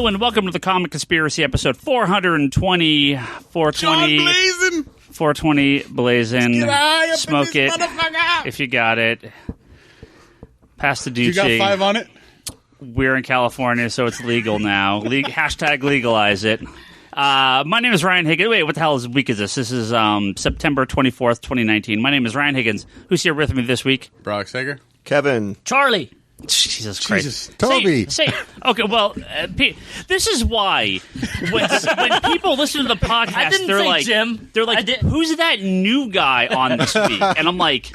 Hello and welcome to the Comic Conspiracy episode 420. 420 blazing. Smoke it if you got it. Pass the Ducci. You got 5 on it? We're in California, so it's legal now. Hashtag legalize it. My name is Ryan Higgins. Wait, what the hell week is this? This is September 24th, 2019. My name is Ryan Higgins. Who's here with me this week? Brock Sager. Kevin. Charlie. Jesus Christ. Toby. Okay, well, this is why when people listen to the podcast, they're like, who's that new guy on this week? And I'm like,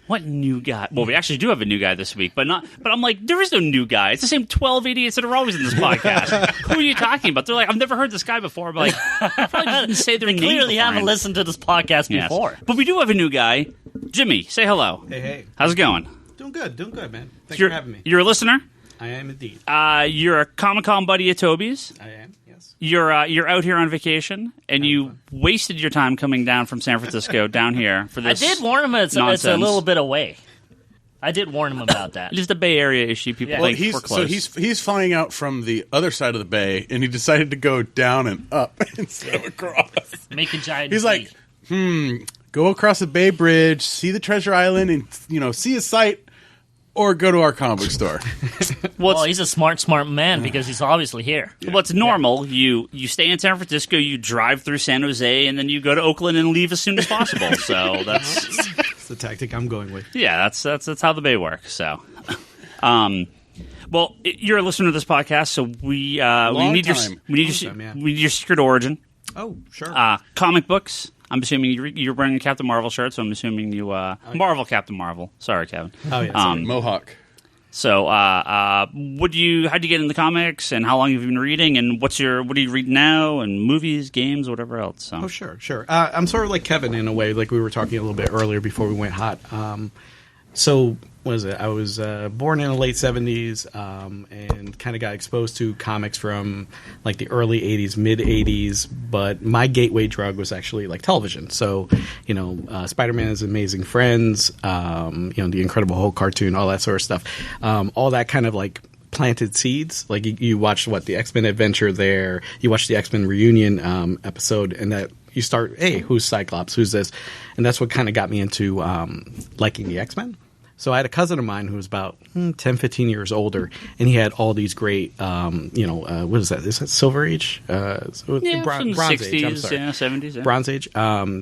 what new guy? Well, we actually do have a new guy this week, but I'm like, there is no new guy. It's the same 12 idiots that are always in this podcast. Who are you talking about? They're like, I've never heard this guy before. I'm like, I probably didn't say their name. Clearly haven't listened to this podcast before. But we do have a new guy. Jimmy, say hello. Hey. How's it going? Doing good, man. Thanks for having me. You're a listener? I am indeed. You're a Comic-Con buddy of Toby's. I am, yes. You're out here on vacation, and you wasted your time coming down from San Francisco down here for this. I did warn him it's a little bit away. I did warn him about that. Just a Bay Area issue. People think we're close. So he's flying out from the other side of the bay, and he decided to go down and up instead of across. Make a giant He's like, go across the Bay Bridge, see the Treasure Island, and see a sight, or go to our comic book store. Well, he's a smart man because he's obviously here. Yeah. Well, it's normal. You stay in San Francisco, you drive through San Jose, and then you go to Oakland and leave as soon as possible. So that's the tactic I'm going with. Yeah, that's how the Bay works. So, well, you're a listener to this podcast, so we need your secret origin. Oh, sure. Comic books. I'm assuming you're wearing a Captain Marvel shirt, so I'm assuming you Marvel Captain Marvel. Sorry, Kevin. Oh yeah, Mohawk. So, how'd you get into comics, and how long have you been reading, and what do you read now, and movies, games, whatever else? So. Oh, sure. I'm sort of like Kevin in a way, like we were talking a little bit earlier before we went hot. So, what is it? I was born in the late 70s and kind of got exposed to comics from like the early 80s, mid 80s, but my gateway drug was actually like television. So, Spider-Man's Amazing Friends, the Incredible Hulk cartoon, all that sort of stuff. All that kind of like planted seeds. Like you watched the X-Men Adventure there, you watched the X-Men Reunion episode, and that you start, hey, who's Cyclops? Who's this? And that's what kind of got me into liking the X-Men. So I had a cousin of mine who was about 10, 15 years older, and he had all these great, what is that? Is that Silver Age? Bronze 60s, Age, I'm sorry. 70s. Yeah. Bronze Age.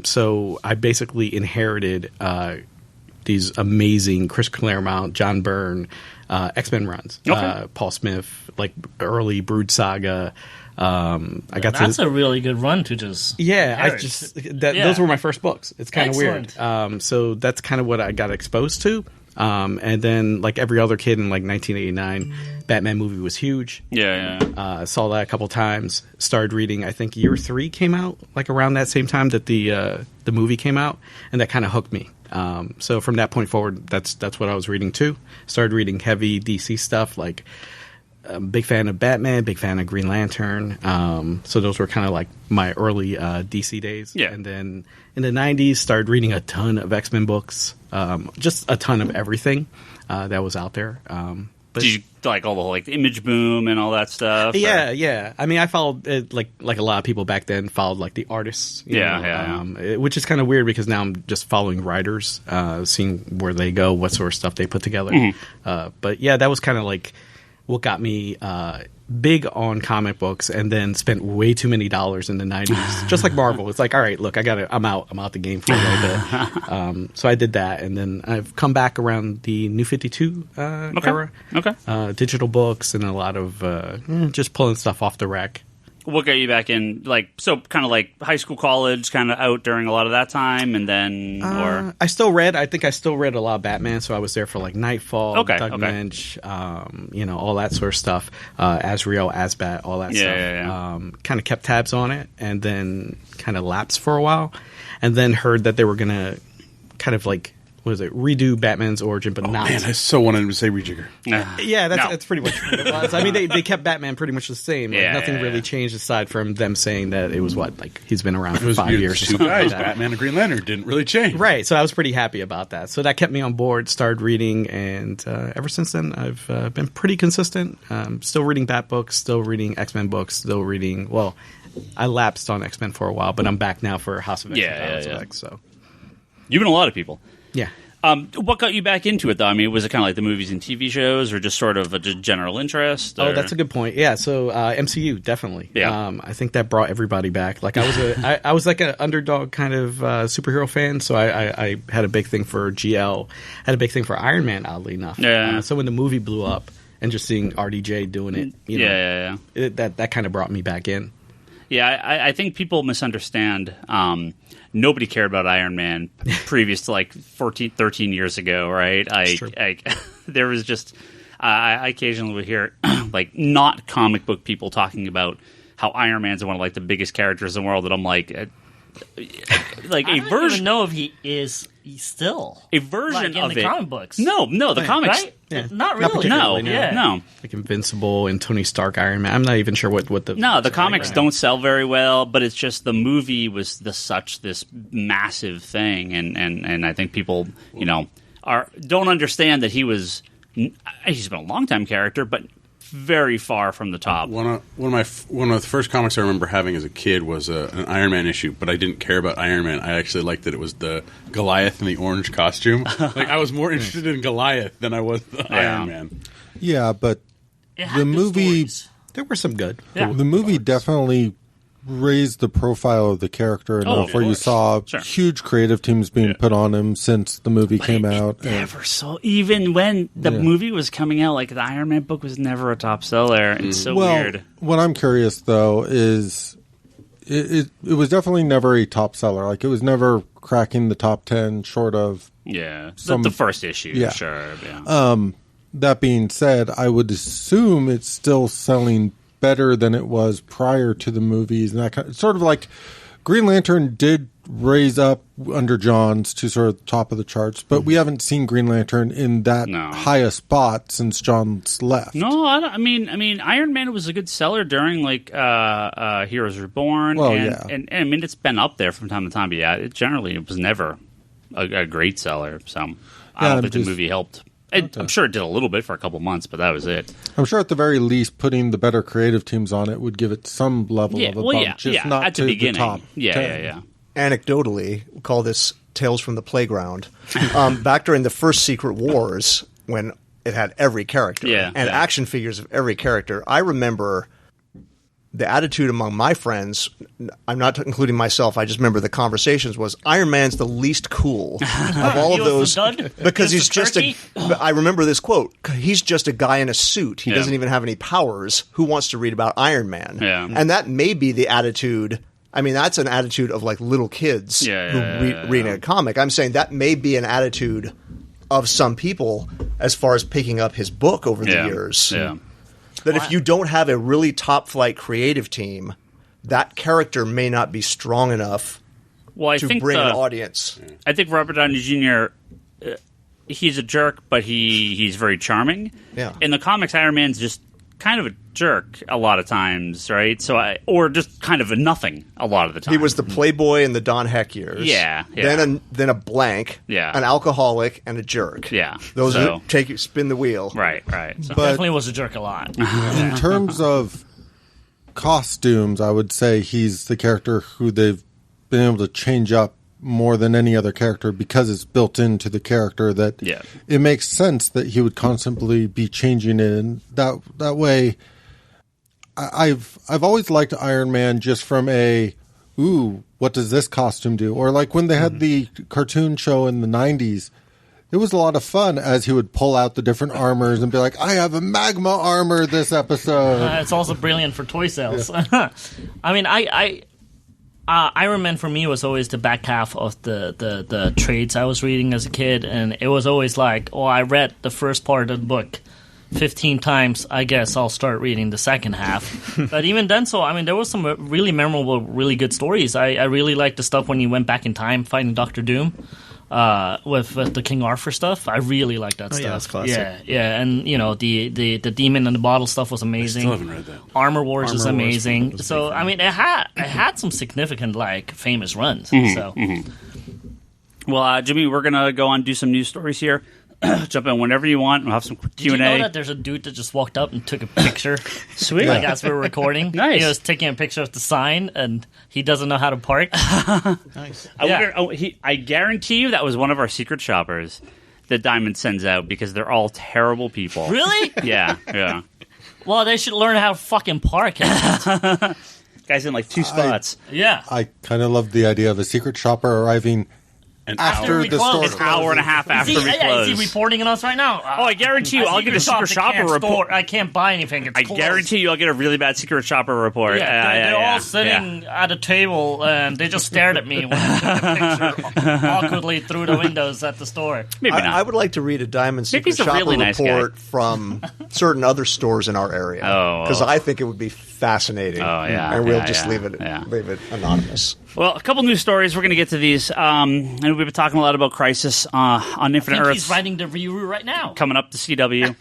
So I basically inherited these amazing Chris Claremont, John Byrne, X-Men runs. Okay. Paul Smith, like early Brood Saga. That's a really good run to just. Yeah, those were my first books. It's kind of weird. So that's kind of what I got exposed to. And then, like every other kid in like 1989, Batman movie was huge. Yeah. Saw that a couple times. Started reading. I think year 3 came out like around that same time that the movie came out, and that kind of hooked me. So from that point forward, that's what I was reading too. Started reading heavy DC stuff, like. Big fan of Batman, big fan of Green Lantern. So those were kind of like my early DC days. Yeah. And then in the 90s, started reading a ton of X-Men books, just a ton of everything that was out there. Did you like all the whole Image Boom and all that stuff? Yeah. I mean, I followed it, like a lot of people back then followed like the artists. Which is kind of weird because now I'm just following writers, seeing where they go, what sort of stuff they put together. Mm-hmm. But yeah, that was kind of like what got me big on comic books, and then spent way too many dollars in the 90s. Just like Marvel. It's like, all right, look, I'm out the game for a little bit. So I did that, and then I've come back around the New 52 era. Okay. Digital books and a lot of just pulling stuff off the rack. What got you back in, kind of like high school, college, kind of out during a lot of that time, and then, or? I think I still read a lot of Batman, so I was there for like Nightfall, Doug Lynch, all that sort of stuff, Azrael, Asbat, all that stuff. Yeah. Kind of kept tabs on it, and then kind of lapsed for a while, and then heard that they were going to kind of like redo Batman's origin, but not. Man, I so wanted him to say rejigger. Yeah, that's pretty much what it was. I mean, they kept Batman pretty much the same. Like, nothing really changed aside from them saying that it was he's been around for 5 years. Two guys, Batman and Green Lantern, didn't really change. Right, so I was pretty happy about that. So that kept me on board, started reading, and ever since then, I've been pretty consistent. Still reading Bat books, still reading X-Men books, still reading, I lapsed on X-Men for a while, but I'm back now for House of X and House of X. So. You've been a lot of people. Yeah. What got you back into it, though? I mean, was it kind of like the movies and TV shows, or just sort of a general interest? Or? Oh, that's a good point. Yeah, so MCU, definitely. Yeah. I think that brought everybody back. Like, I was like an underdog kind of superhero fan, so I had a big thing for GL, had a big thing for Iron Man, oddly enough. Yeah. So when the movie blew up, and just seeing RDJ doing it, that kind of brought me back in. Yeah, I think people misunderstand. Nobody cared about Iron Man previous to 13 years ago, right? There was just I occasionally would hear not comic book people talking about how Iron Man's one of the biggest characters in the world, and I'm like I don't even know if he's still a version of it. In the comic books. No, the comics. Right? Yeah. Not really. No. Like Invincible and Tony Stark Iron Man. I'm not even sure what the... No, the comics don't sell very well, but it's just the movie was this massive thing, and I think people, don't understand that he's been a long-time character, but very far from the top. One of the first comics I remember having as a kid was an Iron Man issue, but I didn't care about Iron Man. I actually liked that it was the Goliath in the orange costume. I was more interested in Goliath than I was the Iron Man. Yeah, but the movie... There were some good. Yeah. The movie definitely raised the profile of the character enough where you saw huge creative teams being put on him since the movie came out. Even when the movie was coming out, the Iron Man book was never a top seller. It's so weird. What I'm curious, though, is it was definitely never a top seller. It was never cracking the top 10 short of... Yeah, the first issue, sure. Yeah. That being said, I would assume it's still selling better than it was prior to the movies, and that kind of, sort of like Green Lantern did raise up under Johns to sort of the top of the charts, but we haven't seen Green Lantern in that highest spot since Johns left. No, I mean, Iron Man was a good seller during Heroes Reborn, and I mean it's been up there from time to time. But it was never a great seller. So I don't think the movie helped. I'm sure it did a little bit for a couple months, but that was it. I'm sure at the very least, putting the better creative teams on it would give it some level of a bump, just not at to the beginning. The top. Yeah. Anecdotally, we call this Tales from the Playground. Back during the first Secret Wars, when it had every character and action figures of every character, I remember the attitude among my friends, I'm not including myself, I just remember the conversations, was Iron Man's the least cool of all of those. Because he's just I remember this quote, he's just a guy in a suit. He doesn't even have any powers. Who wants to read about Iron Man? Yeah. And that may be the attitude. I mean, that's an attitude of little kids reading a comic. I'm saying that may be an attitude of some people as far as picking up his book over the years. Yeah. That if you don't have a really top-flight creative team, that character may not be strong enough to bring an audience. I think Robert Downey Jr., he's a jerk, but he's very charming. Yeah. In the comics, Iron Man's just kind of a jerk a lot of times, right? Or just kind of a nothing a lot of the time. He was the playboy in the Don Heck years. Yeah. Then a blank. Yeah. An alcoholic and a jerk. Yeah. Those spin the wheel. Right. So. But definitely was a jerk a lot. In terms of costumes, I would say he's the character who they've been able to change up more than any other character because it's built into the character that it makes sense that he would constantly be changing it. And that way, I've always liked Iron Man just from what does this costume do? Or when they had the cartoon show in the 90s, it was a lot of fun as he would pull out the different armors and be like, I have a magma armor this episode. It's also brilliant for toy sales. Yeah. I mean, Iron Man for me was always the back half of the trades I was reading as a kid, and it was always I read the first part of the book 15 times, I guess I'll start reading the second half. But even then, there was some really memorable, really good stories. I really liked the stuff when he went back in time fighting Dr. Doom. with the King Arthur stuff. I really like that stuff. Yeah, that's classic. Yeah, and the Demon in the Bottle stuff was amazing. I still haven't read that. Armor Wars is amazing. So I mean, it had some significant famous runs. So. Well, Jimmy, we're gonna go on and do some news stories here. Jump in whenever you want. We'll have some Q&A. Did you know that there's a dude that just walked up and took a picture? Sweet. Like as we were recording. Nice. He was taking a picture of the sign, and he doesn't know how to park. Nice. I guarantee you that was one of our secret shoppers that Diamond sends out because they're all terrible people. Really? Yeah. Well, they should learn how to fucking park. Guy's in like 2 spots. Yeah. I kind of love the idea of a secret shopper arriving after the store. An hour and a half after we close. Is he reporting on us right now? Oh, I guarantee you, I'll get a secret shopper report. I can't buy anything. It's closed. Guarantee you, I'll get a really bad secret shopper report. They're all sitting at a table, and they just stared at me when I took a picture awkwardly through the windows at the store. Maybe not. I would like to read a Diamond secret shopper really nice report from certain other stores in our area. Because I think it would be fascinating. Oh, yeah. And we'll just leave it anonymous. Well, a couple news stories. We're going to get to these. And we've been talking a lot about Crisis on Infinite Earths. He's writing the review right now. Coming up to CW.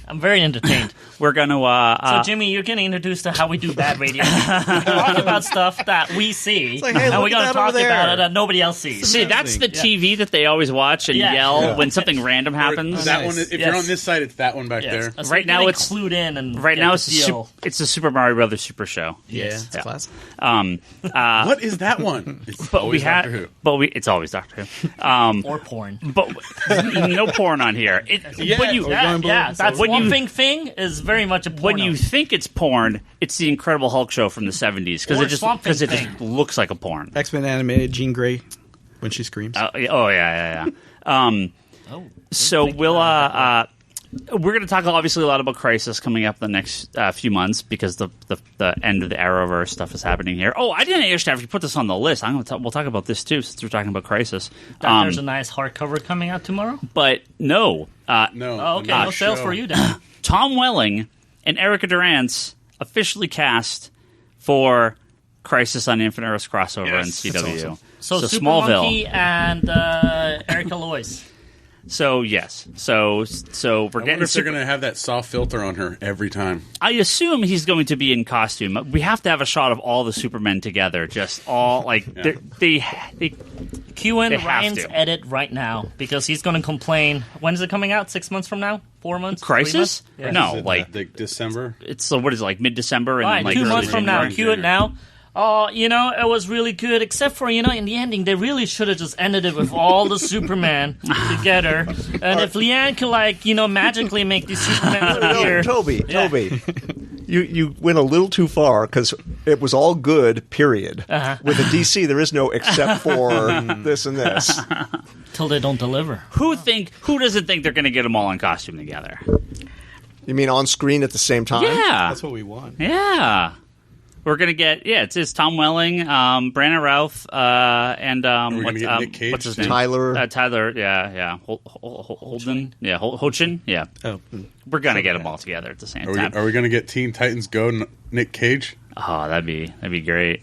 I'm very entertained. We're going to... so, Jimmy, you're getting introduced to how we do bad radio. We talk about stuff that we see, like, hey, and we're going to talk about it that nobody else sees. See, that's the TV that they always watch and yell when something random happens. That one. If you're on this side, it's that one back there. That's right now, it's clued in, and right now it's the Super Mario Brothers Super Show. It's classic. What is that one? It's always Doctor Who. It's always Doctor Who. Or porn. But no porn on here. That's one thing is very much a porno. When you think it's porn, it's the Incredible Hulk show from the 70s because it just looks like a porn. X-Men animated Jean Grey when she screams. Yeah. So we're going to talk obviously a lot about Crisis coming up the next few months because the end of the Arrowverse stuff is happening here. Oh, I didn't actually put this on the list. We'll talk about this too since we're talking about Crisis. There's a nice hardcover coming out tomorrow. But no. No sales for you, Dan. Tom Welling and Erica Durance officially cast for Crisis on Infinite Earths crossover in CW. Awesome. So Super Smallville. Monkey and Erica Lois. So yes, so we're getting. Wonder if they're going to have that soft filter on her every time. I assume he's going to be in costume. We have to have a shot of all the Supermen together, just all like they cue in Ryan's edit right now because he's going to complain. When is it coming out? 6 months from now? 4 months? Crisis? Yeah. No, like December. It's what is it, like mid-December and right, like 2 months from now. Cue it now. Oh, it was really good, except for, in the ending, they really should have just ended it with all the Superman together. And if Leanne could, magically make these Supermen appear. Toby, you went a little too far, because it was all good, period. Uh-huh. With a DC, there is no except for this and this. Till they don't deliver. Who doesn't think they're going to get them all in costume together? You mean on screen at the same time? Yeah. That's what we want. Yeah. We're going to get, it's Tom Welling, Brandon Routh, and Nick Cage, what's his name? Tyler, Holden? Yeah, Hochin? Yeah. Oh. We're going to get them all together at the same time. Are we going to get Teen Titans Go Nick Cage? Oh, that'd be great.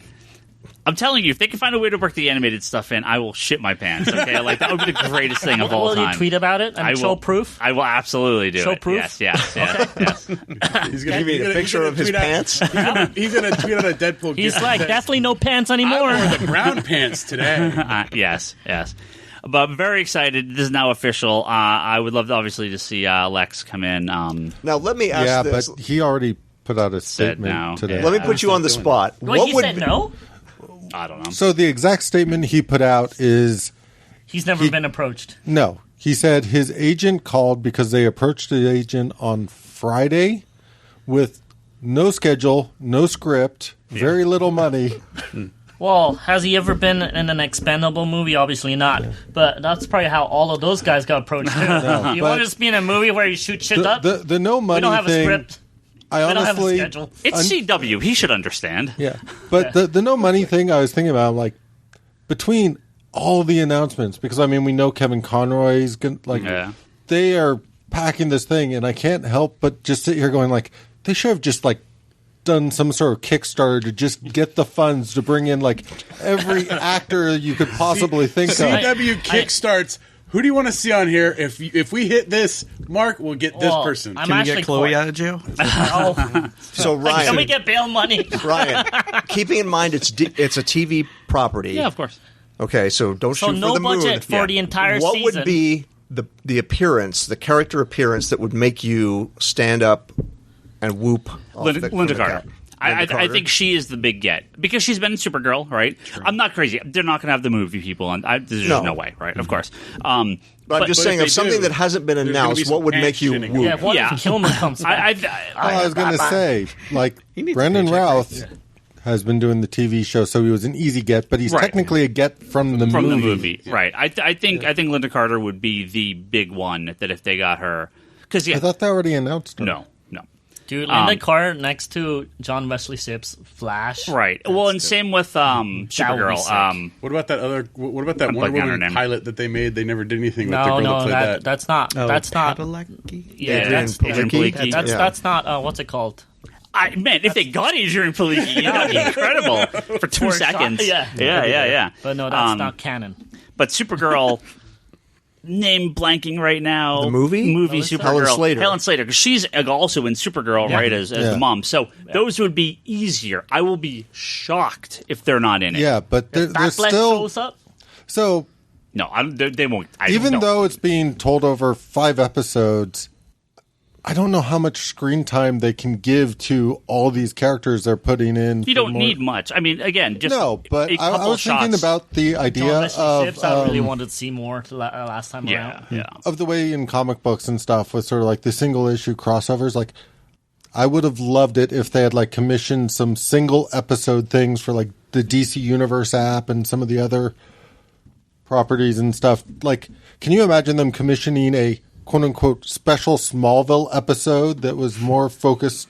I'm telling you, if they can find a way to work the animated stuff in, I will shit my pants. Okay, like that would be the greatest thing of all time. Will you tweet about it? I will, show proof. I will absolutely do show it. proof. Yes. He's going to give me a picture of his pants. He's going to tweet out a Deadpool. He's like, definitely no pants anymore. I wore the brown pants today. Yes. But I'm very excited. This is now official. I would love, obviously, to see Lex come in. Now, let me ask this. Yeah, but he already put out a statement today. Yeah. Let me put you on the spot. Wait, he said no? I don't know. So the exact statement he put out is... He's never been approached. No. He said his agent called because they approached the agent on Friday with no schedule, no script, very little money. Well, has he ever been in an Expendable movie? Obviously not. But that's probably how all of those guys got approached, too. You want to just be in a movie where you shoot shit up? The no money we don't have thing... a script. I honestly, don't have a schedule. It's CW. He should understand. Yeah, but the no money thing, I was thinking about, I'm like, between all the announcements, because we know Kevin Conroy's they are packing this thing, and I can't help but just sit here going like, they should have just done some sort of Kickstarter to just get the funds to bring in like every actor you could possibly think of. CW kickstarts. Who do you want to see on here? If we hit this mark, we'll get this person. Can we get Chloe out of jail? So Ryan, can we get bail money? Ryan, keeping in mind it's a TV property. Yeah, of course. Okay, so don't shoot no for the moon. budget for the entire what season. What would be the appearance, the character appearance that would make you stand up and whoop? Linda Carter. I think she is the big get because she's been in Supergirl, right? True. I'm not crazy. They're not going to have the movie people on. There's no way, right? Of course. But I'm just saying, of something that hasn't been announced, what would make you whoop? Yeah, what if Kilman comes back? I was going to say, like, Brendan Routh has been doing the TV show, so he was an easy get, but he's technically a get from the movie. Right. I think Linda Carter would be the big one that if they got her. Because I thought they already announced her. No. Dude, Linda Carter next to John Wesley Shipp's Flash. Right. Well, and same with Supergirl. What about that other? What about that Wonder Woman pilot that they made? They never did anything with the girl that played that. That's not. That's not. Yeah, that's Adrian Palicki. That's not. What's it called? If they got Adrian Palicki, that would be incredible for 2 seconds. Yeah. But no, that's not canon. But Supergirl. Name blanking right now. The movie Supergirl. Helen Slater, because she's also in Supergirl, right, as the mom. So those would be easier. I will be shocked if they're not in it. Yeah, but they're still. So no, they won't. Even though it's being told over 5 episodes, I don't know how much screen time they can give to all these characters they're putting in. You don't need much. I mean, again, just but I was thinking about the idea of. I really wanted to see more last time around. Yeah. Of the way in comic books and stuff with sort of like the single issue crossovers, like I would have loved it if they had like commissioned some single episode things for like the DC Universe app and some of the other properties and stuff. Like, can you imagine them commissioning a quote-unquote special Smallville episode that was more focused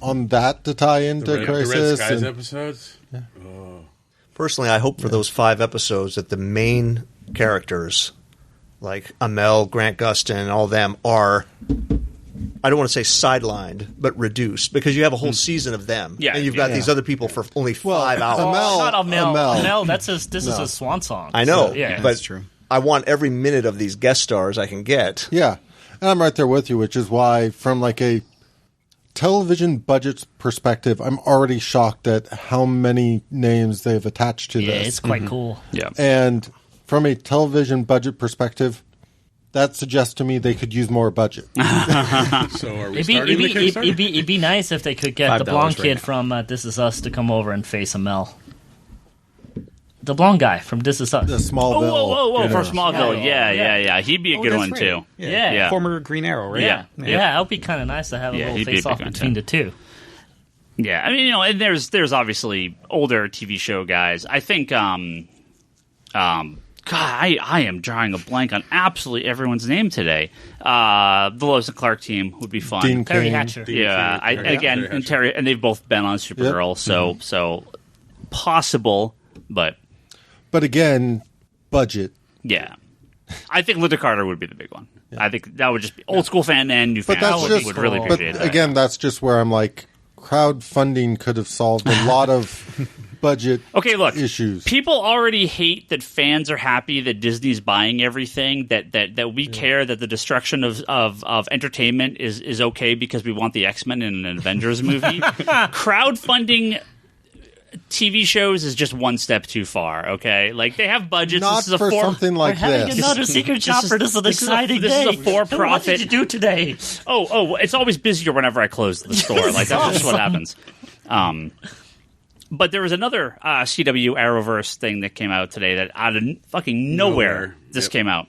on that to tie into Crisis? The Red Skies episodes? Yeah. Oh. Personally, I hope for those 5 episodes that the main characters, like Amel, Grant Gustin, all them, are, I don't want to say sidelined, but reduced, because you have a whole season of them. Yeah, and you've got these other people for only 5 hours. Not Amel. This is his swan song. I know, so, yeah, but that's true. I want every minute of these guest stars I can get. Yeah, and I'm right there with you, which is why, from like a television budget perspective, I'm already shocked at how many names they've attached to this. Yeah, it's quite cool. Yeah, and from a television budget perspective, that suggests to me they could use more budget. So are we starting the Kickstarter? It'd be nice if they could get the blonde kid from This Is Us to come over and face Amel. The blonde guy from This Is Us. The Smallville. Whoa. For Smallville. Yeah. He'd be a good one, too. Yeah. Former Green Arrow, right? Yeah. That would be kind of nice to have a little face-off between the two. Yeah, I mean, and there's obviously older TV show guys. I think, God, I am drawing a blank on absolutely everyone's name today. The Lois and Clark team would be fun. Terry Hatcher. Terry, and they've both been on Supergirl, so possible, but again, budget. Yeah, I think Linda Carter would be the big one. Yeah. I think that would just be old school fan and new fan. Would really appreciate that. Again, that's just where I'm like, crowdfunding could have solved a lot of budget issues. People already hate that fans are happy that Disney's buying everything, that we care that the destruction of entertainment is okay because we want the X-Men in an Avengers movie. Crowdfunding TV shows is just one step too far, okay? Like, they have budgets. Not this is for something like this. We're having another secret shopper. This is an exciting day. This is a for-profit. What did you do today? Oh, it's always busier whenever I close the store. Like, that's just what happens. But there was another CW Arrowverse thing that came out today that out of fucking nowhere this came out.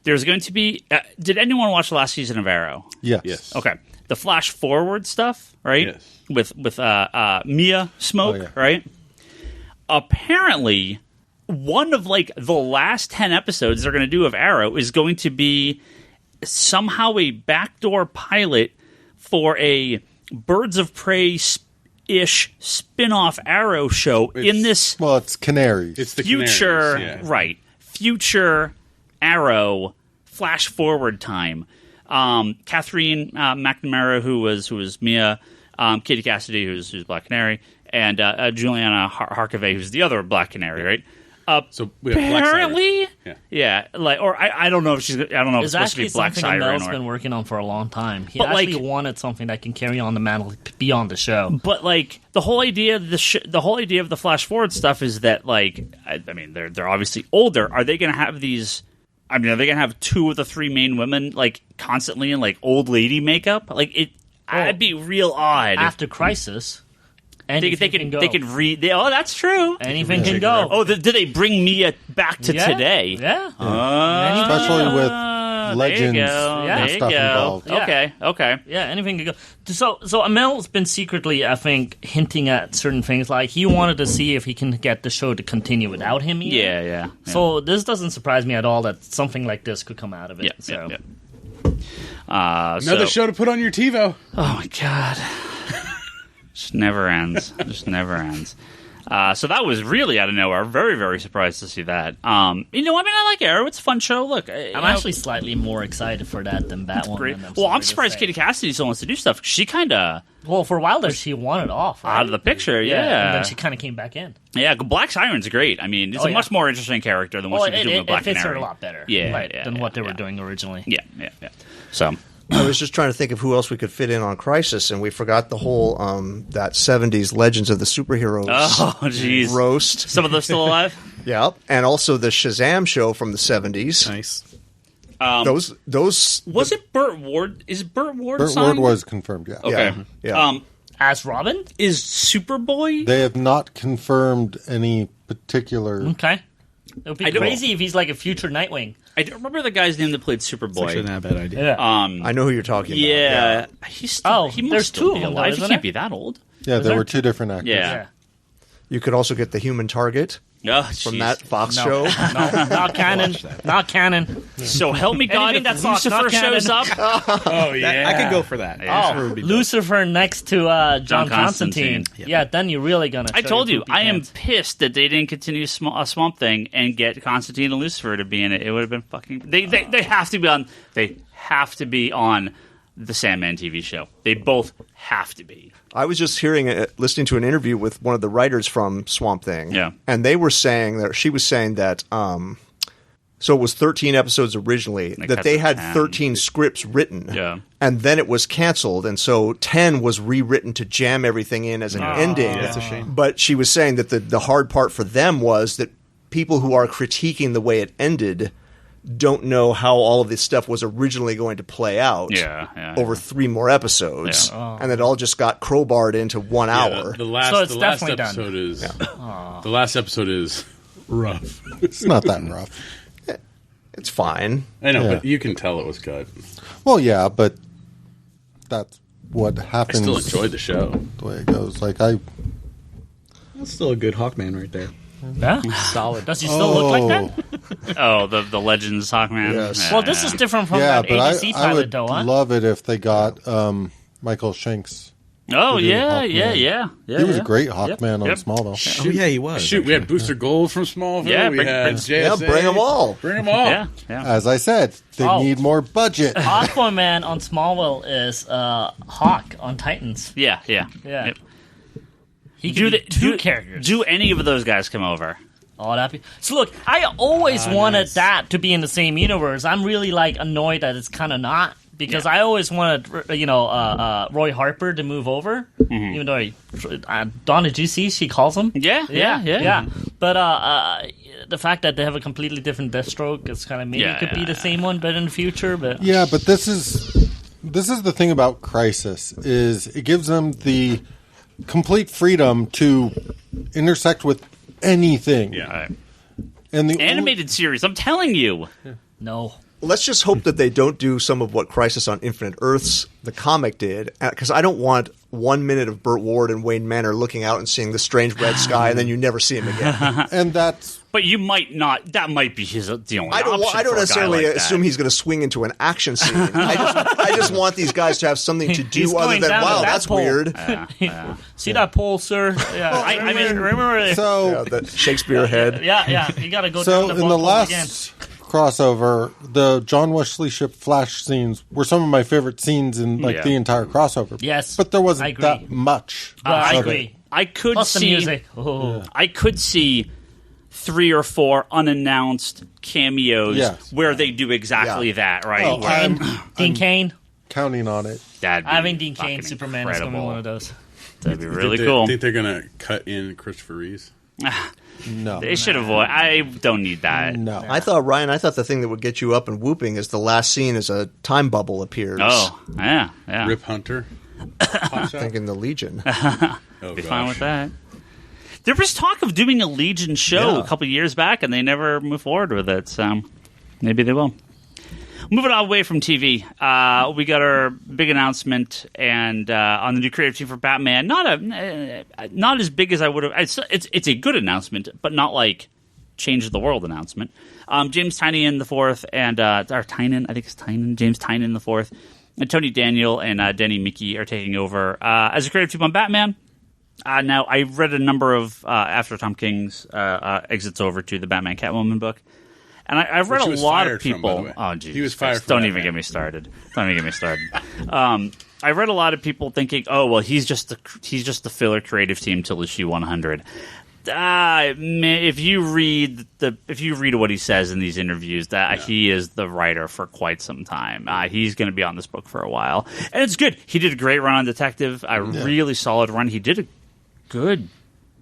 There's going to be... did anyone watch the last season of Arrow? Yes. Okay. The flash forward stuff, right? Yes. With Mia Smoke, right? Apparently, one of like the last 10 episodes they're going to do of Arrow is going to be somehow a backdoor pilot for a Birds of Prey-ish spin-off Arrow show in this. Well, it's Canaries. It's the future, Canaries, right? Future Arrow flash forward time. Catherine McNamara, who was Mia, Katie Cassidy, who's Black Canary, and Juliana Harkavy, who's the other Black Canary, right? So we have apparently, I don't know if she's. I don't know if it's supposed to be Black Siren. Siren. Mel's been working on for a long time. He actually wanted something that can carry on the mantle beyond the show. But like the whole idea of the whole idea of the flash forward stuff is that they're obviously older. Are they going to have these? Are they going to have 2 of the 3 main women like constantly in like old lady makeup? Like it'd be real odd after Crisis. They could read. That's true. Anything can go. Oh, did they bring Mia back to today? Yeah. Especially with legends and stuff involved. Yeah. Okay. Yeah, anything can go. So Amel's been secretly, I think, hinting at certain things. Like he wanted to see if he can get the show to continue without him. Yeah. So this doesn't surprise me at all that something like this could come out of it. Another show to put on your TiVo. Oh my god. Just never ends. So that was really out of nowhere. Very, very surprised to see that. I like Arrow. It's a fun show. Look, I'm actually slightly more excited for that than Batwoman. Well, I'm surprised Katie Cassidy still wants to do stuff. She kind of... Well, for a while there, she wanted off. Right? Out of the picture, yeah. And then she kind of came back in. Yeah, Black Siren's great. I mean, it's a much more interesting character than what she was doing with Black Canary. It fits her a lot better than what they were doing originally. Yeah. So... I was just trying to think of who else we could fit in on Crisis, and we forgot the whole that 70s Legends of the Superheroes roast. Some of those still alive? Yeah, and also the Shazam show from the 70s. Nice. Those was it Burt Ward? Is Burt Ward Burt signed? Ward was confirmed, yeah. Okay. Yeah. As Robin? Is Superboy? They have not confirmed any particular... Okay. It would be crazy if he's like a future Nightwing. I don't remember the guy's name that played Superboy. Actually not a bad idea. Yeah. I know who you're talking about. Yeah. He's still, he must there's still 2 be of them, alive. isn't He can't be that old. Yeah, there were 2 different actors. Yeah. You could also get the Human Target from that Fox show. No, not canon. Not canon. So help me God if Lucifer shows up. Oh, yeah. I could go for that. Lucifer next to John Constantine. Yep. Yeah, then you're really going to... I told you, I am pissed that they didn't continue Swamp Thing and get Constantine and Lucifer to be in it. It would have been fucking... They have to be on... They have to be on the Sandman TV show. They both have to be. I was just listening to an interview with one of the writers from Swamp Thing. Yeah. And they were saying that, she was saying that, so it was 13 episodes originally, that they had 13 scripts written. Yeah. And then it was canceled. And so 10 was rewritten to jam everything in as an ending. That's a shame. But she was saying that the hard part for them was that people who are critiquing the way it ended don't know how all of this stuff was originally going to play out over 3 more episodes. Yeah. And it all just got crowbarred into 1 hour. The last episode is the last episode is rough. It's not that rough. It's fine. I know, but you can tell it was cut. Well, yeah, but that's what happens. I still enjoyed the show. The way it goes. That's still a good Hawkman right there. Yeah, solid. Does he still look like that? Oh, the Legends Hawkman. Yes. Well, this is different from that ABC I pilot, would though. Huh? love it if they got Michael Shanks. Oh yeah. He was a great Hawkman on Smallville. Shoot, he was. Shoot, we had Booster Gold from Smallville. Yeah, we had JSA. Yeah, bring them all. Yeah. As I said, they need more budget. Aquaman on Smallville is Hawk on Titans. Yeah. Yep. He could be 2 characters. Do any of those guys come over? Oh, that'd be... So look, I always wanted that to be in the same universe. I'm really annoyed that it's kind of not, because I always wanted Roy Harper to move over, even though Dawn, did you see she calls him? Yeah. But the fact that they have a completely different Deathstroke is kind of maybe it could be the same one, but in the future. But yeah, but this is the thing about Crisis is it gives them the complete freedom to intersect with anything. Yeah. And the animated series, I'm telling you. No. Let's just hope that they don't do some of what Crisis on Infinite Earths, the comic, did, because I don't want 1 minute of Burt Ward and Wayne Manor looking out and seeing the strange red sky, and then you never see him again. And that's... But you might not. That might be the only I don't necessarily assume that. he's going to swing into an action scene. I just want these guys to have something to do other than, wow, that's pole. Weird. See that pole, sir? Yeah. Well, remember the Shakespeare head. Yeah. You got to go so down the in the again. last crossover, the John Wesley Shipp Flash scenes were some of my favorite scenes in the entire crossover. Yes, but there wasn't that much. I agree. I could Plus see the music. Oh. I could see 3 or 4 unannounced cameos where they do exactly that, right? Oh, Dean Cain. Counting on it. I think Dean Cain, Superman, is going to be one of those. That'd be really cool. Think they're going to cut in Christopher Reeves? No. They should avoid. I don't need that. No. I thought the thing that would get you up and whooping is the last scene as a time bubble appears. Oh, yeah. Rip Hunter. Thinking the Legion. Be fine with that. There was talk of doing a Legion show a couple years back, and they never moved forward with it. So maybe they will. Moving on away from TV, we got our big announcement and on the new creative team for Batman. Not as big as I would have. It's a good announcement, but not like change the world announcement. James Tynion the fourth and Tynion, I think it's Tynion. James Tynion the fourth and Tony Daniel and Denny Mickey are taking over as a creative team on Batman. Now I read a number of after Tom King's exits over to the Batman Catwoman book. And I've read a lot of people. Oh, geez. He was fired. Don't even get me started. I read a lot of people thinking, "Oh, well, he's just the filler creative team till issue 100." If you read what he says in these interviews, he is the writer for quite some time. He's going to be on this book for a while, and it's good. He did a great run on Detective. A really solid run. He did a good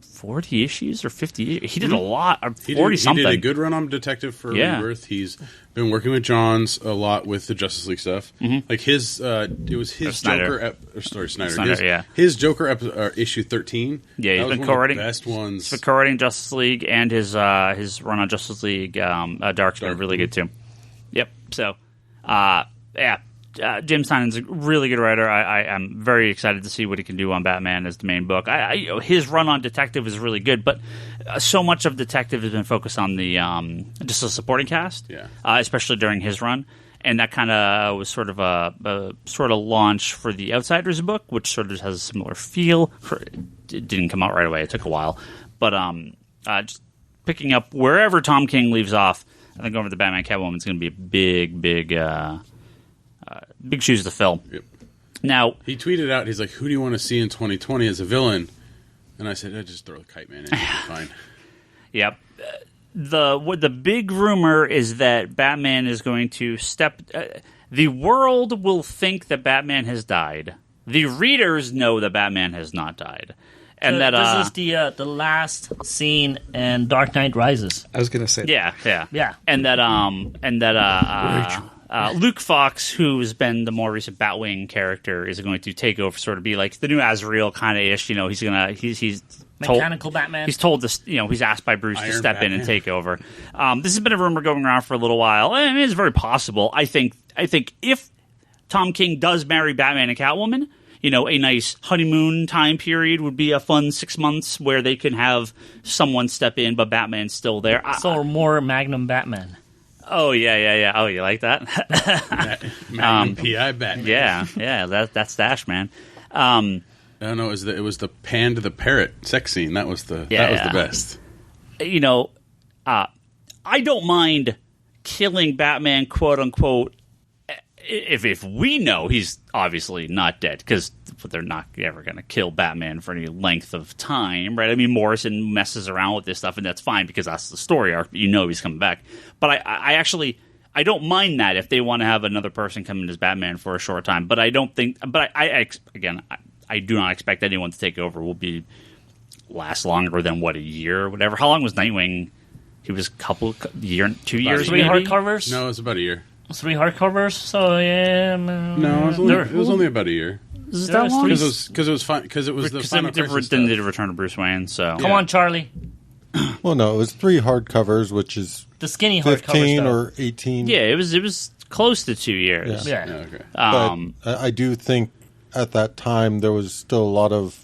40 issues or 50. He did a lot. 40 something. He did a good run on Detective for Rebirth. He's been working with Johns a lot with the Justice League stuff. Mm-hmm. Like his, it was his Joker. Snyder. His Joker issue 13. Yeah, he's been co-writing best ones. He's been co-writing Justice League, and his run on Justice League Dark's been really good too. Yep. So, Jim Tynion's a really good writer. I'm very excited to see what he can do on Batman as the main book. His run on Detective is really good, but so much of Detective has been focused on the just the supporting cast, especially during his run, and that kind of was sort of a launch for the Outsiders book, which sort of has a similar feel. It didn't come out right away; it took a while, but just picking up wherever Tom King leaves off, I think over the Batman Catwoman is going to be a big shoes to fill. Yep. Now he tweeted out, he's like, "Who do you want to see in 2020 as a villain?" And I said, "Just throw the Kite Man in. Fine." Yep. The big rumor is that Batman is going to step. The world will think that Batman has died. The readers know that Batman has not died, and this is the last scene in Dark Knight Rises. I was going to say, yeah, and that Luke Fox, who's been the more recent Batwing character, is going to take over, sort of be like the new Azrael kind of ish. You know, he's mechanical Batman. He's told this. You know, he's asked by Bruce to step in and take over. This has been a rumor going around for a little while, and it's very possible. I think if Tom King does marry Batman and Catwoman, you know, a nice honeymoon time period would be a fun 6 months where they can have someone step in, but Batman's still there. So more Magnum Batman. Oh, yeah. Oh, you like that? Magnum P.I. Batman. Yeah, that's Dash, man. No, it was the Pan to the Parrot sex scene. That was the best. You know, I don't mind killing Batman, quote unquote, if we know he's obviously not dead, because they're not ever going to kill Batman for any length of time, right? I mean, Morrison messes around with this stuff, and that's fine because that's the story arc. You know he's coming back. But I don't mind that if they want to have another person come in as Batman for a short time. But I don't think. But I do not expect anyone to take over will last longer than a year or whatever. How long was Nightwing? He was 2 years. 3 hardcovers. No, it was about a year. 3 hardcovers. So yeah. No, it was only about a year. Is that long? Because it was fine. Because it was the Final Crisis Then they did Return of Bruce Wayne. So come on, Charlie. Well, no, it was 3 hardcovers, which is the skinny 15 hardcovers, or 18. Yeah, it was close to 2 years. Yeah. Okay. But I do think at that time there was still a lot of.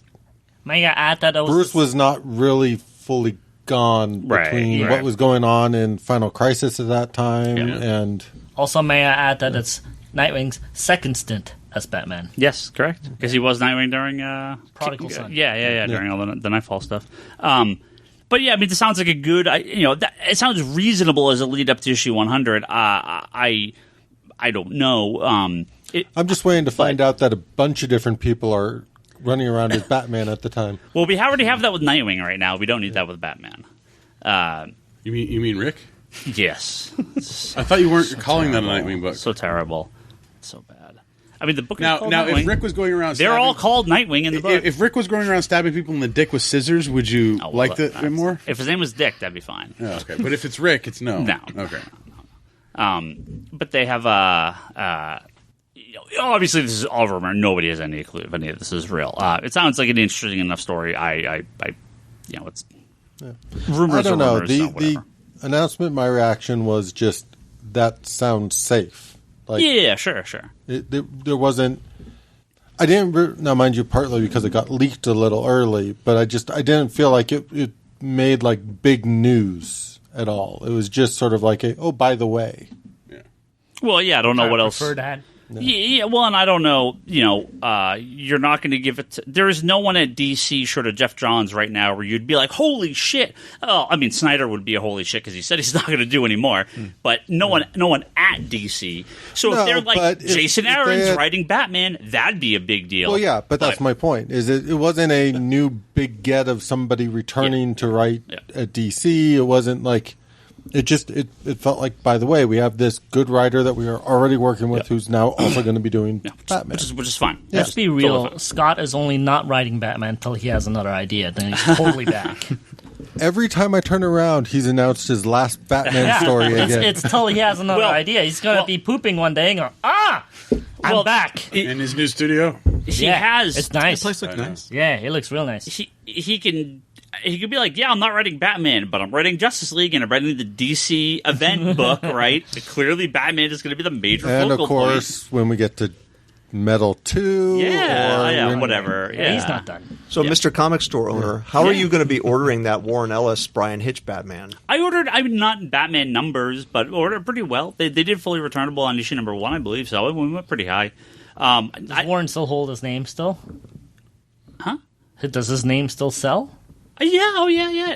May I add that Bruce was not really fully gone between what was going on in Final Crisis at that time and. Also, may I add that it's Nightwing's second stint as Batman. Yes, correct. Because he was Nightwing during Prodigal Son. Yeah, during all the Nightfall stuff. But yeah, I mean, this sounds like a good. It sounds reasonable as a lead up to issue 100. I don't know. I'm just waiting to find out that a bunch of different people are running around as Batman at the time. Well, we already have that with Nightwing right now. We don't need that with Batman. You mean Rick? Yes. I thought you weren't calling that a Nightwing book. So terrible. So bad. I mean, the book now, is called Nightwing. If Rick was going around they're all called Nightwing in the book. If Rick was going around stabbing people in the dick with scissors, would you like that more? If his name was Dick, that'd be fine. Oh, okay. But if it's Rick, it's no. No. Okay. But they have obviously this is all rumor. Nobody has any clue if any of this is real. It sounds like an interesting enough story. It's rumors. I don't know. The announcement, my reaction was just, that sounds safe. Like, yeah, sure. There wasn't. I didn't. Now, mind you, partly because it got leaked a little early, but I didn't feel like it made like big news at all. It was just sort of like by the way. Yeah. Well, yeah, I don't know what else. That. Yeah, well, and I don't know, you're not going to give it there is no one at DC short of Jeff Johns right now where you'd be like, holy shit. Oh, I mean, Snyder would be a holy shit because he said he's not going to do anymore, but no one at DC. So if they're like, Jason Aaron's writing Batman, that'd be a big deal. Well, yeah, but that's my point, is it wasn't a new big get of somebody returning to write at DC. It wasn't like... It felt like, by the way, we have this good writer that we are already working with who's now also going to be doing Batman. Which is fine. Let's be real. Scott is only not writing Batman until he has another idea. Then he's totally back. Every time I turn around, he's announced his last Batman story again. It's until he has another idea. He's going to be pooping one day and go, I'm back. In his new studio? He has. It's nice. The place looks nice. Yeah, it looks real nice. He could be like, yeah, I'm not writing Batman, but I'm writing Justice League and I'm writing the DC event book, right? Clearly, Batman is going to be the major focal point. And, of course, when we get to Metal 2... whatever. Yeah. He's not done. So, Mr. Comic Store owner, how are you going to be ordering that Warren Ellis, Brian Hitch Batman? I'm not in Batman numbers, but ordered pretty well. They did fully returnable on issue number 1, I believe, so we went pretty high. Does Warren still hold his name still? Huh? Does his name still sell? Yeah.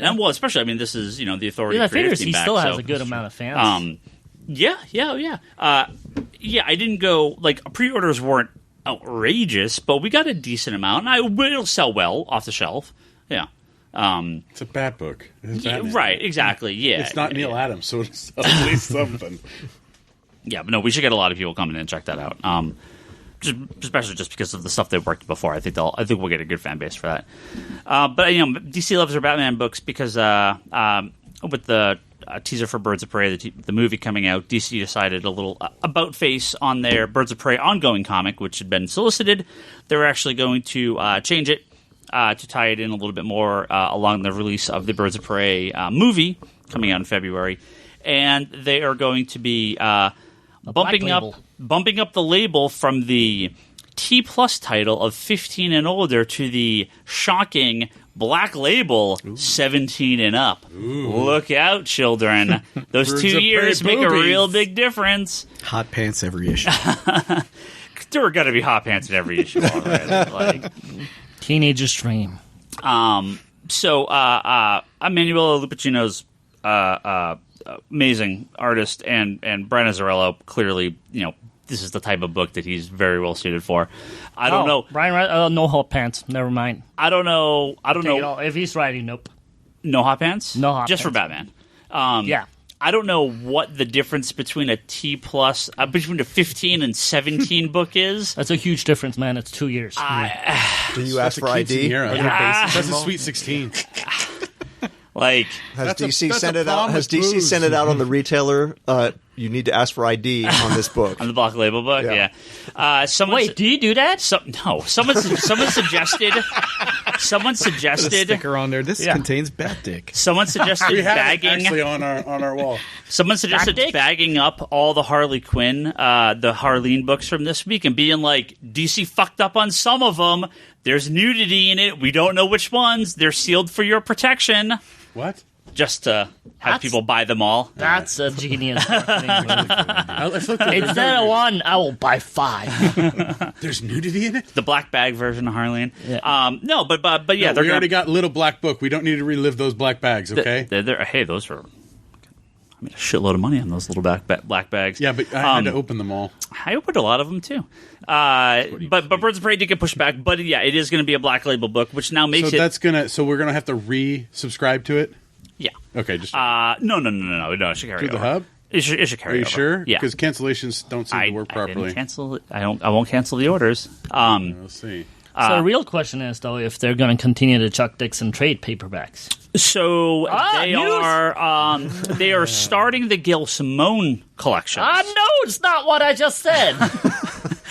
And, well, especially, I mean, this is, the Authority I creative figures team he back, still has a good amount of fans. I didn't go, pre-orders weren't outrageous, but we got a decent amount, and it'll sell well off the shelf. Yeah. It's a Bat book. Right, exactly, yeah. It's not Neil Adams, so it's at least something. Yeah, but no, we should get a lot of people coming in and check that out. Especially just because of the stuff they've worked before. I think we'll get a good fan base for that. But DC loves their Batman books because with the teaser for Birds of Prey, the movie coming out, DC decided a little about face on their Birds of Prey ongoing comic, which had been solicited. They're actually going to change it to tie it in a little bit more along the release of the Birds of Prey movie coming out in February, and they are going to be bumping up the label from the T+ title of 15 and older to the shocking Black Label 17 and up. Ooh. Look out, children. Those 2 years make a real big difference. Hot pants every issue. There are going to be hot pants in every issue already. Teenager's dream. So Emanuele Lupacino's amazing artist, and Brian Azzarello, clearly, this is the type of book that he's very well suited for. I don't know. Brian, no hot pants. Never mind. I don't know. If he's writing, nope. No hot pants? No hot Just pants. For Batman. Yeah. I don't know what the difference between a T+, between a 15 and 17 book is. That's a huge difference, man. It's 2 years. Do you ask for ID? That's a Sweet 16. Has DC sent it out? Has DC sent it out on the retailer? You need to ask for ID on this book. On the Black Label book, yeah. Wait, do you do that? No. Someone suggested. Someone suggested a sticker on there. This contains Bat Dick. Someone suggested we have bagging. it actually on our wall. Someone suggested bagging up all the Harley Quinn, the Harleen books from this week, and being like, DC fucked up on some of them. There's nudity in it. We don't know which ones. They're sealed for your protection. What? just to have people buy them all. That's a genius marketing move. Instead of one, I will buy 5. There's nudity in it? The black bag version of Harleen. Yeah. No, but yeah, we already got Little Black Book. We don't need to relive those black bags, okay? Hey, those were... I made a shitload of money on those little black bags. Yeah, but I had to open them all. I opened a lot of them, too. But Birds of Prey did get pushed back. But yeah, it is going to be a Black Label book, which now makes So we're going to have to re-subscribe to it? Yeah. Okay, just... No, it should carry over. To the hub? It should carry over. Are you sure? Yeah. Because cancellations don't seem to work properly. I won't cancel the orders. We'll see. So the real question is, though, if they're going to continue the Chuck Dixon trade paperbacks. So they are starting the Gail Simone collection. No, it's not what I just said.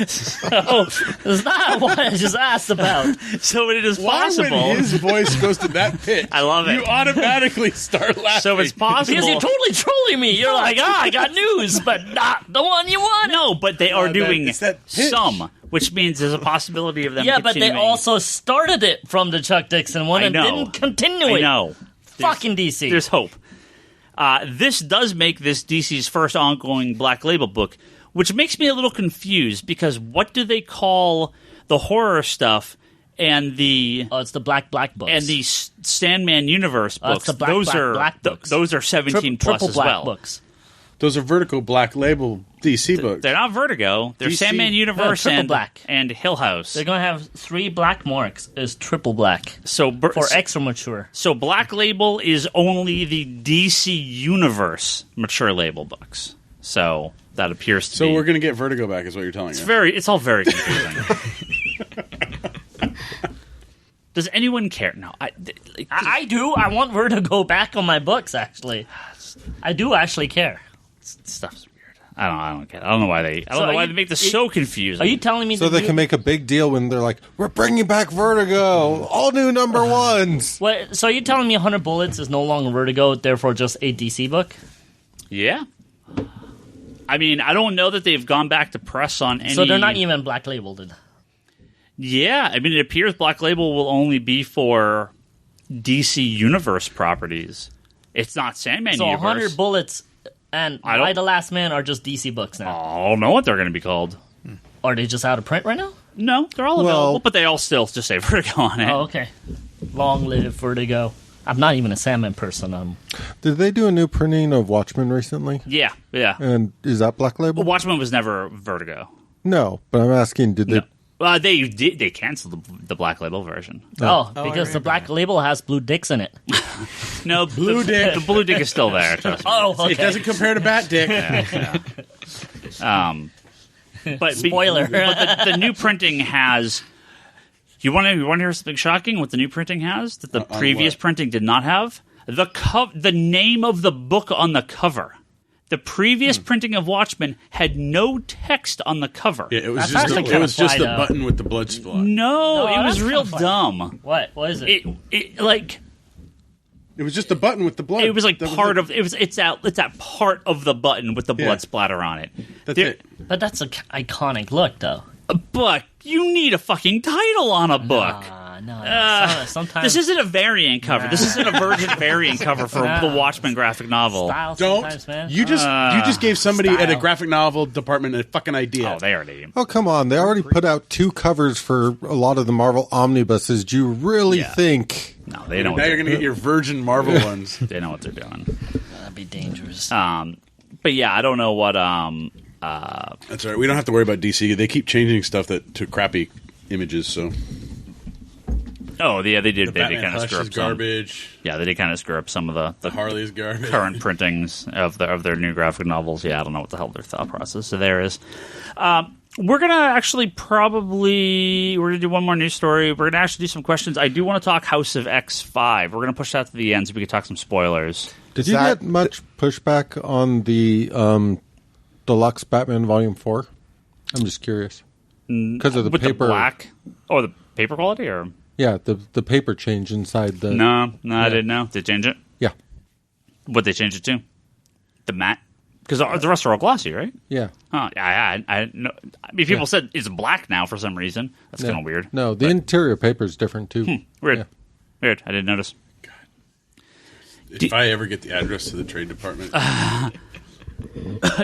So it's not what I just asked about. So it is possible. Why when his voice goes to that pitch, I love it. You automatically start laughing. So it's possible. Because you're totally trolling me. You're like, I got news, but not the one you want. No, but they are doing some. Which means there's a possibility of them continuing. But they also started it from the Chuck Dixon one and didn't continue it. I know. Fucking DC. There's hope. This does make this DC's first ongoing Black Label book, which makes me a little confused because what do they call the horror stuff and the... it's the Black books. And the Sandman Universe books. It's the Black books. Those are 17 plus as well. Books. Those are Vertigo Black Label DC books. They're not Vertigo. They're DC. Sandman Universe and Hill House. They're going to have 3 black marks as triple black for extra mature. So Black Label is only the DC Universe mature label books. So that appears to be... So we're going to get Vertigo back is what you're telling us. It's all very confusing. Does anyone care? No. I do. I want Vertigo back on my books, actually. I do actually care. Stuff's weird. I don't get it. I don't know why they make this so confusing. Are you telling me so they can make a big deal when they're like, we're bringing back Vertigo, all new number ones. So are you telling me 100 Bullets is no longer Vertigo, therefore just a DC book? Yeah. I mean, I don't know that they've gone back to press on any... So they're not even Black Labeled. Yeah. I mean, it appears Black Label will only be for DC Universe properties. It's not Sandman Universe. So 100 Bullets and Why the Last Man are just DC books now. I don't know what they're going to be called. Are they just out of print right now? No, they're all available, but they all still just say Vertigo on it. Oh, okay. Long live Vertigo. I'm not even a Sandman person. Did they do a new printing of Watchmen recently? Yeah. And is that Black Label? Well, Watchmen was never Vertigo. No, but I'm asking, did they... They canceled the Black Label version. Because the Black Label has blue dicks in it. No, blue dick. The blue dick is still there. Trust me. Okay. It doesn't compare to Bat Dick. But spoiler. But the new printing has. You want to hear something shocking? What the new printing has that the previous printing did not have? The name of the book on the cover. The previous printing of Watchmen had no text on the cover. Yeah, it was just the button with the blood spot. No, it was real dumb. What is it? It like it was just the button with the blood. It was like it's that part of the button with the blood splatter on it. That's it. But that's an iconic look, though. But you need a fucking title on a book. No. Sometimes this isn't a variant cover. This isn't a virgin variant cover for the Watchmen graphic novel. Man. You just gave somebody at a graphic novel department a fucking idea. Oh, they already. Oh, come on! They already put out 2 covers for a lot of the Marvel omnibuses. Do you really think? No, they don't. Now you're going to get your virgin Marvel ones. They know what they're doing. That'd be dangerous. But yeah, I don't know what. That's all right. We don't have to worry about DC. They keep changing stuff to crappy images. So. Oh yeah, they did. The They did kind of screw up garbage. Yeah, they did kind of screw up some of the Harley's garbage. Current printings of their new graphic novels. Yeah, I don't know what the hell their thought process there is. We're gonna actually we're gonna do one more news story. We're gonna actually do some questions. I do want to talk House of X5. We're gonna push that to the end so we can talk some spoilers. Did you get much pushback on the Deluxe Batman Volume 4? I'm just curious because of the paper. The black. Oh, the paper quality or. Yeah, the paper change inside the... No, I didn't know. Did they change it? Yeah. What'd they change it to? The matte? Because the rest are all glossy, right? Yeah. Oh, I know. I mean, people said it's black now for some reason. That's kind of weird. No, the interior paper is different, too. Weird. Yeah. Weird. I didn't notice. God. If I ever get the address to the trade department,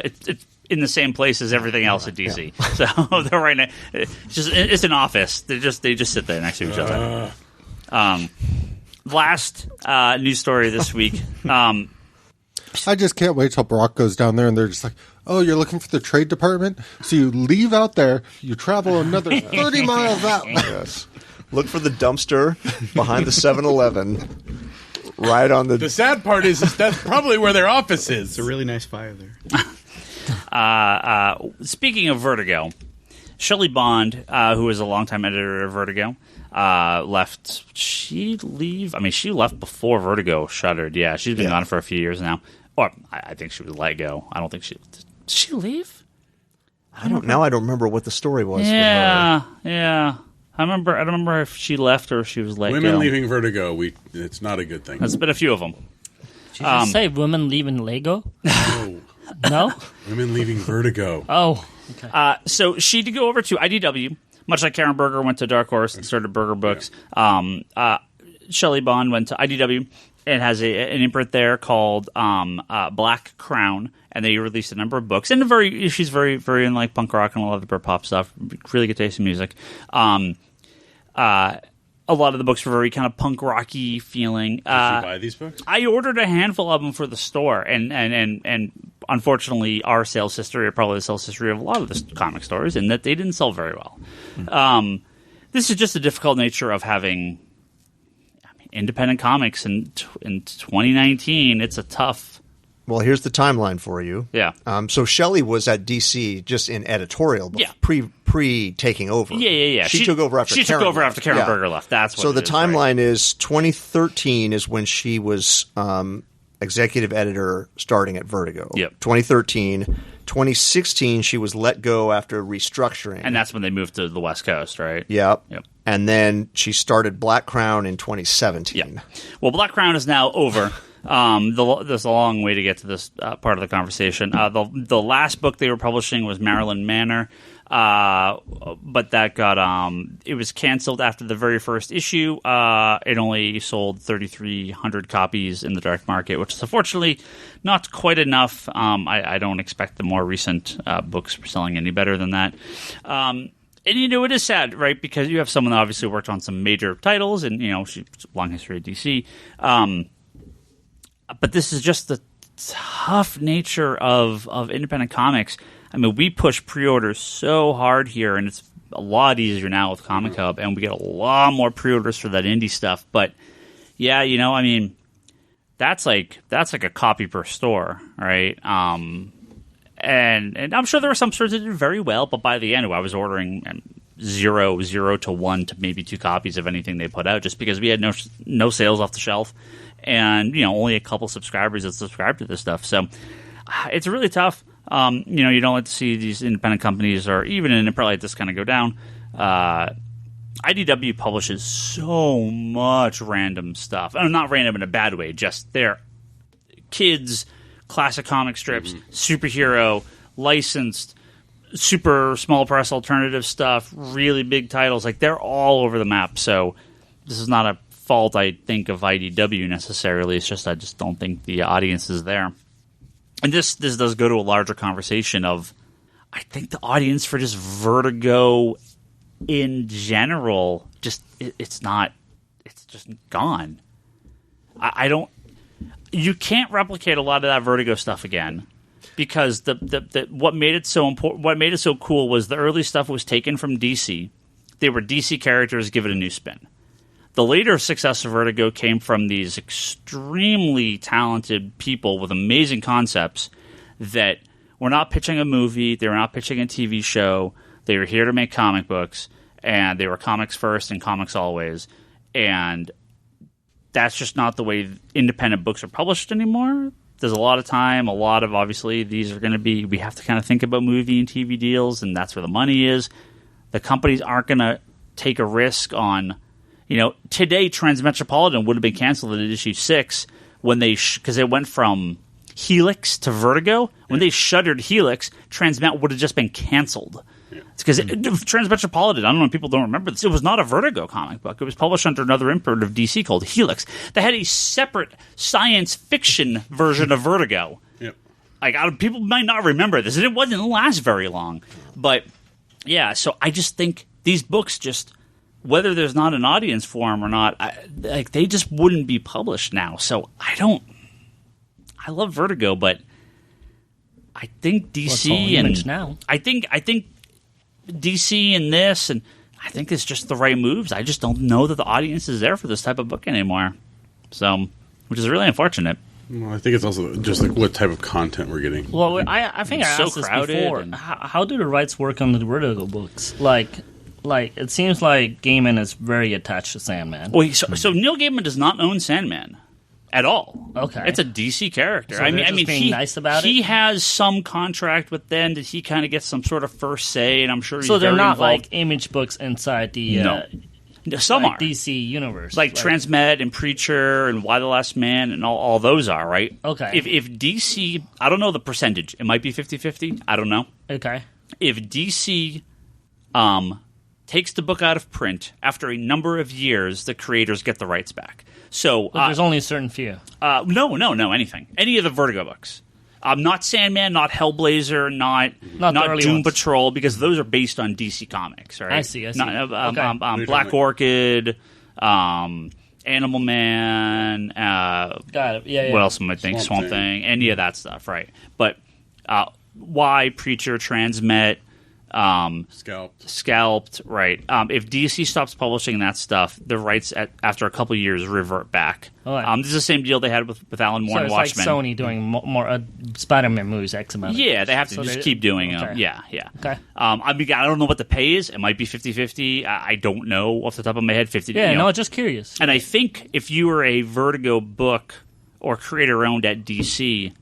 it's in the same place as everything else at DC. Yeah. So they're right now. It's an office. They just sit there next to each other. Last news story this week. I just can't wait till Brock goes down there and they're just like, oh, you're looking for the trade department? So you leave out there, you travel another 30 miles out. Yes. Look for the dumpster behind the 7-Eleven. Right on the... The sad part is that's probably where their office is. It's a really nice fire there. Speaking of Vertigo, Shelley Bond, who was a longtime editor of Vertigo, left. She left before Vertigo shuttered. Yeah, she's been gone for a few years now. Or I think she was let go. I don't think she... Did she leave? I don't remember what the story was. Yeah. I don't remember if she left or if she was let go. Women leaving Vertigo, it's not a good thing. There's been a few of them. Did you just say women leaving Lego? No. No? Women leaving Vertigo. Oh. Okay. So she did go over to IDW, much like Karen Berger went to Dark Horse and started Berger Books. Yeah. Shelley Bond went to IDW and has an imprint there called Black Crown, and they released a number of books. And she's very, very in like punk rock and a lot of the Britpop stuff. Really good taste in music. A lot of the books were very kind of punk rocky feeling. Did you buy these books? I ordered a handful of them for the store, and unfortunately, our sales history, or probably the sales history of a lot of the comic stores, in that they didn't sell very well. This is just the difficult nature of having independent comics in 2019. It's a tough. Well, here's the timeline for you. Yeah. So Shelley was at DC just in editorial, pre taking over. Yeah. She took over after Karen Berger left. That's what. So the timeline is 2013 is when she was executive editor starting at Vertigo. Yep. 2013. 2016 she was let go after restructuring. And that's when they moved to the West Coast, right? Yep. And then she started Black Crown in 2017. Yeah. Well, Black Crown is now over. There's a long way to get to this part of the conversation. The last book they were publishing was Maryland Manor, but that got it was canceled after the very first issue. It only sold 3,300 copies in the dark market, which is unfortunately not quite enough. I don't expect the more recent books were selling any better than that. And it is sad, right? Because you have someone that obviously worked on some major titles, and she's a long history of DC. But this is just the tough nature of independent comics. I mean, we push pre-orders so hard here, and it's a lot easier now with Comic Hub, and we get a lot more pre-orders for that indie stuff. But yeah, I mean, that's like a copy per store, right? And I'm sure there were some stores that did very well, but by the end, I was ordering 0 to 1 to maybe 2 copies of anything they put out, just because we had no sales off the shelf. And, only a couple subscribers that subscribe to this stuff. So it's really tough. You don't like to see these independent companies or even an imprint like this kind of go down. IDW publishes so much random stuff. Not random in a bad way, just their kids, classic comic strips, superhero, licensed, super small press alternative stuff, really big titles. Like, they're all over the map. So this is not a fault, I think, of IDW necessarily. It's just I just don't think the audience is there. And this does go to a larger conversation of, I think the audience for just Vertigo in general, it's just gone. I don't. You can't replicate a lot of that Vertigo stuff again, because what made it so important, what made it so cool, was the early stuff was taken from DC. They were DC characters, give it a new spin. The later success of Vertigo came from these extremely talented people with amazing concepts that were not pitching a movie, they were not pitching a TV show, they were here to make comic books, and they were comics first and comics always. And that's just not the way independent books are published anymore. There's a lot of time, obviously, these are going to be, we have to kind of think about movie and TV deals, and that's where the money is. The companies aren't going to take a risk on... today Transmetropolitan would have been canceled at issue 6 when they because it went from Helix to Vertigo. When they shuttered Helix, Transmet would have just been canceled. It's because Transmetropolitan, I don't know if people don't remember this, it was not a Vertigo comic book. It was published under another imprint of DC called Helix. They had a separate science fiction version of Vertigo. Yep. Like, people might not remember this, and it didn't last very long. But, yeah, so I just think these books just, whether there's not an audience for them or not, they just wouldn't be published now. So I love Vertigo, but I think DC and now. I think DC and this, and I think it's just the right moves. I just don't know that the audience is there for this type of book anymore. So, which is really unfortunate. Well, I think it's also just like what type of content we're getting. Well, I think I asked this before. How do the rights work on the Vertigo books? Like it seems like Gaiman is very attached to Sandman. Well, so Neil Gaiman does not own Sandman at all. Okay, it's a DC character. So I mean, being nice about he has some contract with them that he kind of gets some sort of first say, and I'm sure he's so they're not involved. Like Image books inside the some are DC universe, like Transmet and Preacher and Why the Last Man, and all those are right. Okay, if DC, I don't know the percentage. It might be 50-50. I don't know. Okay, if DC takes the book out of print after a number of years, the creators get the rights back. So there's only a certain few. No, anything. Any of the Vertigo books. Not Sandman, not Hellblazer, not Doom ones. Patrol, because those are based on DC Comics, right? I see. Okay. Black Orchid, Animal Man. Got it. Yeah. What else am I thinking? Swamp Thing. Any of that stuff, right? But why Preacher, Transmet, Scalped, right. If DC stops publishing that stuff, the rights after a couple of years revert back. This is the same deal they had with Alan Moore and Watchmen. So it's like Sony doing more Spider-Man movies X amount. Yeah, they have to just keep doing them. Yeah. Okay. I don't know what the pay is. It might be 50-50. I don't know off the top of my head. 50. Yeah, no, just curious. And I think if you were a Vertigo book or creator-owned at DC,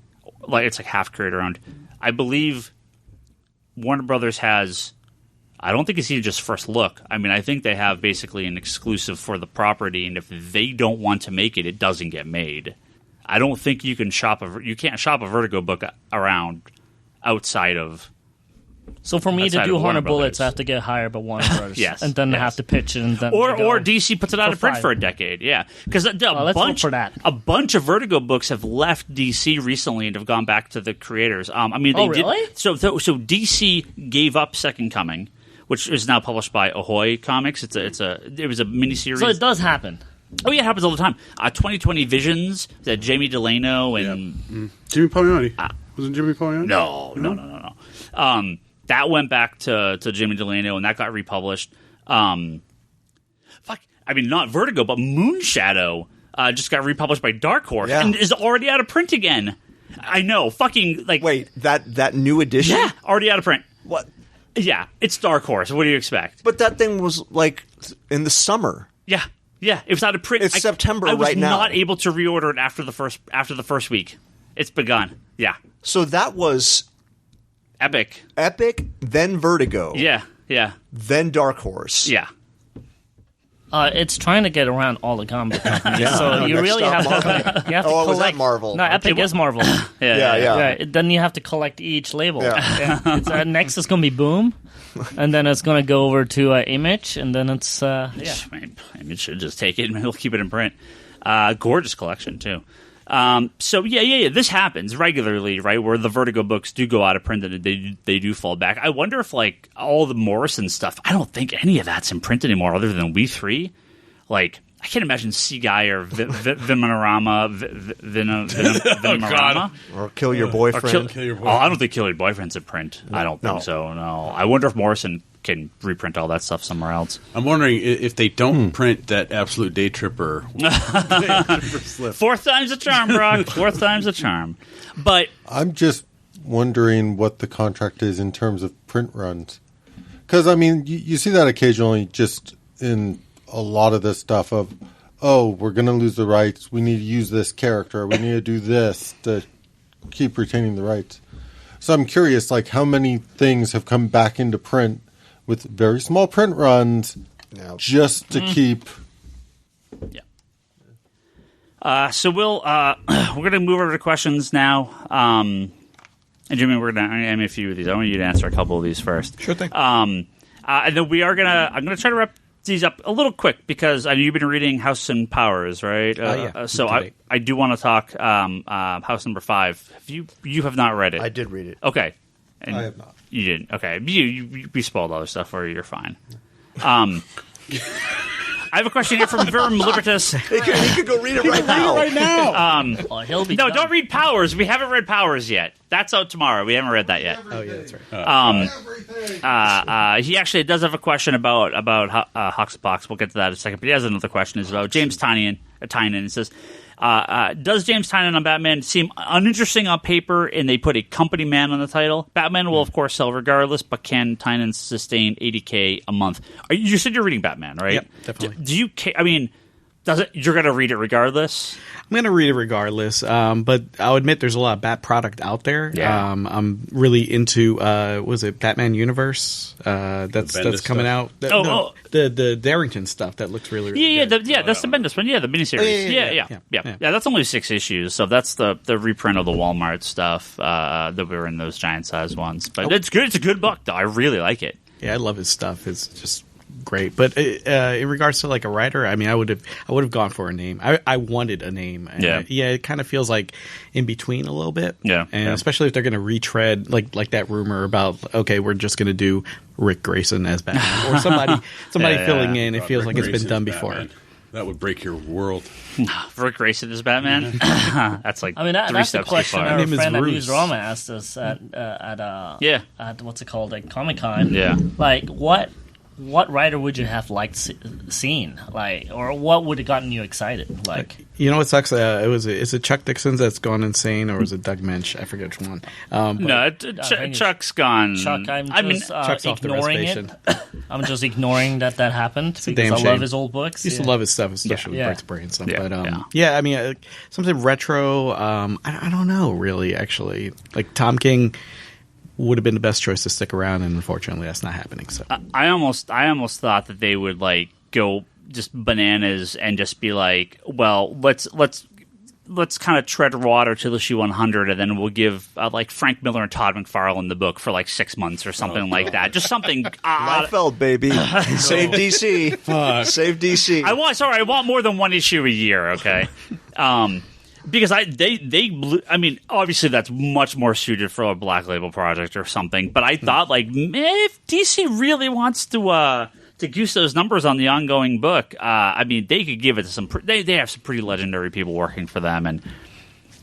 it's like half creator-owned, I believe Warner Brothers has, I don't think it's even just first look. I mean, I think they have basically an exclusive for the property, and if they don't want to make it, it doesn't get made. I don't think you can't shop a Vertigo book around outside of. So for me to do Horner Bullets, I have to get hired by Warner Brothers. Yes, and then I have to pitch it, and then or DC puts it out of print for a decade. Yeah, because a bunch of Vertigo books have left DC recently and have gone back to the creators. They really? did. So DC gave up Second Coming, which is now published by Ahoy Comics. It was a miniseries. So it does happen. Oh yeah, it happens all the time. 2020 Visions, that Jamie Delano and Jimmy Palmiotti. Wasn't Jimmy Palmiotti? No. That went back to Jimmy Delano, and that got republished. Not Vertigo, but Moonshadow just got republished by Dark Horse and is already out of print again. I know, Wait, that new edition? Yeah, already out of print. What? Yeah, it's Dark Horse. What do you expect? But that thing was in the summer. Yeah, it was out of print. It's September right now. I was not able to reorder it after the first week. It's begun. Yeah. So that was Epic, then Vertigo. Yeah. Then Dark Horse. Yeah. It's trying to get around all the comic companies, so you really have to. You have to collect. Was that Marvel? No, Epic is Marvel. Yeah. Then you have to collect each label. Yeah. Next is going to be Boom, and then it's going to go over to Image, and then it's Image should just take it and he'll keep it in print. Gorgeous collection too. So this happens regularly, right? Where the Vertigo books do go out of print and they do fall back. I wonder if all the Morrison stuff, I don't think any of that's in print anymore other than We Three. I can't imagine Seaguy or Vinorama, Vinorama. Or Kill Your Boyfriend. Kill Your Boyfriend. I don't think Kill Your Boyfriend's in print. I don't think so, no. I wonder if Morrison can reprint all that stuff somewhere else. I'm wondering if they don't print that Absolute Day Tripper. Slip. Fourth time's a charm, Brock. Fourth time's a charm. But I'm just wondering what the contract is in terms of print runs. Because, you see that occasionally just in a lot of this stuff of, we're going to lose the rights. We need to use this character. We need to do this to keep retaining the rights. So I'm curious, how many things have come back into print with very small print runs just to keep. Yeah. So we're going to move over to questions now. And Jimmy, we're going to aim a few of these. I want you to answer a couple of these first. Sure thing. And then I'm going to try to wrap these up a little quick because I know you've been reading House and Powers, right? So I do want to talk House number 5. You have not read it. I did read it. Okay. And I have not. You didn't. Okay. We spoiled other stuff for you. You're fine. I have a question here from Virum Libertas. He could go read it right now. He'll be don't read Powers. We haven't read Powers yet. That's out tomorrow. We haven't read that yet. Oh, yeah, that's right. He actually does have a question about Hoxpox. We'll get to that in a second. But he has another question. It's about James Tynion. It says, does James Tynion on Batman seem uninteresting on paper, and they put a company man on the title? Batman will, of course, sell regardless, but can Tynion sustain $80K a month? You said you're reading Batman, right? Yep, definitely. Do you? I mean, you're going to read it regardless? I'm going to read it regardless, but I'll admit there's a lot of Bat product out there. Yeah. I'm really into was it Batman Universe? That's coming out. The Darrington stuff that looks really good. That's the Bendis one. Yeah, the miniseries. Yeah. That's only 6 issues, so that's the reprint of the Walmart stuff that were in those giant size ones. But it's good. It's a good book, though. I really like it. Yeah, I love his stuff. It's just great. But in regards to like a writer, I mean, I would have gone for a name. I wanted a name. And it kind of feels like in between a little bit. Yeah, and especially if they're going to retread like that rumor about we're just going to do Rick Grayson as Batman or somebody filling in. It feels like it's been done before. Batman. That would break your world. Rick Grayson as Batman? That's like that's the question our name is friend at Bruce. Newsrama asked us at what's it called, at Comic-Con. Yeah. Like, what writer would you have liked seen? Like, or what would have gotten you excited? Like, what sucks? Is it Chuck Dixon that's gone insane, or was it Doug Mensch? I forget which one. Chuck's gone. Chuck, Chuck's off the ignoring reservation. it. I'm just ignoring that happened because I love his old books. Used to love his stuff, especially with Breaks Brain stuff. Yeah. But I mean, something retro. I don't know, really. Actually, like Tom King would have been the best choice to stick around, and unfortunately, that's not happening. So I almost thought that they would like go just bananas and just be like, well, let's kind of tread water till issue 100, and then we'll give like Frank Miller and Todd McFarlane the book for like 6 months or something like that. Just something. Liefeld, baby, save DC. Save DC. I want more than one issue a year. Okay. Because I mean, obviously that's much more suited for a Black Label project or something. But I thought, like, if DC really wants to goose those numbers on the ongoing book, I mean, they could give it to some. They have some pretty legendary people working for them, and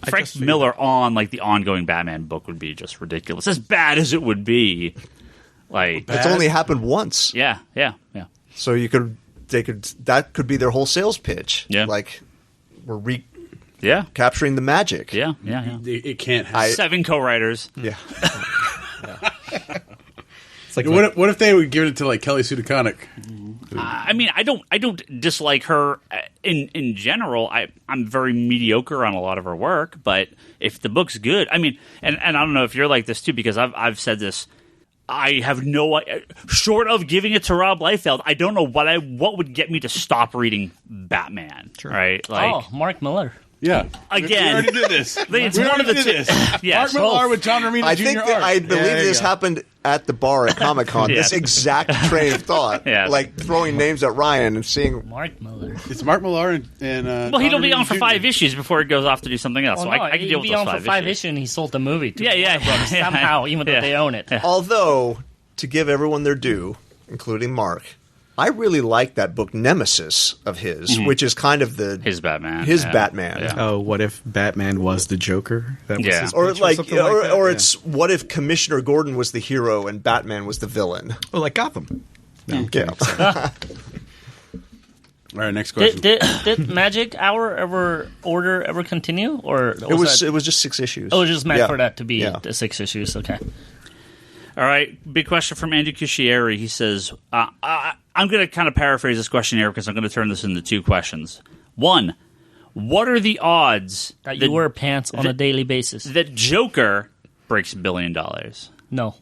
Frank Miller on like the ongoing Batman book would be just ridiculous. As bad as it would be, like it's only happened once. Yeah. So that could be their whole sales pitch. Yeah, like we're capturing the magic. Yeah. It can't happen. 7 co-writers. Yeah. It's like what if they would give it to like Kelly Sue DeConnick? I mean, I don't dislike her in general. I'm very mediocre on a lot of her work, but if the book's good, I mean, and I don't know if you're like this too, because I've said this. I have no, short of giving it to Rob Liefeld, I don't know what would get me to stop reading Batman. Sure. Right? Like, Mark Miller. Yeah. Again. We already did this. It's one of the two. Yes. Mark Millar with John Romita Jr. I believe this happened at the bar at Comic-Con. This exact train of thought. Like throwing names at Ryan and seeing... Mark Miller. It's Mark Millar and well, he'll be on for 5 issues before he goes off to do something else. So I can deal with those 5 issues. He'll be on for 5 issues and he sold the movie to Warner Brothers somehow, even though they own it. Although, to give everyone their due, including Mark... I really like that book Nemesis of his, which is kind of his Batman. Batman. Yeah. Oh, what if Batman was the Joker? That was his or pitch or it's what if Commissioner Gordon was the hero and Batman was the villain? Oh, like Gotham. No, yeah. All right, next question. Did Magic Hour ever continue, or it was just 6 issues? Oh, it was just meant for that to be the 6 issues. Okay. All right, big question from Andy Cuscieri. He says, I'm going to kind of paraphrase this question here because I'm going to turn this into 2 questions. 1, what are the odds that you wear pants on a daily basis? That Joker breaks $1 billion? No.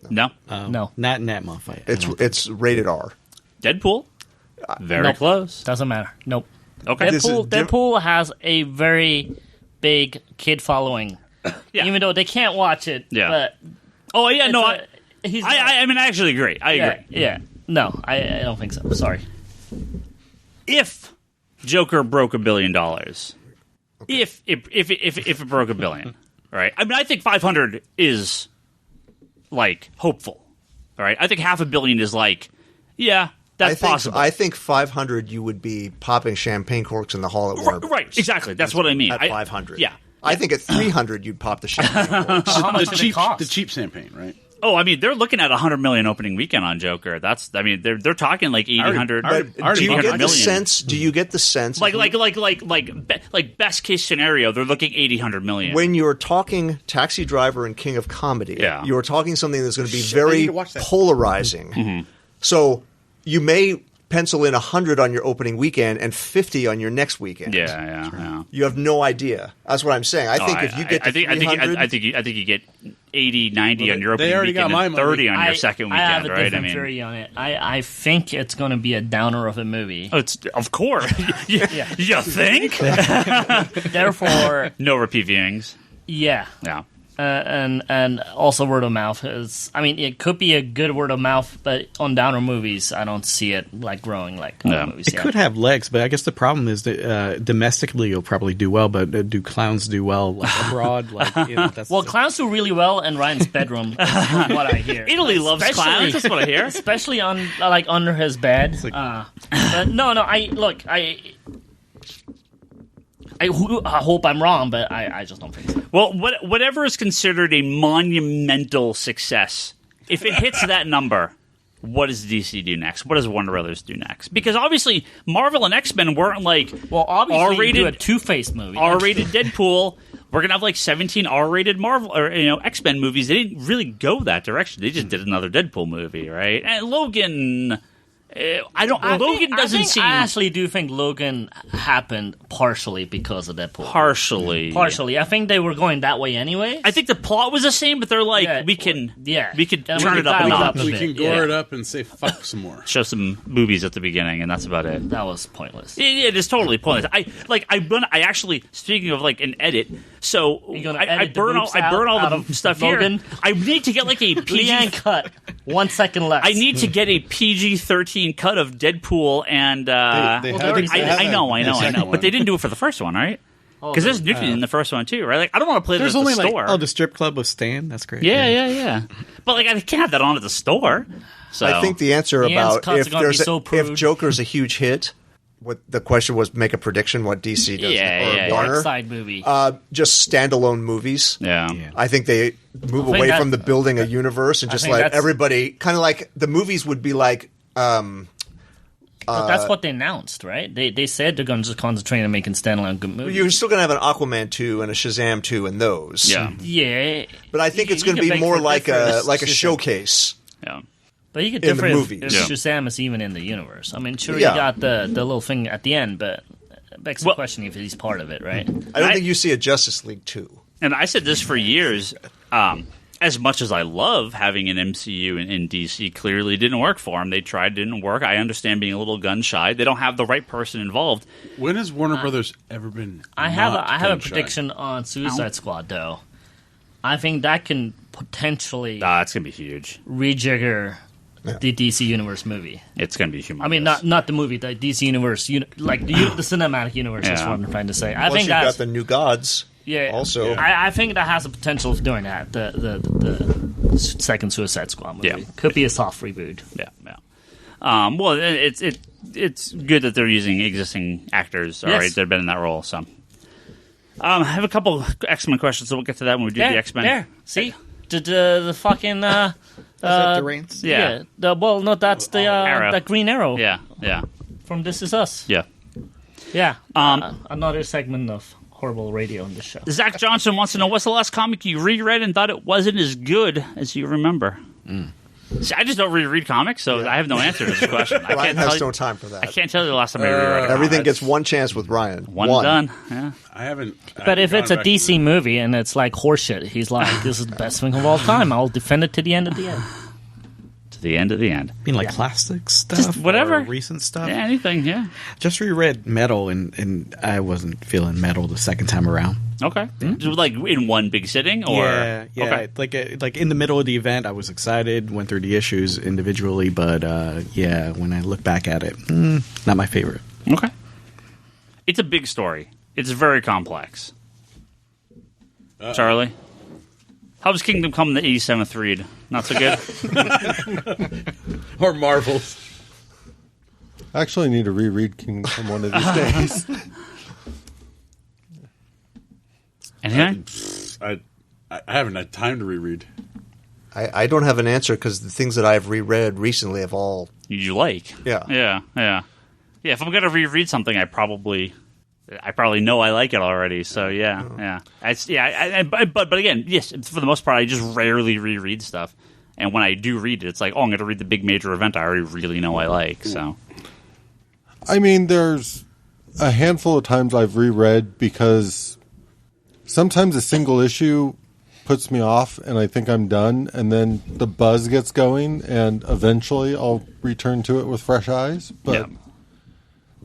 No? No. Not in that month. It's rated R. Deadpool? Very close. Doesn't matter. Nope. Okay. Deadpool has a very big kid following. Yeah. Even though they can't watch it. Yeah. But oh yeah, no, I actually agree. I agree. Yeah. No, I don't think so. Sorry. If Joker broke $1 billion, if it broke $1 billion, right? I mean, I think 500 is like hopeful. All right, I think $500 million is like, yeah, that's possible. I think 500, you would be popping champagne corks in the hall at Warner Brothers. Right, exactly. That's what I mean. At 500, yeah. I think at 300, you'd pop the champagne corks. How much did it cost? The cheap champagne, right? Oh, I mean, they're looking at $100 million opening weekend on Joker. They're talking like 800. Do you get the sense? Do you get the sense? Like best case scenario, they're looking 800 million. When you're talking Taxi Driver and King of Comedy, you're talking something that's going to be very polarizing. Mm-hmm. So you may pencil in 100 on your opening weekend and 50 on your next weekend. Yeah. You have no idea. That's what I'm saying. I think if you get to 300, I think you get 80, 90 on your opening weekend and 30 on your second weekend, I have a right? different theory on it. I think it's going to be a downer of a movie. Oh, of course. You think? Therefore, no repeat viewings. Yeah. And also word of mouth is. I mean, it could be a good word of mouth, but on downer movies, I don't see it like growing like other movies. It could have legs, but I guess the problem is that domestically it'll probably do well, but do clowns do well like abroad? Clowns do really well in Ryan's bedroom. Is what I hear. Italy loves clowns. That's what I hear. Especially on under his bed. But no. I hope I'm wrong, but I just don't think so. Well, whatever is considered a monumental success, if it hits that number, what does DC do next? What does Warner Brothers do next? Because obviously, Marvel and X-Men weren't like R-rated, do a Two-Face movie, R-rated Deadpool. We're gonna have like 17 R-rated Marvel or X-Men movies. They didn't really go that direction. They just did another Deadpool movie, right? And Logan. I actually do think Logan happened partially because of Deadpool. Partially. I think they were going that way anyway. I think the plot was the same, but they're like, we could turn it up a notch. We can gore it up and say fuck some more. Show some boobies at the beginning, and that's about it. That was pointless. It is totally pointless. I actually, speaking of like an edit, so I burn all the stuff Logan? here. I need to get like a PG cut. 1 second left. I need to get a PG-13 cut of Deadpool and I know, but they didn't do it for the first one, right? Because there's nudity in the first one too, right? Like I don't want to play this at the store. The strip club with Stan. That's great. Yeah. But like I can't have that on at the store. So I think the answer about if Joker's a huge hit. What the question was, make a prediction what DC does or Warner. Side movie. Just standalone movies. Yeah. I think they move away from the building a universe and just let everybody kind of like the movies would be like. But that's what they announced, right? They said they're going to just concentrate on making standalone good movies. You're still going to have an Aquaman 2 and a Shazam 2 and those. Yeah. But I think it's going to be more like a showcase. Yeah. But you could differ if Shazam is even in the universe. I mean, sure, you got the little thing at the end, but it begs the question if he's part of it, right? I don't think you see a Justice League 2. And I said this for years. As much as I love having an MCU in DC, clearly didn't work for them. They tried, didn't work. I understand being a little gun shy. They don't have the right person involved. When has Warner Brothers ever been? I have a prediction on Suicide Squad, though. I think that can potentially. It's gonna be huge. Rejigger the DC Universe movie. It's going to be humongous. I mean, not the movie, the DC Universe, like the cinematic universe. Is what I'm trying to say. I think you've got the New Gods. Yeah. Also, I think that has the potential of doing that. The second Suicide Squad movie could be a soft reboot. Yeah. Well, it's good that they're using existing actors. All right, they've been in that role. So, I have a couple X-Men questions, so we'll get to that when we do the X-Men. There, see the fucking. Durant's? Yeah. That's the Green Arrow. Yeah. From This Is Us. Yeah. Yeah. Another segment of horrible radio in this show. Zach Johnson wants to know, what's the last comic you reread and thought it wasn't as good as you remember? See, I just don't reread comics, so I have no answer to this question. Ryan has no time for that. I can't tell you the last time I reread a Everything gets one chance with Ryan. One done. Yeah. I haven't. But if it's a DC movie and it's like horseshit, he's like, this is the best thing of all time. I'll defend it to the end of the end. the end of the end. I mean, like classic stuff? Just whatever. Or recent stuff? Yeah, anything, yeah. Just reread Metal, and I wasn't feeling Metal the second time around. Okay. Like in one big sitting? Or? Yeah. Okay. Like in the middle of the event, I was excited, went through the issues individually, but when I look back at it, not my favorite. Okay. It's a big story. It's very complex. Charlie? How was Kingdom Come the 87th read? Not so good? Or Marvels. I actually need to reread Kingdom Come one of these days. Anything? I haven't had time to reread. I don't have an answer because the things that I've reread recently have all... You like. Yeah. Yeah, if I'm going to reread something, I probably know I like it already. So, yeah. But again, yes, for the most part, I just rarely reread stuff. And when I do read it, it's like, I'm going to read the big major event I already really know I like. So, I mean, there's a handful of times I've reread because sometimes a single issue puts me off and I think I'm done, and then the buzz gets going, and eventually I'll return to it with fresh eyes. But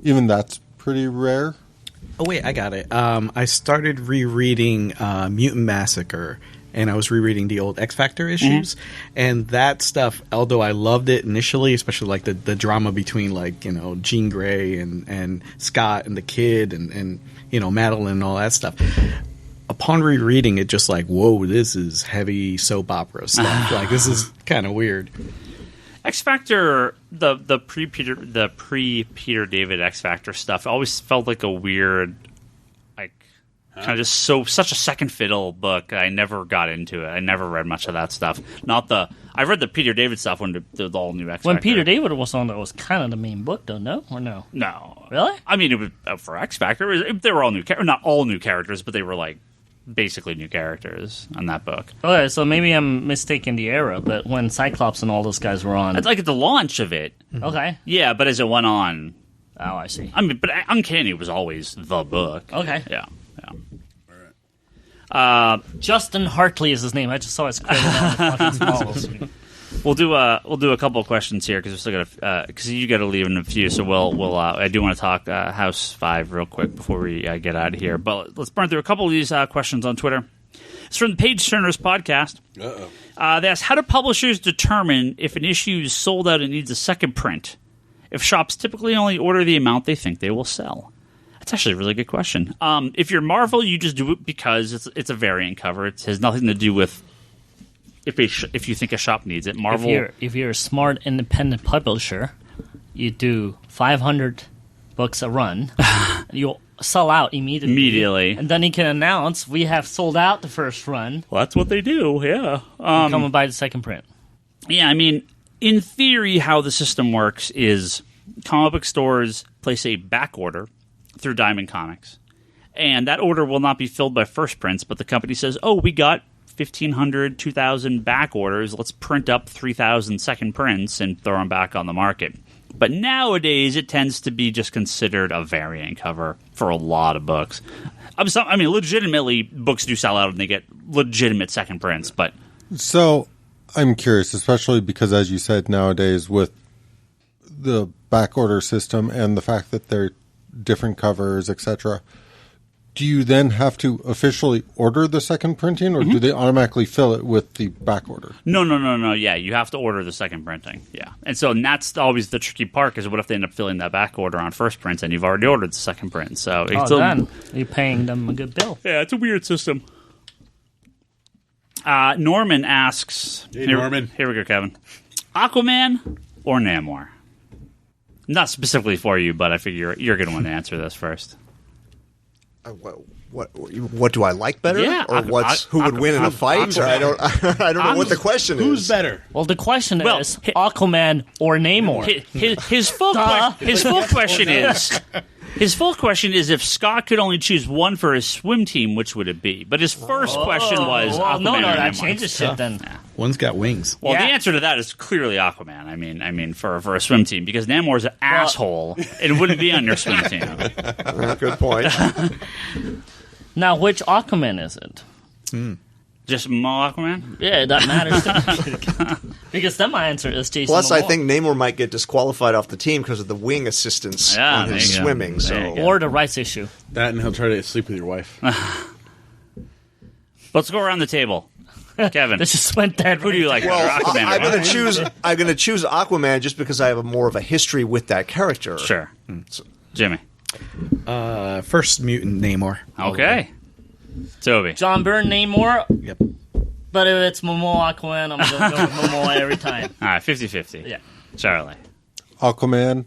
even that's pretty rare. Oh, wait, I got it. I started rereading Mutant Massacre, and I was rereading the old X Factor issues, and that stuff, although I loved it initially, especially like the drama between like, Jean Grey and Scott and the kid and Madeline and all that stuff. Upon rereading it, just like, whoa, this is heavy soap opera stuff. Like, this is kind of weird. X Factor, the pre Peter David X Factor stuff always felt like a weird, like, kind of just such a second fiddle book. I never got into it. I never read much of that stuff. I read the Peter David stuff when the all new X Factor. When Peter David was on, that was kind of the main book, though. No or no? No, really? I mean, it was for X Factor. They were all new, not all new characters, but they were like basically new characters on that book. Okay, so maybe I'm mistaking the era, but when Cyclops and all those guys were on... It's like at the launch of it. Okay. Yeah, but as it went on... Oh, I see. I mean, but Uncanny was always the book. Okay. Yeah. All right. Justin Hartley is his name. I just saw his credit on the fucking small screen. We'll do a couple of questions here because we're still gonna because you got to leave in a few. So we'll I do want to talk House 5 real quick before we get out of here. But let's burn through a couple of these questions on Twitter. It's from the Page Turners podcast. They ask, how do publishers determine if an issue is sold out and needs a second print? If shops typically only order the amount they think they will sell. That's actually a really good question. If you're Marvel, you just do it because it's a variant cover. It has nothing to do with if you think a shop needs it. Marvel. If you're a smart independent publisher, you do 500 books a run. You'll sell out immediately, and then you can announce we have sold out the first run. Well, that's what they do. Yeah, come and buy the second print. Yeah, I mean, in theory, how the system works is comic book stores place a back order through Diamond Comics, and that order will not be filled by first prints, but the company says, "Oh, we got 1,500, 2,000 back orders. Let's print up 3,000 second prints and throw them back on the market." But nowadays, it tends to be just considered a variant cover for a lot of books. I mean, legitimately, books do sell out and they get legitimate second prints. But so I'm curious, especially because, as you said, nowadays with the back order system and the fact that they're different covers, etc., do you then have to officially order the second printing, or do they automatically fill it with the back order? No. Yeah, you have to order the second printing. Yeah. And so that's always the tricky part, because what if they end up filling that back order on first prints and you've already ordered the second print? So then you're paying them a good bill. Yeah, it's a weird system. Norman asks... Hey, Norman. Here we go, Kevin. Aquaman or Namor? Not specifically for you, but I figure you're going to want to answer this first. What do I like better? Yeah, or who would win in a fight? Or I don't know what the question is. Who's better? Well, the question is Aquaman or Namor. His full question is if Scott could only choose one for his swim team, which would it be? But his first question was Aquaman or Namor. That changes shit then. One's got wings. Well, the answer to that is clearly Aquaman. I mean, for a swim team, because Namor's an asshole. It wouldn't be on your swim team. Good point. Now, which Aquaman is it? Just Momo Aquaman? Yeah, that matters. Because then my answer is Jason Plus, Momoa. I think Namor might get disqualified off the team because of the wing assistance on his swimming. Or the rights issue. That, and he'll try to sleep with your wife. Let's go around the table. Kevin, this just went dead. Who do you like? Well, Aquaman, I'm going to choose Aquaman just because I have more of a history with that character. Sure. Jimmy. First mutant Namor. Okay. Toby. John Byrne, Namor. Yep. But if it's Momoa Aquaman, I'm going to go with Momoa every time. All right, 50-50. Yeah. Charlie. Aquaman.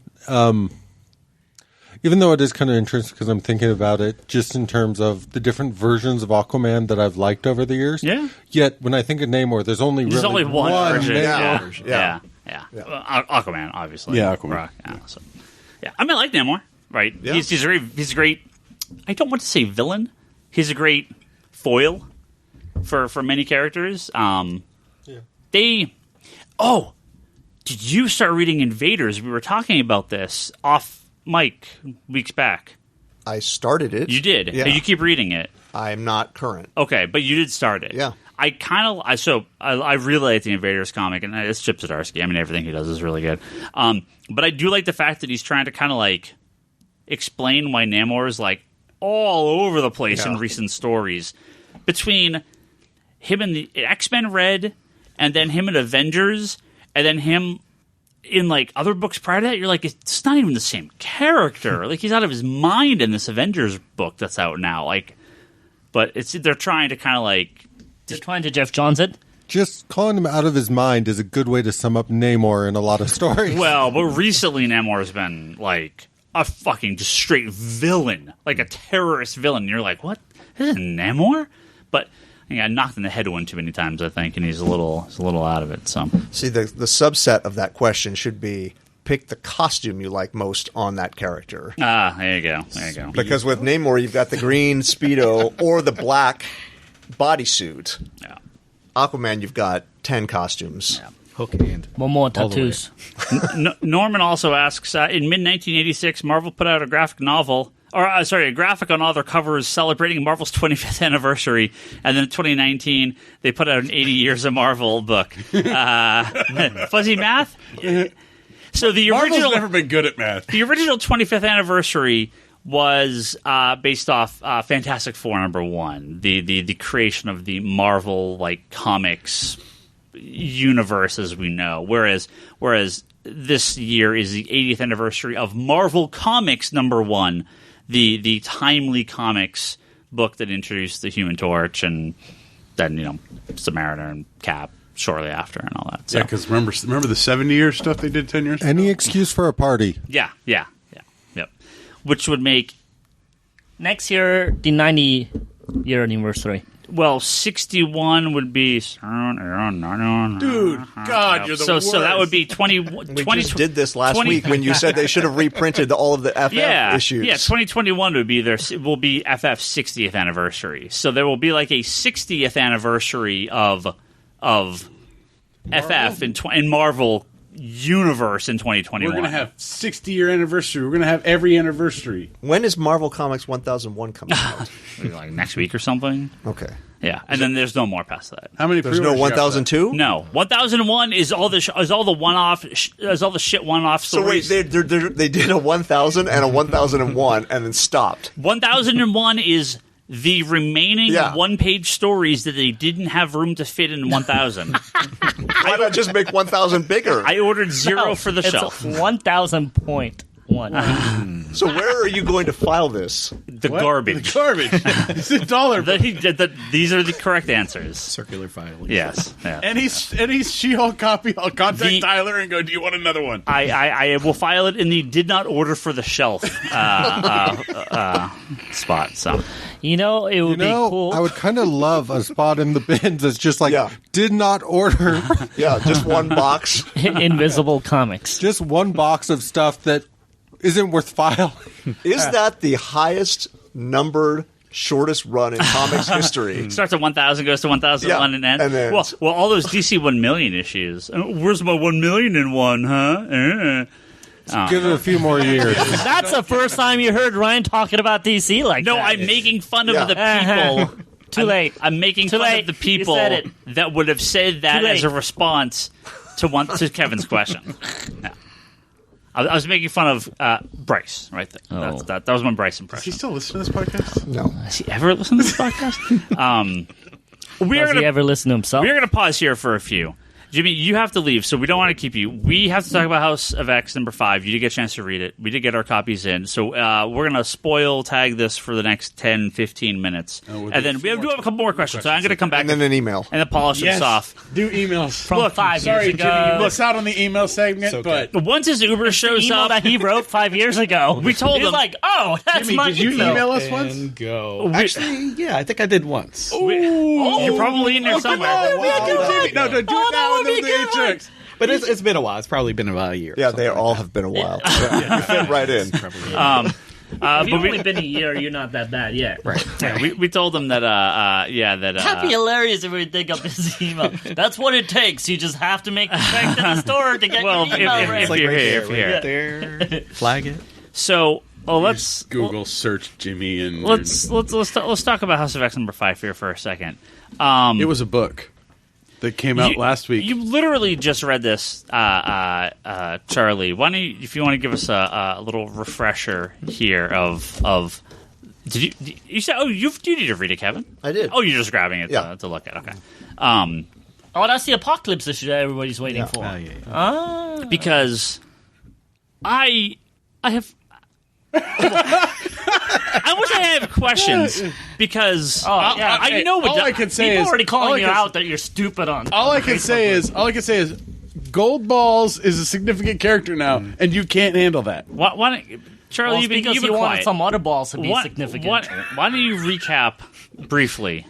Even though it is kind of interesting because I'm thinking about it just in terms of the different versions of Aquaman that I've liked over the years. Yeah. Yet, when I think of Namor, there's only one version. Namor. Yeah. Aquaman, obviously. Yeah, Aquaman. I mean, I like Namor. Right. Yeah. He's a great. I don't want to say villain. He's a great foil for many characters. Did you start reading Invaders? We were talking about this off mic weeks back. I started it. You did. Yeah. You keep reading it. I'm not current. Okay, but you did start it. Yeah. I really like the Invaders comic, and it's Chip Zdarsky. I mean, everything he does is really good. But I do like the fact that he's trying to kind of like explain why Namor is like all over the place in recent stories. Between him and the X-Men Red, and then him in Avengers, and then him in like other books prior to that, you're like, it's not even the same character. Like, he's out of his mind in this Avengers book that's out now. Like, but they're trying to kind of like they're trying to Jeff Johns it. Just calling him out of his mind is a good way to sum up Namor in a lot of stories. Well, but recently Namor has been like a fucking just straight villain, like a terrorist villain. And you're like, what? This is Namor? But he got knocked in the head one too many times, I think, and he's a little out of it. So, see, the subset of that question should be pick the costume you like most on that character. There you go. Because with Namor, you've got the green Speedo or the black bodysuit. Yeah. Aquaman, you've got 10 costumes. Yeah. Hook hand. Momoa tattoos. Norman also asks, in mid-1986, Marvel put out a graphic novel, a graphic on all their covers celebrating Marvel's 25th anniversary, and then in 2019, they put out an 80 Years of Marvel book. Fuzzy math? So the Marvel's original never been good at math. The original 25th anniversary was based off Fantastic Four #1, the creation of the Marvel like comics universe as we know. Whereas this year is the 80th anniversary of Marvel Comics #1, the timely comics book that introduced the Human Torch and then Samaritan and Cap shortly after and all that. So. Yeah, because remember the 70-year stuff they did 10 years ago? Any excuse for a party. Yep. Which would make next year the 90-year anniversary. Well, 61 would be... Dude, God, you're the worst. So that would be 20... We just did this last week when you said they should have reprinted all of the FF issues. Yeah, 2021 will be FF's 60th anniversary. So there will be like a 60th anniversary of FF in Marvel universe in 2021. We're going to have 60-year anniversary. We're going to have every anniversary. When is Marvel Comics 1001 coming out? Like next week or something? Okay. Yeah, and then there's no more past that. How many? There's no 1002? No, 1001 is all the one-off, is all the shit one-off stories. So wait, they did a 1000 and a 1001 and then stopped. 1001 is the remaining one-page stories that they didn't have room to fit in 1000. Why not just make 1000 bigger? I ordered 0 for the shelf. 1000.1. So where are you going to file this? The garbage. The garbage. It's $1. These are the correct answers. Circular filing. Yes. Yeah. Any She-Hulk copy, I'll contact Tyler and go, do you want another one? I will file it in the did not order for the shelf spot. So. It would be cool. I would kind of love a spot in the bins that's just like, did not order. Yeah, just one box. Invisible comics. Just one box of stuff that isn't worth filing. Is that the highest numbered, shortest run in comics history? Starts at 1000, goes to 1001, and ends. Well, all those DC 1 million issues. Where's my 1 million in one, huh? Give it a few more years. That's the first time you heard Ryan talking about DC like that. No, I'm making fun of the people Too late. I'm making fun of the people that would have said that as a response to Kevin's question. Yeah. I was making fun of Bryce right there. That was my Bryce impression. Does he still listen to this podcast? No. Has he ever listened to this podcast? Does he ever listen to himself? We're going to pause here for a few. Jimmy, you have to leave, so we don't want to keep you. We have to talk about House of X number 5. You did get a chance to read it. We did get our copies in. So we're going to tag this for the next 10, 15 minutes. And then we do have a couple more questions. So I'm going to come back. And then an email. And then polish this off. Do emails. From 5 years ago. Jimmy, you missed out on the email segment, but once his Uber shows up that he wrote 5 years ago, we told him. He's like, oh, that's Jimmy, my did you email us once? Go. Actually, yeah, I think I did once. You're probably in there somewhere. Do it now and then the intro. But it's been a while. It's probably been about a year. Yeah, they all have been a while. Yeah. You fit right in. If you've only been a year, you're not that bad yet. Right. Yeah, we told them that, That'd be hilarious if we dig up his email. That's what it takes. You just have to make the check to the store to get your email right. If you're here. Flag it. So... let's Google search Jimmy and let's talk about House of X number 5 here for a second. It was a book that came out last week. You literally just read this, Charlie. Why don't you, if you want to give us a little refresher here of did you said you need to read it, Kevin? I did. Oh, you're just grabbing it to look at. Okay. That's the apocalypse issue that everybody's waiting for. Because I have. I wish I had questions because I know what I can say people is already calling you out that you're stupid on. All I can say is Gold Balls is a significant character now, and you can't handle that. Why don't, Charlie? Well, you've because been you wanted quiet. some other balls to be significant. Why don't you recap briefly?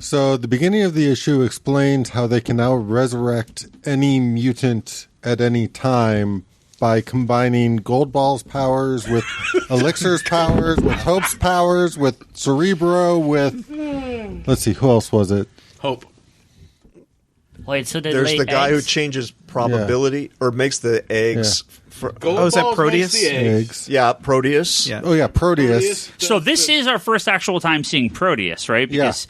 So the beginning of the issue explains how they can now resurrect any mutant at any time by combining Gold Ball's powers with Elixir's powers, with Hope's powers, with Cerebro, with... Let's see, who else was it? Hope. Wait, so there's the guy who changes probability or makes the eggs. Is that Proteus? Eggs. Yeah, Proteus. Yeah. Oh, yeah, Proteus. So this is our first actual time seeing Proteus, right? Because,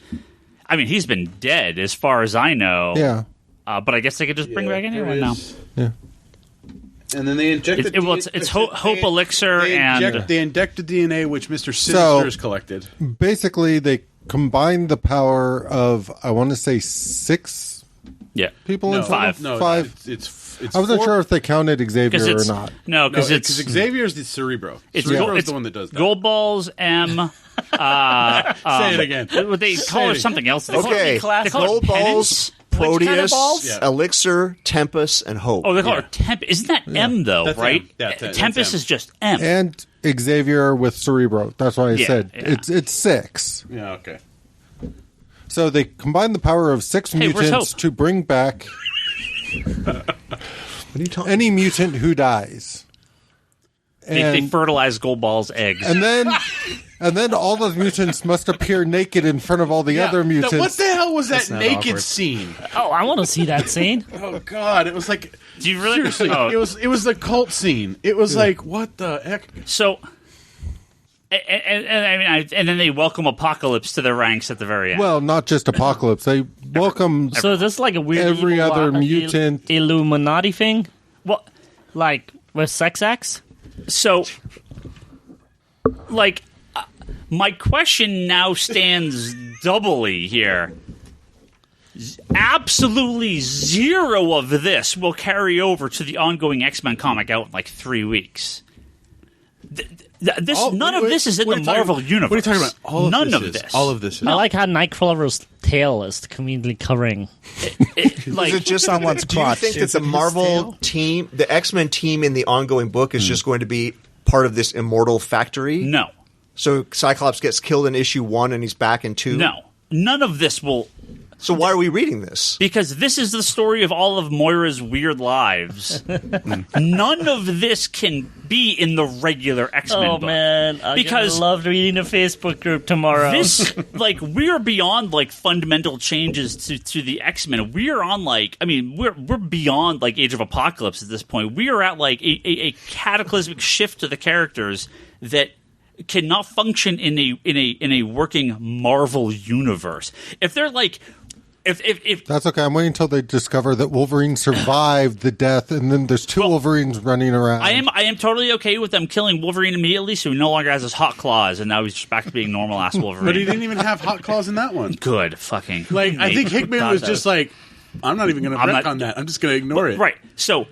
I mean, he's been dead as far as I know. Yeah. But I guess they could just bring back anyone now. Yeah. And then they injected... It's Hope Elixir and... They injected DNA, which Mr. Sinister has collected. Basically, they combined the power of, I want to say, 6 people in 5. No, 5. I wasn't sure if they counted Xavier or not. No, because Xavier's the Cerebro. Cerebro's the one that does that. Gold Balls, M... say it again. They call her something else. Okay. Gold Balls... Proteus, Elixir, Tempest, and Hope. Oh, they call her Tempest. Isn't that M, though, that's right? Tempest is just M. And Xavier with Cerebro. That's why I said. Yeah. It's 6. Yeah, okay. So they combine the power of 6 mutants to bring back any mutant who dies. They fertilize Gold Ball's eggs. And then all those mutants must appear naked in front of all the other mutants. What the hell was that naked scene? Oh, I want to see that scene. Oh God, it was like. Do you really? Seriously, it was the cult scene. It was like, what the heck? So, and then they welcome Apocalypse to their ranks at the very end. Well, not just Apocalypse. They welcome. So this is like a weird every other mutant Illuminati thing. Well, like with sex acts. So, like. My question now stands doubly here. Absolutely zero of this will carry over to the ongoing X-Men comic out in like 3 weeks. None of this is in the Marvel universe. What are you talking about? None of this. All of this is. I like how Nightcrawler's tail is conveniently covering. Is it just someone's crotch? Do you think that the Marvel team, the X-Men team in the ongoing book is just going to be part of this immortal factory? No. So Cyclops gets killed in issue 1 and he's back in 2? No. None of this will... So why are we reading this? Because this is the story of all of Moira's weird lives. None of this can be in the regular X-Men book. Oh, man. I loved reading the Facebook group tomorrow. This, we're beyond, fundamental changes to the X-Men. We're on, we're beyond, Age of Apocalypse at this point. We are at, a cataclysmic shift to the characters that cannot function in a working Marvel universe. If they're like, if that's okay, I'm waiting until they discover that Wolverine survived the death, and then there's two Wolverines running around. I am totally okay with them killing Wolverine immediately, so he no longer has his hot claws, and now he's just back to being normal ass Wolverine. But he didn't even have hot claws in that one. Good fucking. Like, I think Hickman was just like, I'm not even going to wreck on that. I'm just going to ignore it. Right. So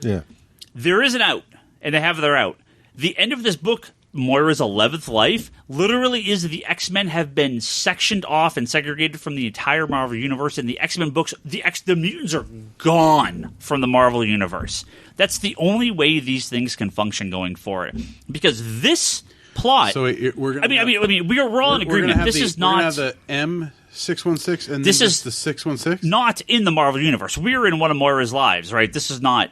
there is an out, and they have their out. The end of this book, Moira's 11th life, literally is the X-Men have been sectioned off and segregated from the entire Marvel universe. In the X-Men books, the mutants are gone from the Marvel universe. That's the only way these things can function going forward. Because this plot, so we're all in agreement. This is not. We're going to have the M616, and this is the 616. Not in the Marvel universe. We're in one of Moira's lives, right? This is not.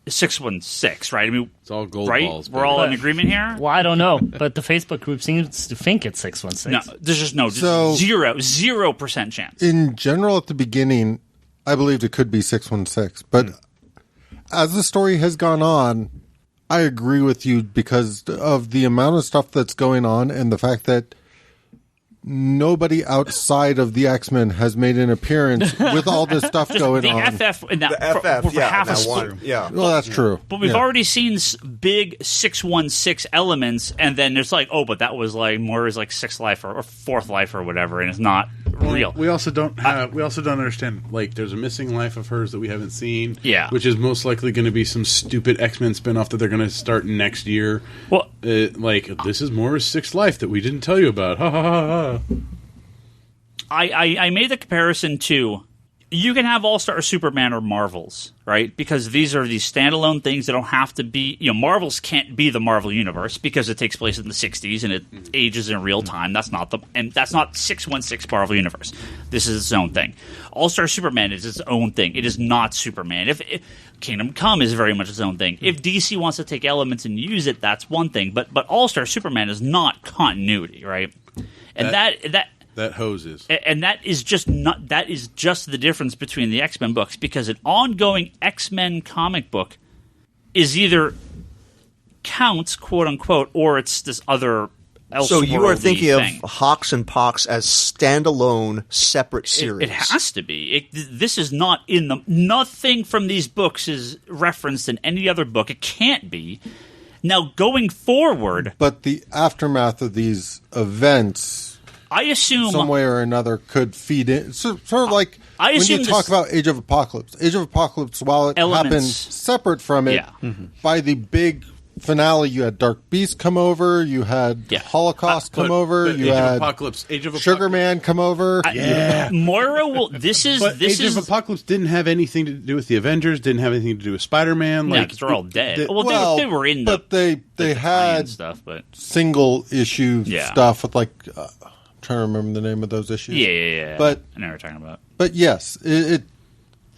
616, right? I mean, it's all gold right? balls. We're all in agreement here. Well, I don't know, but the Facebook group seems to think it's 616. No, there's just no 0% chance. In general, at the beginning, I believed it could be 616, but as the story has gone on, I agree with you because of the amount of stuff that's going on and the fact that nobody outside of the X-Men has made an appearance with all this stuff going on. The FF, half one. Yeah. Well, that's true. But we've already seen big 616 elements, and then there's like, oh, but that was like Moira's like sixth life or fourth life or whatever, and it's not real. We also don't understand. Like, there's a missing life of hers that we haven't seen. Yeah. Which is most likely going to be some stupid X-Men spinoff that they're going to start next year. Well, like, this is Moira's sixth life that we didn't tell you about. Ha ha ha ha. I made the comparison to, you can have All-Star Superman or Marvels, right? Because these are these standalone things that don't have to be, Marvels can't be the Marvel universe because it takes place in the 60s and it ages in real time. That's not 616 Marvel universe. This is its own thing. All-Star Superman is its own thing. It is not Superman. If Kingdom Come is very much its own thing. If DC wants to take elements and use it, that's one thing. But All-Star Superman is not continuity, right? And that hoses. And that is just the difference between the X-Men books, because an ongoing X-Men comic book is either counts, quote unquote, or it's this other So you are thinking thing. of Hawks and Pox as standalone, separate series. It has to be. This is not in the... Nothing from these books is referenced in any other book. It can't be. Now, going forward... But the aftermath of these events... I assume... some way or another could feed in. Sort of like when you talk about Age of Apocalypse. Age of Apocalypse, while it happened separate from it, by the big finale, you had Dark Beast come over, you had Holocaust come over, you had Age of Sugar Man come over. Moira will... Age of Apocalypse didn't have anything to do with the Avengers, didn't have anything to do with Spider-Man. Yeah, because they're all dead. They were in the... But they had stuff, but single issue stuff with like... trying to remember the name of those issues. Yeah. But I know what you're talking about. But yes, the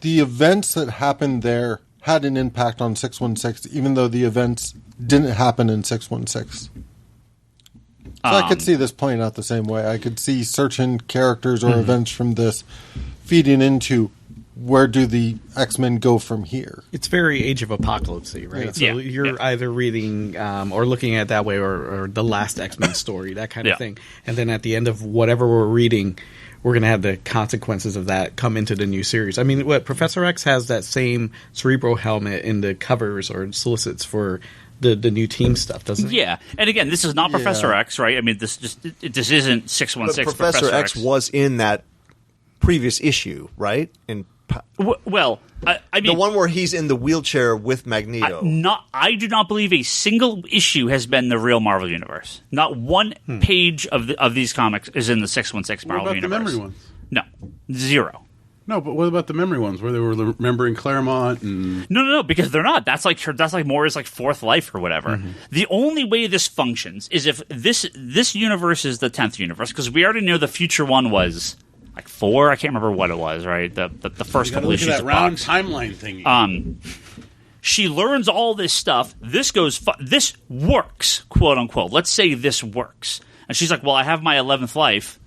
events that happened there had an impact on 616, even though the events didn't happen in 616. So I could see this playing out the same way. I could see certain characters or events from this feeding into where do the X-Men go from here. It's very Age of Apocalypse, right? So you're either reading or looking at it that way or the last X-Men story, that kind of thing. And then at the end of whatever we're reading, we're going to have the consequences of that come into the new series. I mean, Professor X has that same Cerebro helmet in the covers or solicits for the new team stuff, doesn't it? Yeah. And again, this is not Professor X, right? I mean, this isn't 616 but Professor X was in that previous issue, right? Well, I mean, the one where he's in the wheelchair with Magneto. I do not believe a single issue has been the real Marvel universe. Not one page of these comics is in the 616 Marvel universe. What about the memory ones? No, 0. No, but what about the memory ones where they were remembering Claremont? And... No, because they're not. That's like Moira's like fourth life or whatever. The only way this functions is if this universe is the 10th universe, because we already know the future one was. Like 4, I can't remember what it was. Right, the first couple issues. That round timeline thing. She learns all this stuff. This works, quote unquote. Let's say this works, and she's like, "Well, I have my 11th life.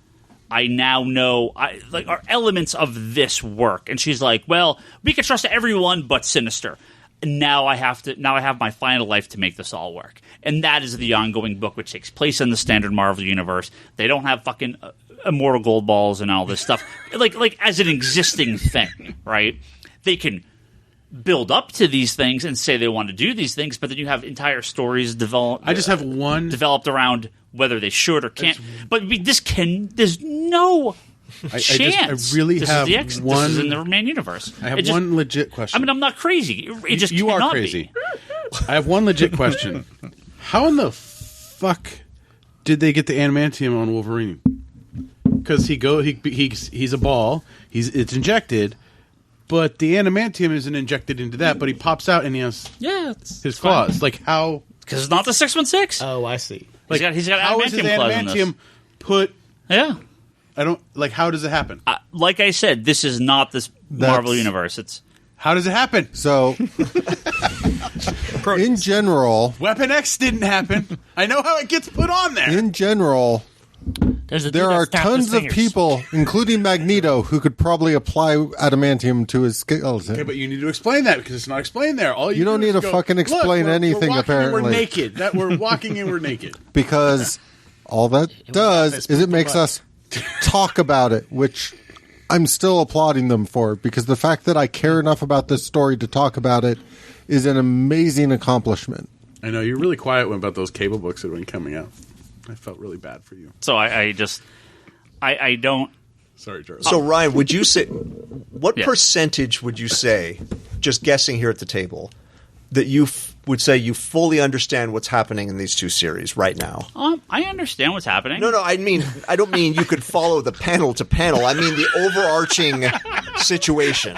I now know our elements of this work." And she's like, "Well, we can trust everyone but Sinister." now I have my final life to make this all work. And that is the ongoing book, which takes place in the standard Marvel universe. They don't have fucking immortal gold balls and all this stuff like as an existing thing, right? They can build up to these things and say they want to do these things, but then you have entire stories developed. I just have one developed around whether they should or can't. But there's no chance. I really have one. This is in the main universe. I have one legit question. I mean, I'm not crazy. It just you are crazy. I have one legit question. How in the fuck did they get the adamantium on Wolverine? Because he's a ball. It's injected. But the adamantium isn't injected into that, but he pops out and he has his claws. Fine. Like how? Because it's not the 616. Oh, I see. Like he's got how is his adamantium put? Yeah, I don't like. How does it happen? Like I said, this is not this Marvel universe. It's how does it happen? So, in general, Weapon X didn't happen. I know how it gets put on there. In general. There are tons of people, including Magneto, who could probably apply adamantium to his skeleton. Okay, but you need to explain that because it's not explained there. All you don't need to fucking explain anything, apparently. We're naked. We're walking and we're naked. Because all that does is it makes us talk about it, which I'm still applauding them for, because the fact that I care enough about this story to talk about it is an amazing accomplishment. I know, you're really quiet about those cable books that have been coming out. I felt really bad for you. So I don't. Sorry, Charlie. So Ryan, would you say what percentage would you say, just guessing here at the table, that you would say you fully understand what's happening in these two series right now? I understand what's happening. No, I don't mean you could follow the panel to panel. I mean the overarching situation.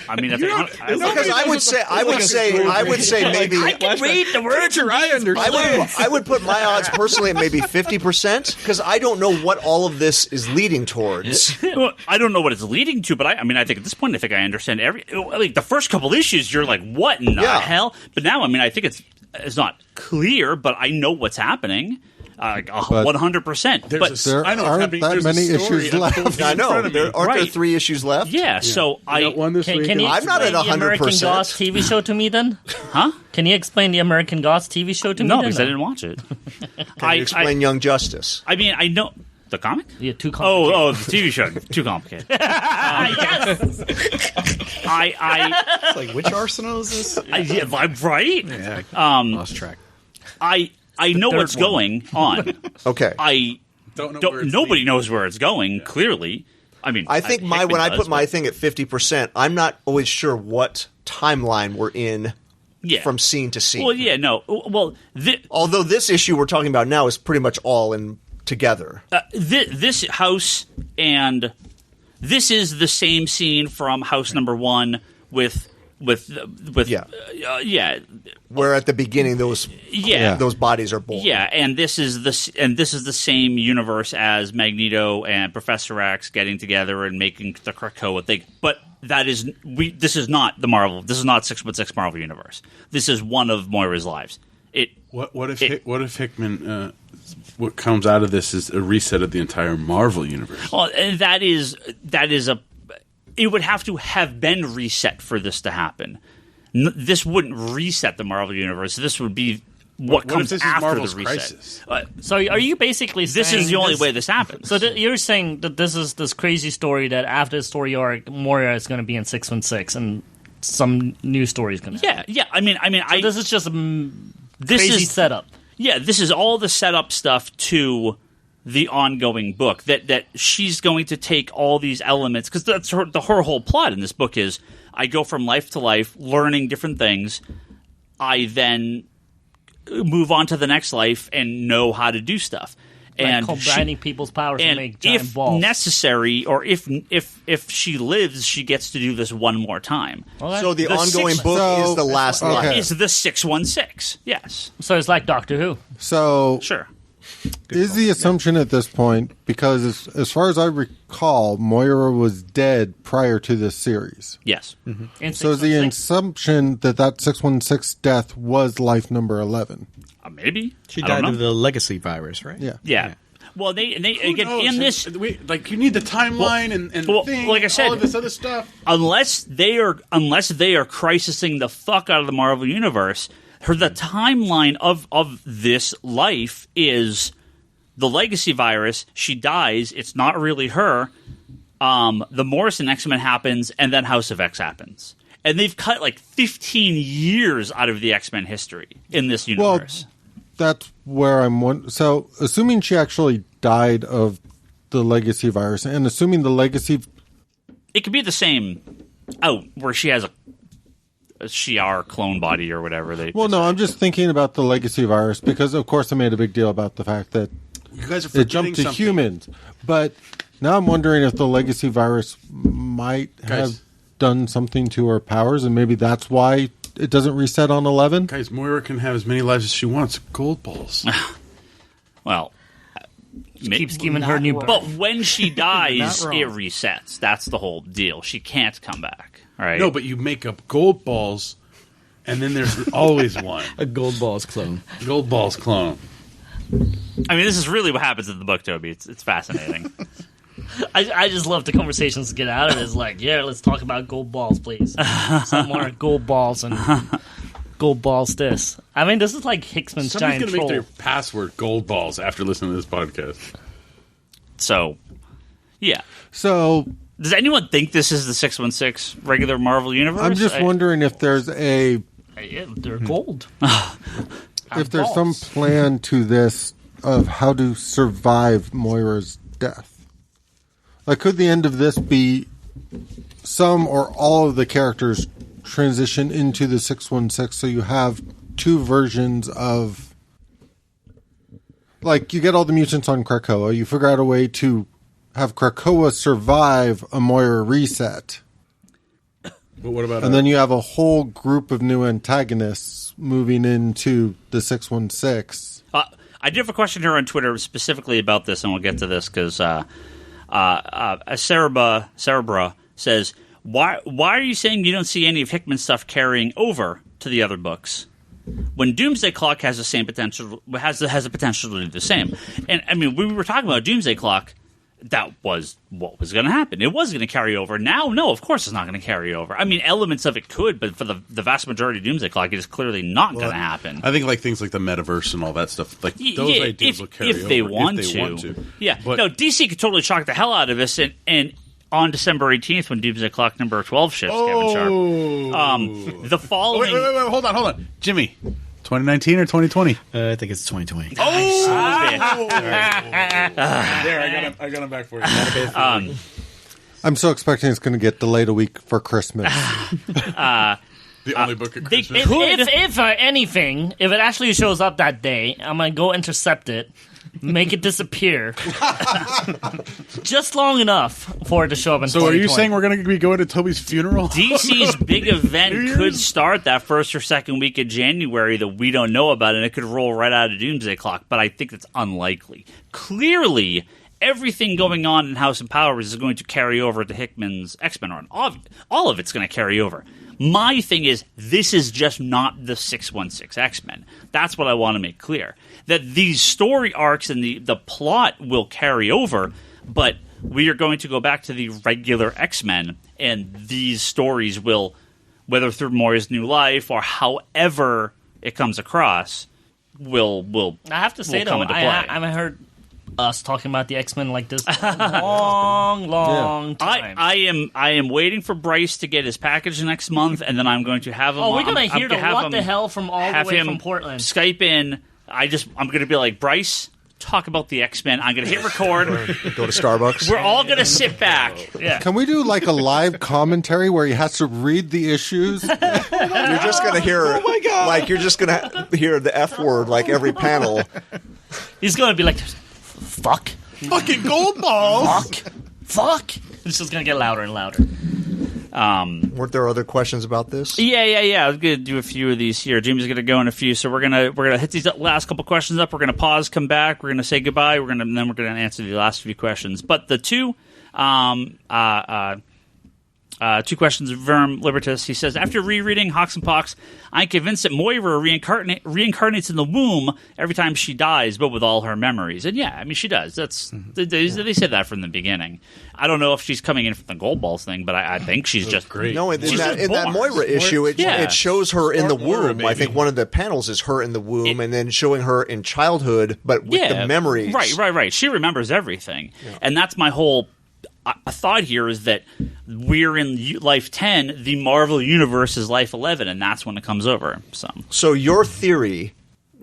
I mean, because I would say maybe I can read the words. I understand. I would put my odds personally at maybe 50% because I don't know what all of this is leading towards. Well, I don't know what it's leading to, but I think at this point, I think I understand the first couple issues. You're like, what in the hell? But now, I think it's not clear, but I know what's happening. 100%. But there aren't that many issues left. I know. There 3 issues left? Yeah. So can you I'm not at 100%. The American Gods TV show to me then? Huh? Can you explain the American Gods TV show to me? No, because I didn't watch it. Can you explain Young Justice? I mean, I know. The comic? Yeah, too complicated. Oh, the TV show. Too complicated. Yes! It's like, which Arsenal is this? I'm right? Yeah, lost track. I know what's going on. Okay. I don't know. Nobody knows where it's going. Clearly, I mean, I think when I put my thing at 50%, I'm not always sure what timeline we're in. Yeah. From scene to scene. Well, yeah, no. Well, although this issue we're talking about now is pretty much all in together. This house and this is the same scene from House Number 1 with where at the beginning those bodies are born. Yeah, and this is the same universe as Magneto and Professor X getting together and making the Krakoa thing. But this is not the Marvel. This is not 616 Marvel universe. This is one of Moira's lives. What if Hickman? What comes out of this is a reset of the entire Marvel universe. Well, and that is it would have to have been reset for this to happen. This wouldn't reset the Marvel universe. This would be what comes after Marvel's the reset. Crisis? So are you basically saying this is the only way this happens? So you're saying that this is this crazy story that after the story arc, Moira is going to be in 616 and some new story is going to happen. Yeah. I mean, so this is just a crazy setup. Yeah, this is all the setup stuff to the ongoing book that she's going to take all these elements, because that's her whole plot in this book is I go from life to life learning different things. I then move on to the next life and know how to do stuff. And combining people's powers to make giant balls. If necessary, or if she lives, she gets to do this one more time. Okay. So the ongoing book is the last life. Is the 616, yes. So it's like Doctor Who. So sure. Is the assumption at this point, because as far as I recall, Moira was dead prior to this series. Yes. Mm-hmm. So is the assumption that 616 death was life number 11? Maybe. She died of the legacy virus, right? Yeah. Well, they again in this, you need the timeline and thing, like I said, all of this other stuff. Unless they are crisising the fuck out of the Marvel universe, the timeline of this life is the legacy virus. She dies. It's not really her. The Morrison X-Men happens, and then House of X happens. And they've cut like 15 years out of the X-Men history in this universe. Well, that's where I'm. So, assuming she actually died of the legacy virus, and assuming the legacy, it could be the same. Where she has a Shi'ar clone body or whatever. I'm just thinking about the legacy virus because, of course, I made a big deal about the fact that you guys are forgetting it jumped to humans. But now I'm wondering if the legacy virus might have done something to her powers, and maybe that's why it doesn't reset on 11. Guys, Moira can have as many lives as she wants. Gold balls. Well, she keeps giving her new. But when she dies, it resets. That's the whole deal. She can't come back. Right? No, but you make up gold balls, and then there's always one. A gold balls clone. Gold balls clone. I mean, this is really what happens in the book, Toby. It's fascinating. I just love the conversations to get out of it. It's like, yeah, let's talk about gold balls, please. Some more gold balls and gold balls this. I mean, this is like Hickman's giant troll. Somebody's going to make their password gold balls after listening to this podcast. So, yeah. So, does anyone think this is the 616 regular Marvel universe? I'm just wondering if there's they're gold. If there's some plan to this of how to survive Moira's death. Like, could the end of this be some or all of the characters transition into the 616 so you have two versions of... Like, you get all the mutants on Krakoa, you figure out a way to have Krakoa survive a Moira reset. But what about... And then you have a whole group of new antagonists moving into the 616. I do have a question here on Twitter specifically about this, and we'll get to this because... Cerebra says, why are you saying you don't see any of Hickman's stuff carrying over to the other books when Doomsday Clock has the same potential, has the potential to do the same? And I mean, we were talking about Doomsday Clock. That was what was going to happen. It was going to carry over. Now, no, of course it's not going to carry over. I mean, elements of it could, but for the vast majority of Doomsday Clock, it is clearly not going to happen. I think like things like the metaverse and all that stuff, like those ideas will carry over if they want to. Yeah, but, no, DC could totally shock the hell out of us, and on December 18th, when Doomsday Clock number 12 shifts, Kevin Sharp, the following... Wait, hold on. Jimmy, 2019 or 2020? I think it's 2020. There, I got him back for you. I'm so expecting it's going to get delayed a week for Christmas. The only book at Christmas. If anything, if it actually shows up that day, I'm going to go intercept it, make it disappear. Just long enough for it to show up in 2020. So are you saying we're going to be going to Toby's funeral? DC's big event could start that first or second week of January that we don't know about, and it could roll right out of Doomsday Clock, but I think it's unlikely. Clearly, everything going on in House of Powers is going to carry over to Hickman's X-Men run. All of it's going to carry over. My thing is, this is just not the 616 X-Men. That's what I want to make clear. That these story arcs and the plot will carry over, but we are going to go back to the regular X-Men, and these stories will, whether through Moira's new life or however it comes across, will I have to say, though, I haven't heard us talking about the X-Men like this for a long time. I am waiting for Bryce to get his package next month, and then I'm going to have him. Oh, we're going to hear the what the hell from all the way from Portland. Skype in. I'm going to be like, Bryce, talk about the X-Men. I'm going to hit record. Go to Starbucks. We're all going to sit back. Yeah. Can we do like a live commentary where he has to read the issues? You're just going to hear, oh my God. Like you're just going to hear the F word like every panel. He's going to be like, fuck. Fucking gold balls. Fuck. It's just going to get louder and louder. Weren't there other questions about this? Yeah. I was going to do a few of these here. Jimmy's going to go in a few, so we're gonna hit these last couple questions up. We're going to pause, come back. We're going to say goodbye. Then we're going to answer the last few questions. But the two Two questions. Verm Libertas. He says, after rereading Hawks and Pox, I'm convinced that Moira reincarnates in the womb every time she dies, but with all her memories. And yeah, I mean, she does. That's they said that from the beginning. I don't know if she's coming in from the Gold Balls thing, but I think she's just great. No, in that Moira issue, it shows her in the womb. Moira, I think one of the panels is her in the womb, and then showing her in childhood, but with the memories. Right. She remembers everything, and that's my whole. A thought here is that we're in Life 10, the Marvel Universe is Life 11, and that's when it comes over. So your theory,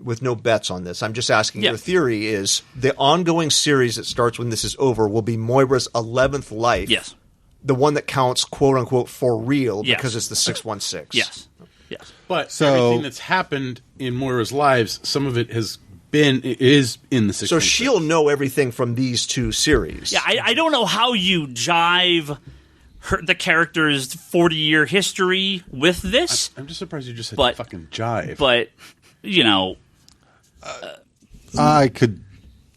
with no bets on this, I'm just asking, your theory is the ongoing series that starts when this is over will be Moira's 11th life. Yes. The one that counts, quote-unquote, for real, because it's the 616. Yes. But everything that's happened in Moira's lives, some of it is in the 616. So she'll know everything from these two series. Yeah, I don't know how you jive the character's 40-year history with this. I'm just surprised you just said fucking jive. But, you know... I could...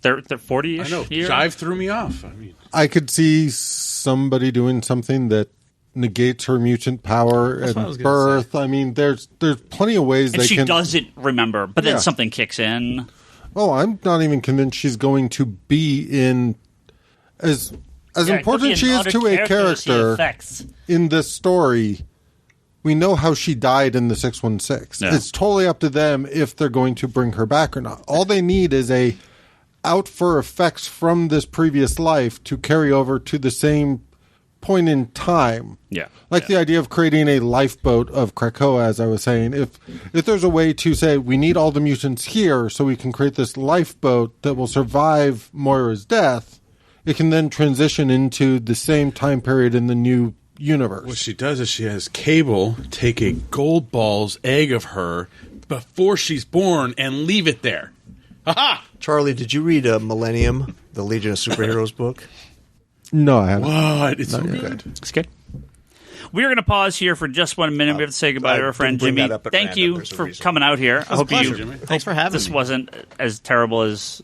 They're 40-ish I know. year? Jive threw me off. I mean, I could see somebody doing something that negates her mutant power at birth. I mean, there's plenty of ways and they she can... doesn't remember, but then something kicks in... Oh, I'm not even convinced she's going to be in as important she is to a character in this story. We know how she died in the 616. Yeah. It's totally up to them if they're going to bring her back or not. All they need is a out for effects from this previous life to carry over to the same point in time. Yeah. Like the idea of creating a lifeboat of Krakoa, as I was saying. If there's a way to say, we need all the mutants here so we can create this lifeboat that will survive Moira's death, it can then transition into the same time period in the new universe. What she does is she has Cable take a Gold Balls egg of her before she's born and leave it there. Ha-ha! Charlie, did you read Millennium, the Legion of Superheroes book? No, I haven't. What? It's so good. It's good. We're going to pause here for just 1 minute. We have to say goodbye to our friend Jimmy. Thank you for coming out here. I hope Thanks for having me. This wasn't as terrible as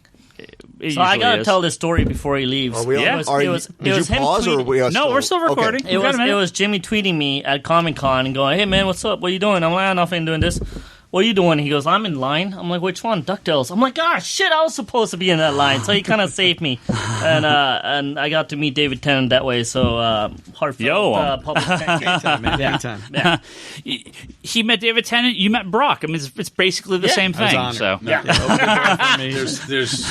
So I got to tell this story before he leaves. Did you pause or are we No, we're still recording. Okay. It was Jimmy tweeting me at Comic-Con and going, "Hey man, what's up? What are you doing?" I'm like, "Nothing, doing this." "What are you doing?" He goes, "I'm in line." I'm like, "Which one?" "DuckTales." I'm like, "Gosh, shit, I was supposed to be in that line." So he kind of saved me, and I got to meet David Tennant that way. So heartfelt public thank you. Anytime, man. Anytime. Yeah. He met David Tennant. You met Brock. I mean, it's basically the same thing. So There's.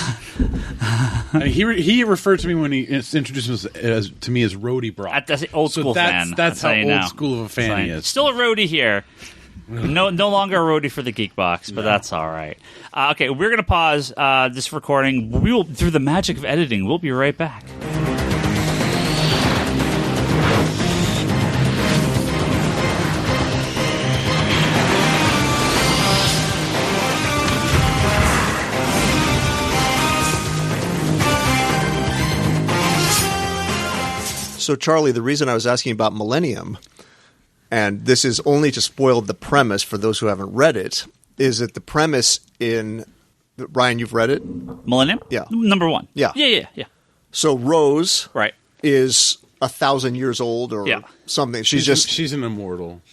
I mean, he referred to me when he introduced himself to me as Roadie Brock. That's an old school fan. That's how old school of a fan he is. Still a roadie here. No longer a roadie for the Geek Box, but that's all right. Okay, we're going to pause this recording. We will, through the magic of editing, we'll be right back. So, Charlie, the reason I was asking about Millennium, and this is only to spoil the premise for those who haven't read it, is that the premise in... Ryan, you've read it? Millennium? Yeah. Number 1. Yeah. Yeah. So Rose is 1,000 years old or something. She's an immortal.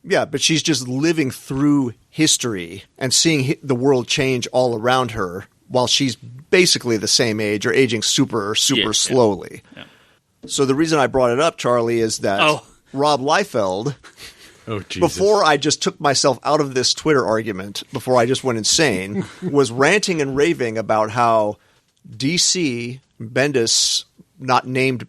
Yeah, but she's just living through history and seeing the world change all around her while she's basically the same age or aging super slowly. Yeah. So the reason I brought it up, Charlie, is that Rob Liefeld, before I just took myself out of this Twitter argument, before I just went insane, was ranting and raving about how DC, Bendis, not named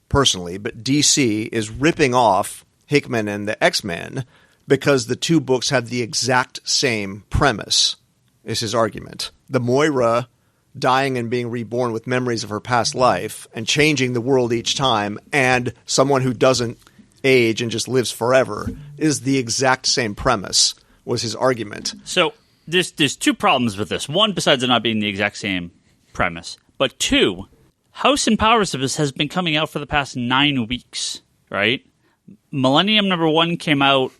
personally, but DC is ripping off Hickman and the X-Men because the two books have the exact same premise, is his argument. The Moira dying and being reborn with memories of her past life and changing the world each time, and someone who doesn't age and just lives forever is the exact same premise, was his argument. So there's two problems with this. One, besides it not being the exact same premise, but two, House and Powers of this has been coming out for the past 9 weeks, right? Millennium number 1 came out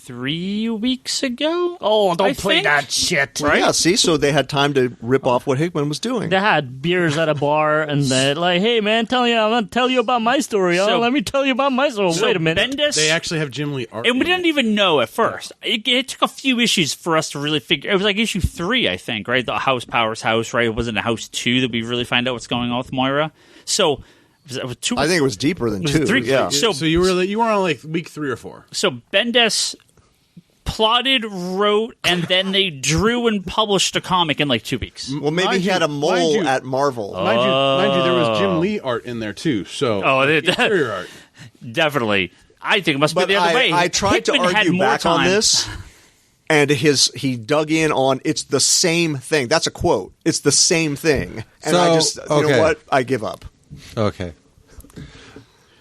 3 weeks ago. Oh, don't play that shit. Right? Yeah, see, so they had time to rip off what Hickman was doing. They had beers at a bar, and they're like, hey, man, I'm going to tell you about my story. Let me tell you about my story. Wait a minute. Bendis, they actually have Jim Lee art. And we didn't even know at first. It took a few issues for us to really figure. It was like issue 3, I think, right? The House Powers house, right? It wasn't a house 2 that we really find out what's going on with Moira. So... I think it was deeper than 2. 3, yeah. So you were on like week 3 or 4. So Bendis plotted, wrote, and then they drew and published a comic in like 2 weeks. Well, maybe he had a mole at Marvel. Mind you, there was Jim Lee art in there too. So interior art. Definitely. I think it must be the other way. I tried to argue back on this, and he dug in on it's the same thing. That's a quote. It's the same thing. And I just, you know what? I give up. Okay.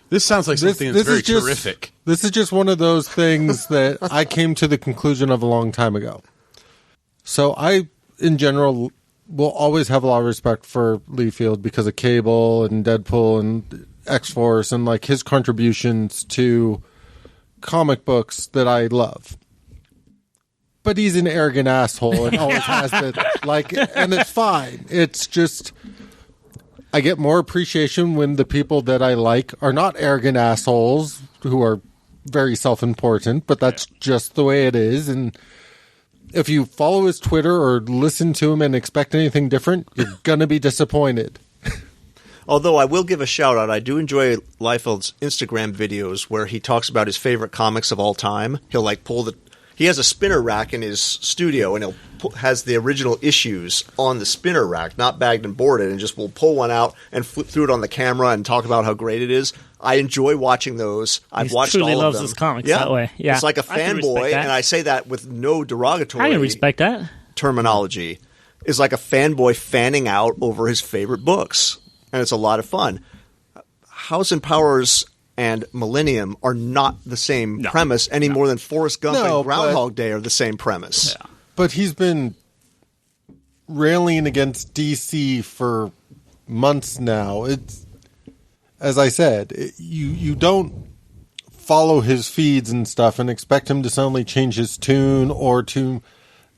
This sounds like something that's very terrific. This is just one of those things that I came to the conclusion of a long time ago. So I, in general, will always have a lot of respect for Liefeld because of Cable and Deadpool and X-Force and like his contributions to comic books that I love. But he's an arrogant asshole and always has been. And it's fine. It's just... I get more appreciation when the people that I like are not arrogant assholes who are very self-important, but that's just the way it is. And if you follow his Twitter or listen to him and expect anything different, you're going to be disappointed. Although I will give a shout-out. I do enjoy Liefeld's Instagram videos where he talks about his favorite comics of all time. He'll pull the... He has a spinner rack in his studio, and has the original issues on the spinner rack, not bagged and boarded, and just will pull one out and flip through it on the camera and talk about how great it is. I enjoy watching those. I've watched all of them. He truly loves his comics that way. Yeah. It's like a fanboy, and I say that with no derogatory I can respect that. terminology. It's like a fanboy fanning out over his favorite books, and it's a lot of fun. House and Powers and Millennium are not the same premise any more than Forrest Gump and Groundhog Day are the same premise. Yeah. But he's been railing against DC for months now. It's, as I said, you don't follow his feeds and stuff and expect him to suddenly change his tune or to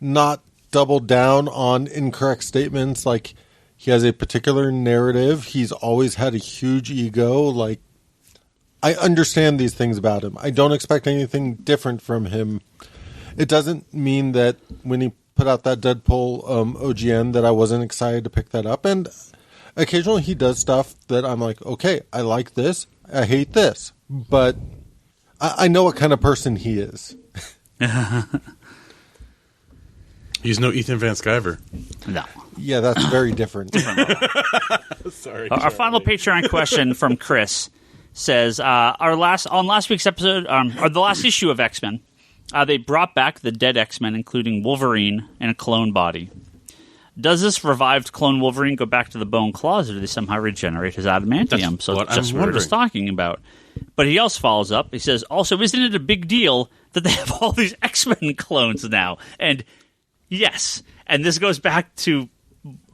not double down on incorrect statements. Like, he has a particular narrative. He's always had a huge ego. Like, I understand these things about him. I don't expect anything different from him. It doesn't mean that when he put out that Deadpool OGN that I wasn't excited to pick that up. And occasionally he does stuff that I'm like, okay, I like this. I hate this. But I know what kind of person he is. He's no Ethan Van Sciver. No. Yeah, that's very different. Sorry. Our final Patreon question from Chris says, on last week's episode, or the last issue of X-Men, they brought back the dead X-Men, including Wolverine in a clone body. Does this revived clone Wolverine go back to the bone claws, or do they somehow regenerate his adamantium? That's so what just I'm what we're just talking about. But he also follows up. He says, also, isn't it a big deal that they have all these X-Men clones now? And yes, and this goes back to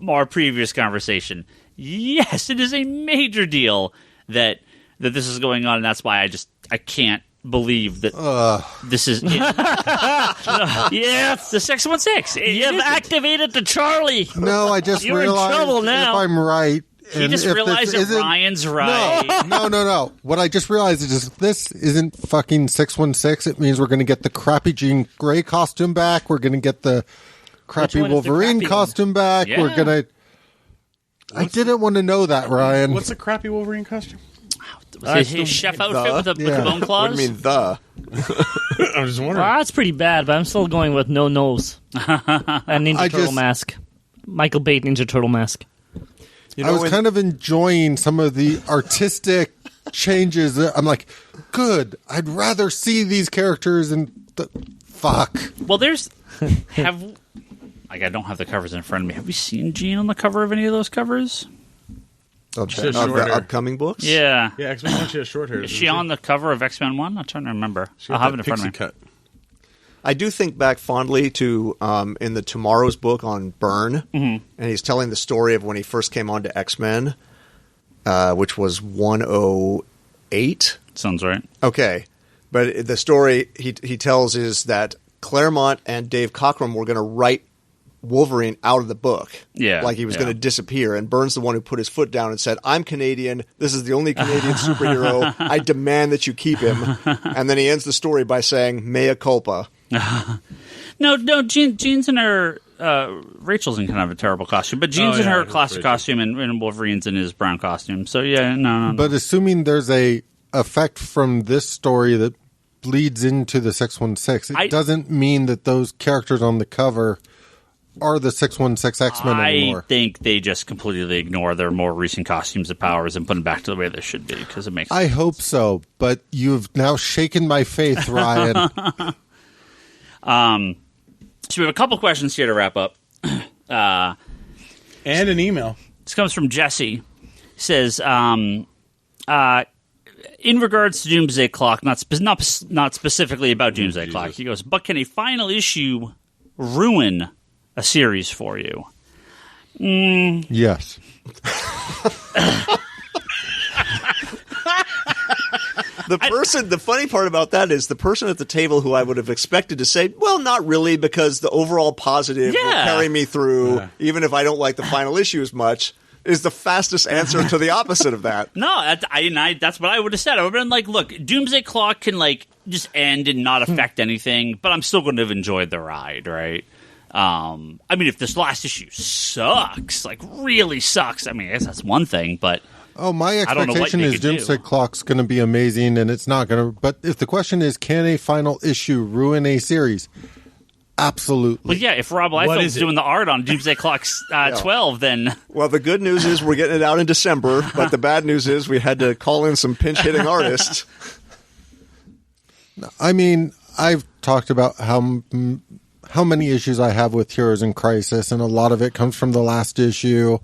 our previous conversation. Yes, it is a major deal that this is going on, and that's why I can't believe that this is it. Yeah, it's the 616. You've activated the Charlie. No, I just You're realized in trouble now. if I'm right. He just realized that Ryan's right. No. What I just realized is if this isn't fucking 616, it means we're going to get the crappy Jean Grey costume back. We're going to get the crappy Wolverine costume back. Yeah. We're going to... I didn't want to know that, Ryan. What's the crappy Wolverine costume? His chef outfit with the bone claws? What do you mean, the? I was just wondering. Well, that's pretty bad, but I'm still going with no nose. And Ninja Turtle mask. Michael Bay Ninja Turtle mask. I was kind of enjoying some of the artistic changes. I'm like, good. I'd rather see these characters and... fuck. Well, there's... I don't have the covers in front of me. Have we seen Jean on the cover of any of those covers? Of the upcoming books? Yeah. Yeah, X-Men 1, she has short hair. Is she on the cover of X-Men 1? I'm trying to remember. I'll have it in front of me. Cut. I do think back fondly to in the Tomorrow's book on Byrne, and he's telling the story of when he first came on to X-Men, which was 108. Sounds right. Okay. But the story he tells is that Claremont and Dave Cockrum were going to write Wolverine out of the book. Yeah. Like he was going to disappear. And Byrne's the one who put his foot down and said, I'm Canadian. This is the only Canadian superhero. I demand that you keep him. And then he ends the story by saying, mea culpa. No, Jean's in her... Rachel's in kind of a terrible costume, but Jean's in her classic costume and Wolverine's in his brown costume. So, yeah, no. But assuming there's a effect from this story that bleeds into the 616, it doesn't mean that those characters on the cover are the 616 X-Men anymore. I think they just completely ignore their more recent costumes and powers and put them back to the way they should be because it makes sense. I hope so, but you've now shaken my faith, Ryan. So we have a couple questions here to wrap up. And an email. This comes from Jesse. He says, in regards to Doomsday Clock, not specifically about Doomsday Clock, he goes, but can a final issue ruin a series for you? Yes. The funny part about that is the person at the table who I would have expected to say, well, not really, because the overall positive will carry me through, even if I don't like the final issue as much, is the fastest answer to the opposite of that. No, that's what I would have said. I would have been like, look, Doomsday Clock can just end and not affect anything, but I'm still going to have enjoyed the ride, right? I mean, if this last issue sucks, really sucks, I mean, I guess that's one thing, but... Oh, my expectation is Doomsday Clock's going to be amazing, and it's not going to... But if the question is, can a final issue ruin a series? Absolutely. Well, yeah, if Rob Liefeld's doing the art on Doomsday Clock's 12, then... Well, the good news is we're getting it out in December, but the bad news is we had to call in some pinch-hitting artists. I mean, I've talked about how many issues I have with Heroes in Crisis, and a lot of it comes from the last issue.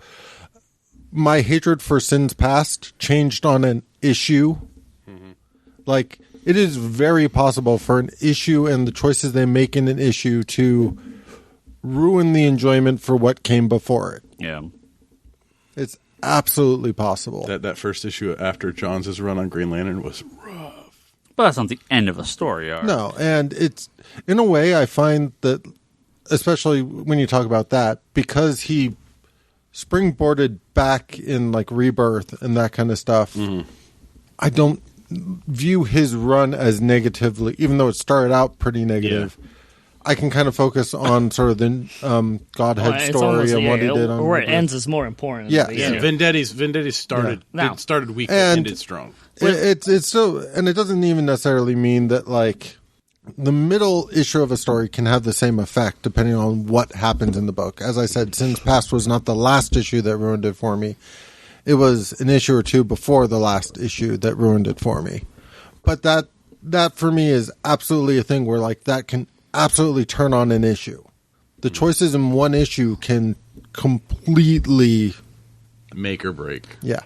My hatred for Sins Past changed on an issue. Mm-hmm. It is very possible for an issue and the choices they make in an issue to ruin the enjoyment for what came before it. Yeah. It's absolutely possible. That first issue after Johns' run on Green Lantern was rough. But that's not the end of a story arc. No, and it's, in a way, I find that, especially when you talk about that, because he springboarded back in Rebirth and that kind of stuff, I don't view his run as negatively, even though it started out pretty negative. Yeah. I can kind of focus on sort of the Godhead story and what he did on where it ends is more important. Yeah, Vendetti's started weak and ended strong. It's so, and it doesn't even necessarily mean that the middle issue of a story can have the same effect depending on what happens in the book. As I said, Sins Past was not the last issue that ruined it for me. It was an issue or two before the last issue that ruined it for me. But that for me is absolutely a thing where that can absolutely turn on an issue. The choices in one issue can completely make or break. Yeah.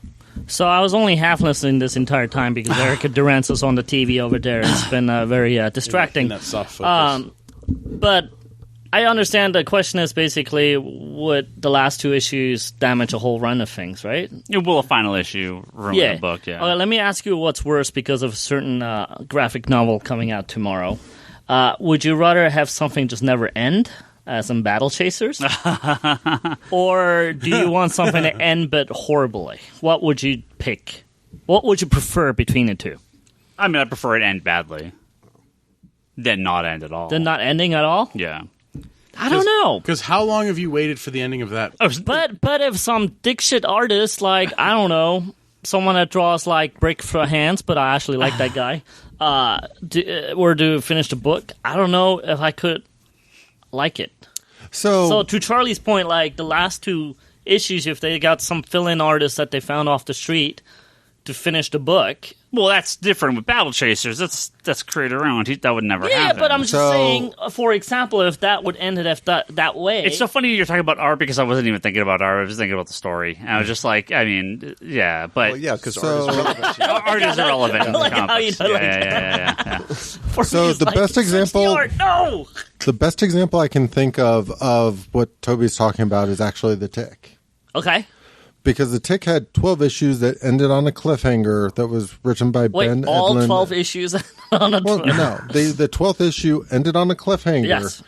So I was only half listening this entire time because Erica Durance was on the TV over there. It's been very distracting. In that soft focus. But I understand the question is basically, would the last two issues damage a whole run of things, right? It will a final issue ruin the book, yeah. Let me ask you what's worse because of a certain graphic novel coming out tomorrow. Would you rather have something just never end, as in Battle Chasers? Or do you want something to end but horribly? What would you pick? What would you prefer between the two? I mean, I prefer it end badly than not end at all. Than not ending at all? Yeah. I don't know. Because how long have you waited for the ending of that? But if some dick shit artist, I don't know, someone that draws Break for Hands, but I actually like that guy, were to finish the book, I don't know if I could like it. So to Charlie's point, the last two issues, if they got some fill-in artists that they found off the street to finish the book... Well, that's different with Battle Chasers. That's created around. That would never happen. Yeah, but I'm just saying, for example, if that would end it that way... It's so funny you're talking about art because I wasn't even thinking about art. I was thinking about the story. And I was just but... Well, yeah, because art is relevant. Art is irrelevant in the comics. Yeah. So the best example... No! The best example I can think of what Toby's talking about is actually The Tick. Okay. because the Tick had 12 issues that ended on a cliffhanger that was written by Ben Edlund. All 12 issues on a cliffhanger? No, the 12th issue ended on a cliffhanger. Yes.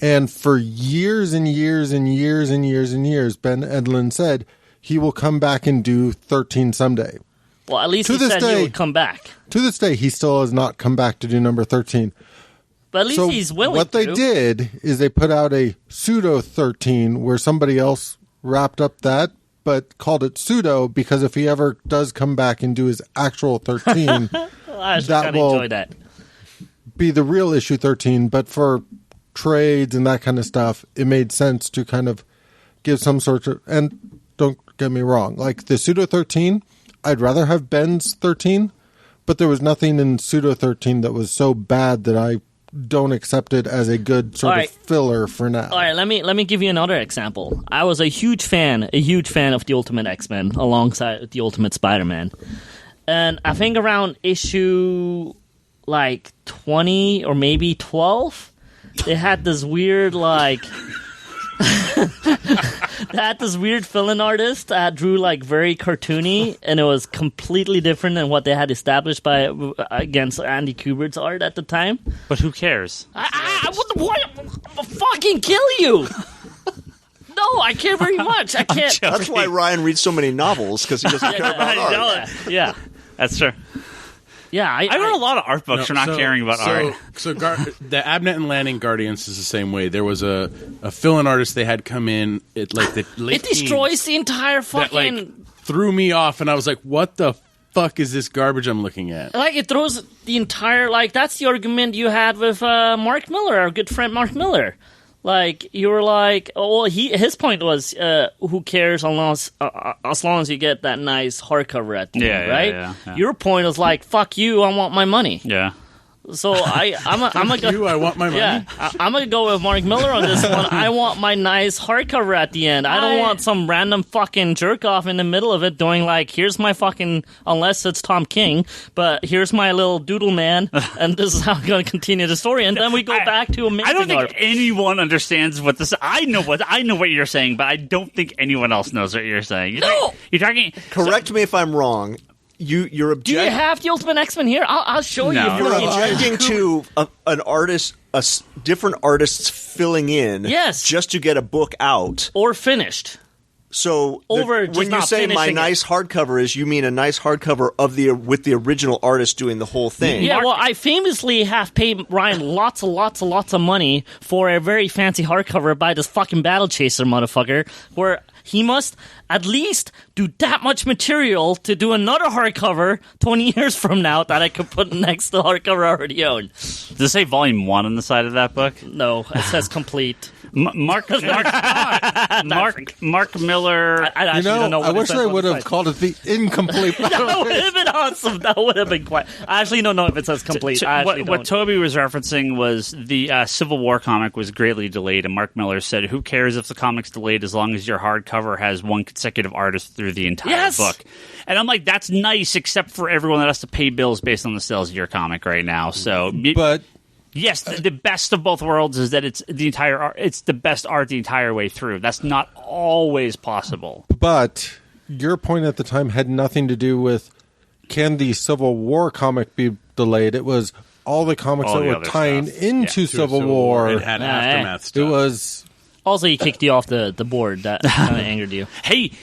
And for years and years and years and years and years, Ben Edlund said he will come back and do 13 someday. Well, at least he said he would come back. To this day, he still has not come back to do number 13. But at least he's willing what they did is they put out a pseudo 13 where somebody else wrapped up that, but called it pseudo because if he ever does come back and do his actual 13, that will enjoy that. Be the real issue 13. But for trades and that kind of stuff, it made sense to kind of give some sort of, and don't get me wrong, like the pseudo 13, I'd rather have Ben's 13, but there was nothing in pseudo 13 that was so bad that I don't accept it as a good sort of filler for now. All right, let me give you another example. I was a huge fan of the Ultimate X-Men alongside the Ultimate Spider-Man. And I think around issue like 20 or maybe 12, they had this weird they had this weird fill-in artist that drew like very cartoony, and it was completely different than what they had established against Andy Kubert's art at the time. But who cares? I'll fucking kill you! No, I care very much. I can't. That's why Ryan reads so many novels, because he doesn't care about art. Yeah, that's true. Yeah, I read a lot of art books for not caring about art. So the Abnett and Lanning Guardians is the same way. There was a fill-in artist they had come in at like the late It destroys the entire fucking... That, like, threw me off, and I was like, what the fuck is this garbage I'm looking at? Like, it throws the entire... Like, that's the argument you had with Mark Miller, our good friend Mark Miller. Like, you were like, oh, well, his point was, who cares as long as you get that nice hardcover at the end, right? Yeah. Your point was like, fuck you, I want my money. Yeah. So I'm gonna go. I want my money. Yeah, I'm gonna go with Mark Miller on this one. I want my nice hardcover at the end. I don't want some random fucking jerk off in the middle of it doing like, here's my fucking, unless it's Tom King, but here's my little doodle man, and this is how I'm gonna continue the story. And then we go back to amazing I don't think art. anyone understands what this. I know what you're saying, but I don't think anyone else knows what you're saying. You're talking. Correct me if I'm wrong. You're objecting. Do you have the Ultimate X-Men here? I'll show you. You're objecting to an artist, different artists filling in, just to get a book out or finished. So when you say my nice hardcover is, you mean a nice hardcover with the original artist doing the whole thing? Yeah, well, I famously have paid Ryan lots of money for a very fancy hardcover by this fucking Battle Chaser motherfucker, where he must at least do that much material to do another hardcover 20 years from now that I could put next to the hardcover I already own. Does it say volume 1 on the side of that book? No, it says complete. Mark Miller. I wish I would have called it the incomplete. That would have been awesome. That would have been quite. I actually don't know if it says complete. What Toby was referencing was the Civil War comic was greatly delayed, and Mark Miller said, "Who cares if the comic's delayed as long as your hardcover has one consecutive artist through the entire book?" And I'm like, "That's nice, except for everyone that has to pay bills based on the sales of your comic right now." So, but. Yes, the best of both worlds is that it's the best art the entire way through. That's not always possible. But your point at the time had nothing to do with can the Civil War comic be delayed. It was all the comics that were tying into Civil War. It had aftermath stuff. It was also he kicked you off the board. That kind of angered you. Hey,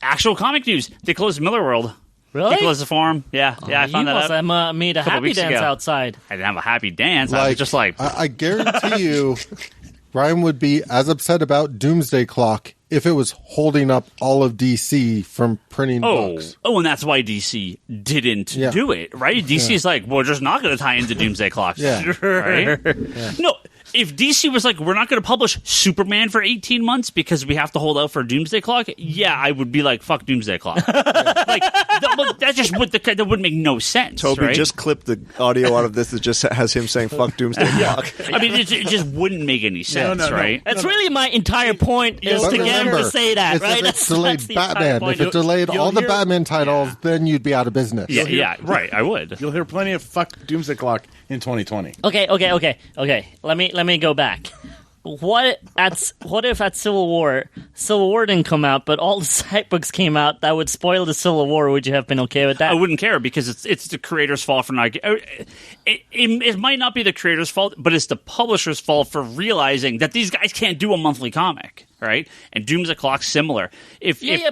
actual comic news. They closed Miller World. Really? They closed the forum. Yeah, I found that out. You must have made a happy dance outside. I didn't have a happy dance. I was just like... I guarantee you, Ryan would be as upset about Doomsday Clock if it was holding up all of DC from printing books. Oh, and that's why DC didn't do it, right? DC is like, we're just not going to tie into Doomsday Clock. Right? No, if DC was like, we're not going to publish Superman for 18 months because we have to hold out for Doomsday Clock, I would be like, fuck Doomsday Clock. Like, that would make no sense. Toby, just clip the audio out of this that just has him saying fuck Doomsday Clock. I mean, it just wouldn't make any sense, right? That's really my entire point is to get her to say that, right? If it's delayed Batman, if it delayed all the Batman titles, then you'd be out of business. Yeah, right, I would. You'll hear plenty of fuck Doomsday Clock in 2020. Okay. Let me go back. what if at Civil War didn't come out, but all the side books came out that would spoil the Civil War? Would you have been okay with that? I wouldn't care because it's the creator's fault for not. It might not be the creator's fault, but it's the publisher's fault for realizing that these guys can't do a monthly comic, right? And Doomsday Clock's similar.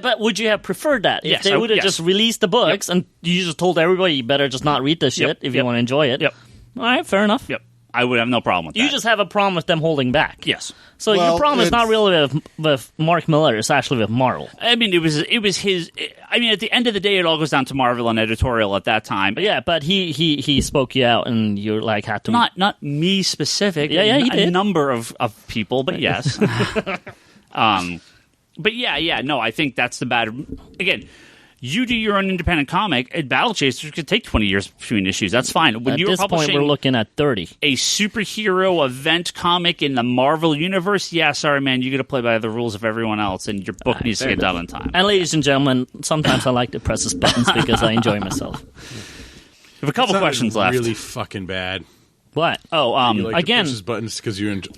But would you have preferred that if they would have just released the books and you just told everybody you better just not read this shit if you want to enjoy it? Yep. All right, fair enough. Yep. I would have no problem with that. You just have a problem with them holding back. Yes. So your problem is not really with Mark Millar. It's actually with Marvel. I mean, it was his. I mean, at the end of the day, it all goes down to Marvel and editorial at that time. Yeah, but he spoke you out, and you like had to not me specific. Yeah, he did. A number of people, but yes. But yeah. No, I think that's the bad. Again. You do your own independent comic, and Battle Chasers could take 20 years between issues. That's fine. When at this point, we're looking at 30. A superhero event comic in the Marvel Universe, yeah, sorry, man, you got to play by the rules of everyone else, and your book needs to get done in time. And ladies and gentlemen, sometimes I like to press his buttons because I enjoy myself. We have a couple questions left. Really fucking bad. What? Oh, again, to push his buttons because you enjoy.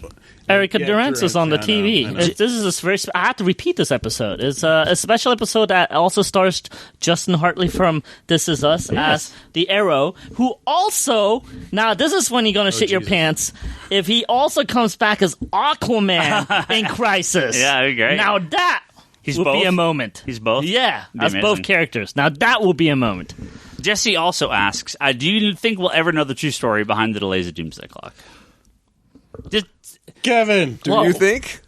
Erica Durance was on the TV. I know. This is I have to repeat this episode. It's a special episode that also stars Justin Hartley from This Is Us as the Arrow, who also now this is when you're gonna shit your pants if he also comes back as Aquaman in Crisis. Yeah, that'd be great. Now that would be a moment. He's both. Yeah, as both characters. Now that will be a moment. Jesse also asks, do you think we'll ever know the true story behind the delays of Doomsday Clock? Kevin, do you think?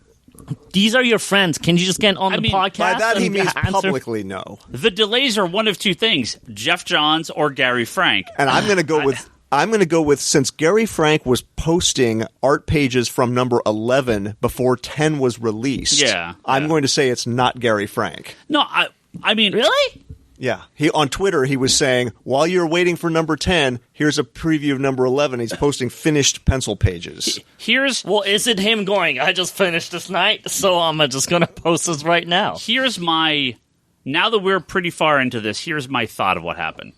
These are your friends. Can you just get on the podcast? By that he means answer? publicly no. The delays are one of two things: Jeff Johns or Gary Frank. And I'm going to go with since Gary Frank was posting art pages from number 11 before 10 was released. I'm going to say it's not Gary Frank. No, I mean, really? Yeah, on Twitter he was saying, while you're waiting for number 10, here's a preview of number 11. He's posting finished pencil pages. Is it him going, I just finished this night, so I'm just going to post this right now? Now that we're pretty far into this, here's my thought of what happened.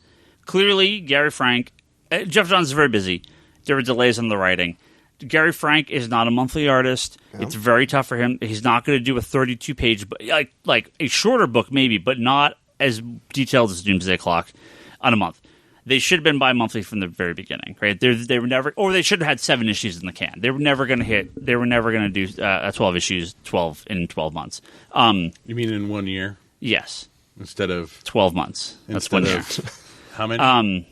Clearly, Gary Frank, Jeff Johns is very busy. There were delays in the writing. Gary Frank is not a monthly artist. Yeah. It's very tough for him. He's not going to do a 32-page, like a shorter book maybe, but not as detailed as Doomsday Clock on a month. They should have been bi-monthly from the very beginning, right? They were never, or they should have had 7 issues in the can. They were never going to hit. They were never going to do 12 issues, 12 in 12 months. You mean in 1 year? Yes. Instead of 12 months. That's 1 year. How many?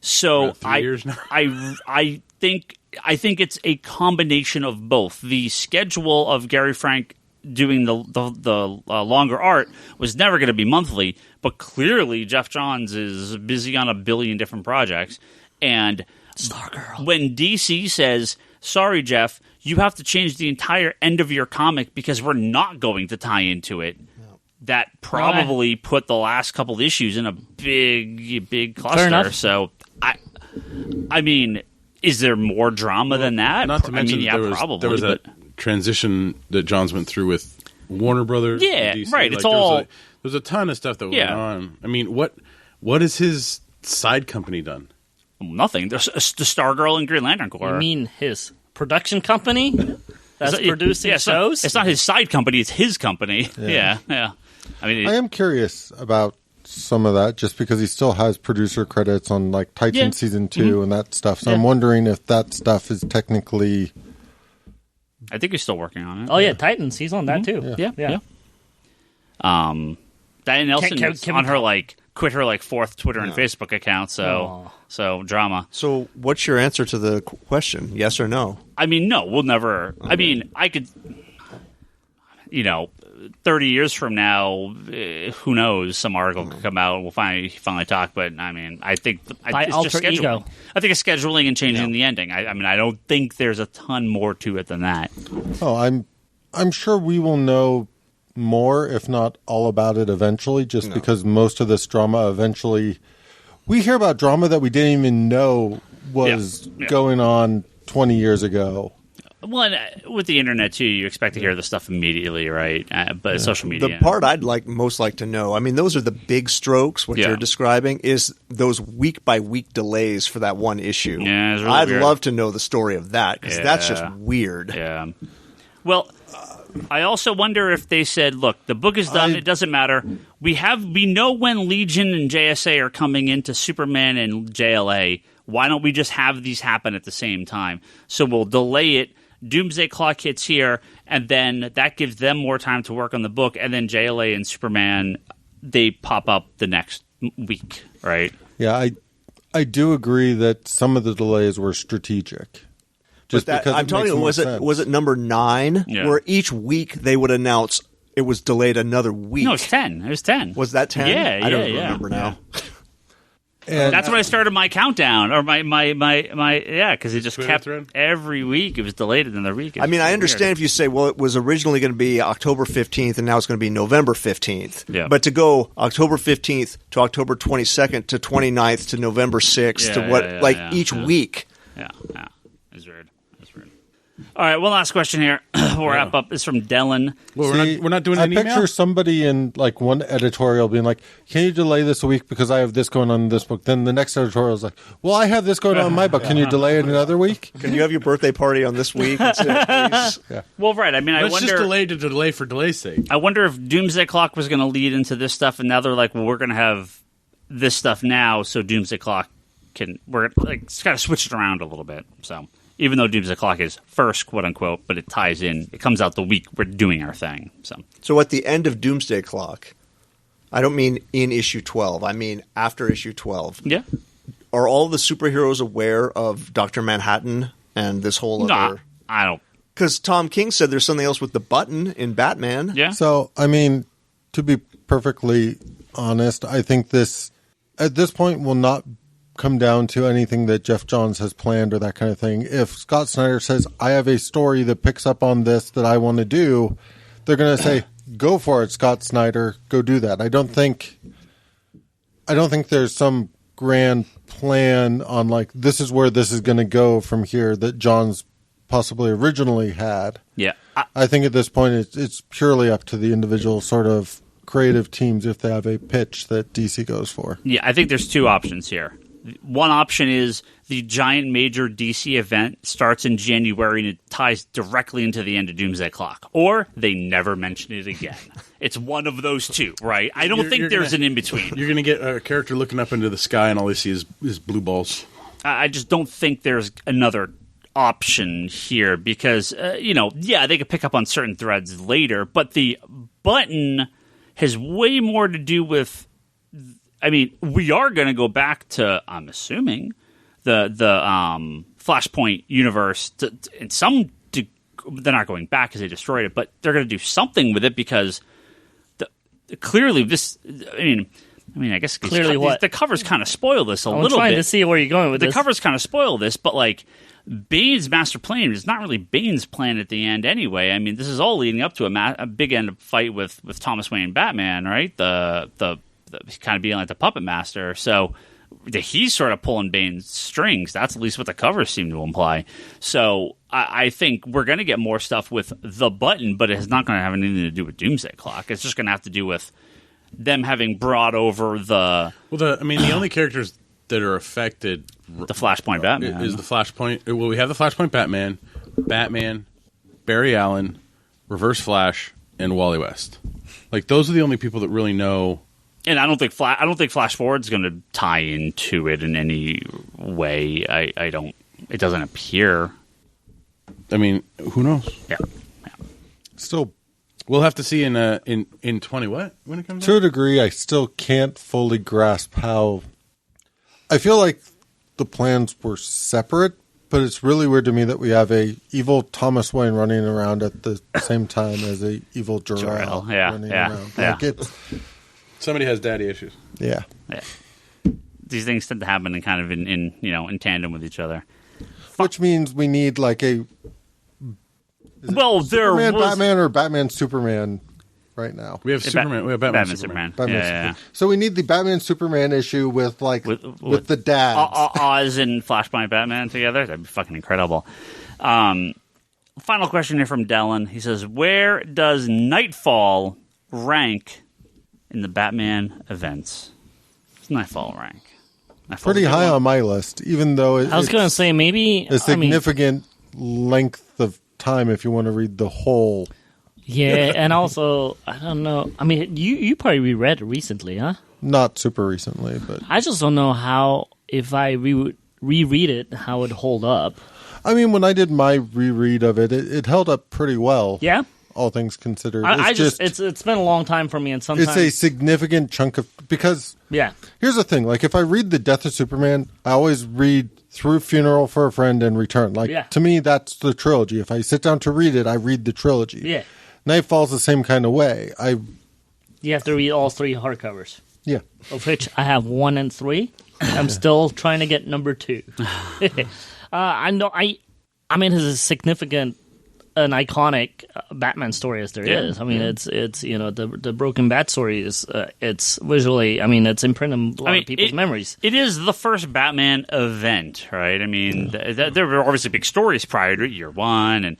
So 3 years now? I think it's a combination of both. The schedule of Gary Frank doing the longer art was never going to be monthly, but clearly Jeff Johns is busy on a billion different projects. And Stargirl. When DC says, sorry, Jeff, you have to change the entire end of your comic because we're not going to tie into it, that probably put the last couple issues in a big cluster. So, I mean, is there more drama than that? Not to mention, probably. There was a transition that Johns went through with Warner Brothers. Yeah, DC. right. It's all there's a ton of stuff that went on. I mean, what has his side company done? Nothing. There's the Stargirl and Green Lantern Corps. You mean his production company that's producing shows? It's not his side company. It's his company. Yeah. I mean, I am curious about some of that, just because he still has producer credits on like Titan season 2 and that stuff. So I'm wondering if that stuff is technically. I think he's still working on it. Oh, Titans. He's on that, too. Yeah. Diane Nelson on her, quit her, 4th Twitter and Facebook account, so drama. So what's your answer to the question? Yes or no? I mean, no, we'll never... I mean, I could... 30 years from now, who knows? Some article could come out. We'll finally talk. But I mean, I think it's just scheduling. Ego. I think it's scheduling and changing the ending. I mean, I don't think there's a ton more to it than that. Oh, I'm sure we will know more, if not all about it eventually. Just because most of this drama eventually, we hear about drama that we didn't even know was going on 20 years ago. Well, with the internet too, you expect to hear the stuff immediately, right? But social media. The part I'd most like to know. I mean, those are the big strokes. What you're describing is those week by week delays for that one issue. Yeah, really I'd weird. love to know the story of that because that's just weird. Yeah. Well, I also wonder if they said, "Look, the book is done. It doesn't matter. We know when Legion and JSA are coming into Superman and JLA. Why don't we just have these happen at the same time? So we'll delay it. Doomsday Clock hits here, and then that gives them more time to work on the book. And then JLA and Superman, they pop up the next week, right? Yeah, I do agree that some of the delays were strategic. Just because I'm telling you, was it number 9 where each week they would announce it was delayed another week? No, it's 10. It was 10. Was that 10? Yeah, I don't remember now. And that's when I started my countdown, or my because it just Twitter kept thread? every week. It was delayed another week. I mean, I understand if you say, well, it was originally going to be October 15th and now it's going to be November 15th. Yeah. But to go October 15th to October 22nd to 29th to November 6th to each week. Yeah, it's weird. All right, one last question here. We'll wrap up. It's from Dylan. Well, we're not doing an email? I picture somebody in like one editorial being like, "Can you delay this a week because I have this going on in this book?" Then the next editorial is like, "Well, I have this going on in my book. Can you delay it another week? Can you have your birthday party on this week?" Well, right. I mean, Let's just delay for delay's sake. I wonder if Doomsday Clock was going to lead into this stuff, and now they're like, "Well, we're going to have this stuff now, so Doomsday Clock we're like it's got to switch it around a little bit." So. Even though Doomsday Clock is first, quote unquote, but it ties in. It comes out the week we're doing our thing. So at the end of Doomsday Clock, I don't mean in issue 12. I mean after issue 12. Yeah. Are all the superheroes aware of Dr. Manhattan and this whole other? I don't. Because Tom King said there's something else with the button in Batman. Yeah. So, I mean, to be perfectly honest, I think this, at this point, will not come down to anything that Jeff Johns has planned or that kind of thing. If Scott Snyder says, I have a story that picks up on this that I want to do, they're going to say, go for it, Scott Snyder, go do that. I don't think there's some grand plan on like, this is where this is going to go from here that Johns possibly originally had. Yeah. I think at this point it's purely up to the individual sort of creative teams if they have a pitch that DC goes for. Yeah, I think there's two options here. One option is the giant major DC event starts in January and it ties directly into the end of Doomsday Clock. Or they never mention it again. It's one of those two, right? I don't think there's an in-between. You're going to get a character looking up into the sky and all they see is blue balls. I just don't think there's another option here because, they could pick up on certain threads later, but the button has way more to do with... I mean, we are going to go back to, I'm assuming, the Flashpoint universe. In some, they're not going back because they destroyed it, but they're going to do something with it because clearly this. I mean, I guess clearly what the covers kind of spoil this a little bit. I'm trying to see where you're going with this. The covers kind of spoil this, but like Bane's master plan is not really Bane's plan at the end anyway. I mean, this is all leading up to a big end fight with Thomas Wayne Batman, right? The kind of being like the puppet master. So he's sort of pulling Bane's strings. That's at least what the covers seem to imply. So I think we're going to get more stuff with the button, but it's not going to have anything to do with Doomsday Clock. It's just going to have to do with them having brought over the... Well, the only characters that are affected... The Flashpoint Batman. Is the Flashpoint... Well, we have the Flashpoint Batman, Barry Allen, Reverse Flash, and Wally West. Like, those are the only people that really know... And I don't think Flash Forward's going to tie into it in any way. I don't. It doesn't appear. I mean, who knows? Yeah. Still, we'll have to see in 20 what when it comes to out? a degree. I still can't fully grasp how. I feel like the plans were separate, but it's really weird to me that we have a evil Thomas Wayne running around at the same time as a evil Jor-El running around. Like it's. Somebody has daddy issues. Yeah. These things tend to happen in tandem with each other. Which means we need like a Superman Batman or Batman Superman right now. We have Superman. We have Batman Superman. Superman. So we need the Batman Superman issue with the dads. Oz and Flashpoint Batman together. That'd be fucking incredible. Final question here from Dellen. He says, where does Nightfall rank in the Batman events? What's Nightfall rank? Pretty high on my list, even though I was going to say maybe a significant length of time if you want to read the whole. Yeah, and also, I don't know. I mean, you probably reread it recently, huh? Not super recently, but... I just don't know how, if I reread it, how it would hold up. I mean, when I did my reread of it, it held up pretty well. Yeah? All things considered. It's been a long time for me, and sometimes... It's a significant chunk of... Because... Yeah. Here's the thing. Like, if I read The Death of Superman, I always read through Funeral for a Friend and Return. Like, to me, that's the trilogy. If I sit down to read it, I read the trilogy. Yeah. Nightfall's the same kind of way. You have to read all 3 hardcovers. Yeah. Of which I have 1 and 3. I'm still trying to get number 2. I know. I mean, it's a significant, an iconic Batman story as there is. I mean, it's the Broken Bat story is it's visually. I mean, it's imprinted a lot of people's memories. It is the first Batman event, right? I mean, there were obviously big stories prior to it, Year One and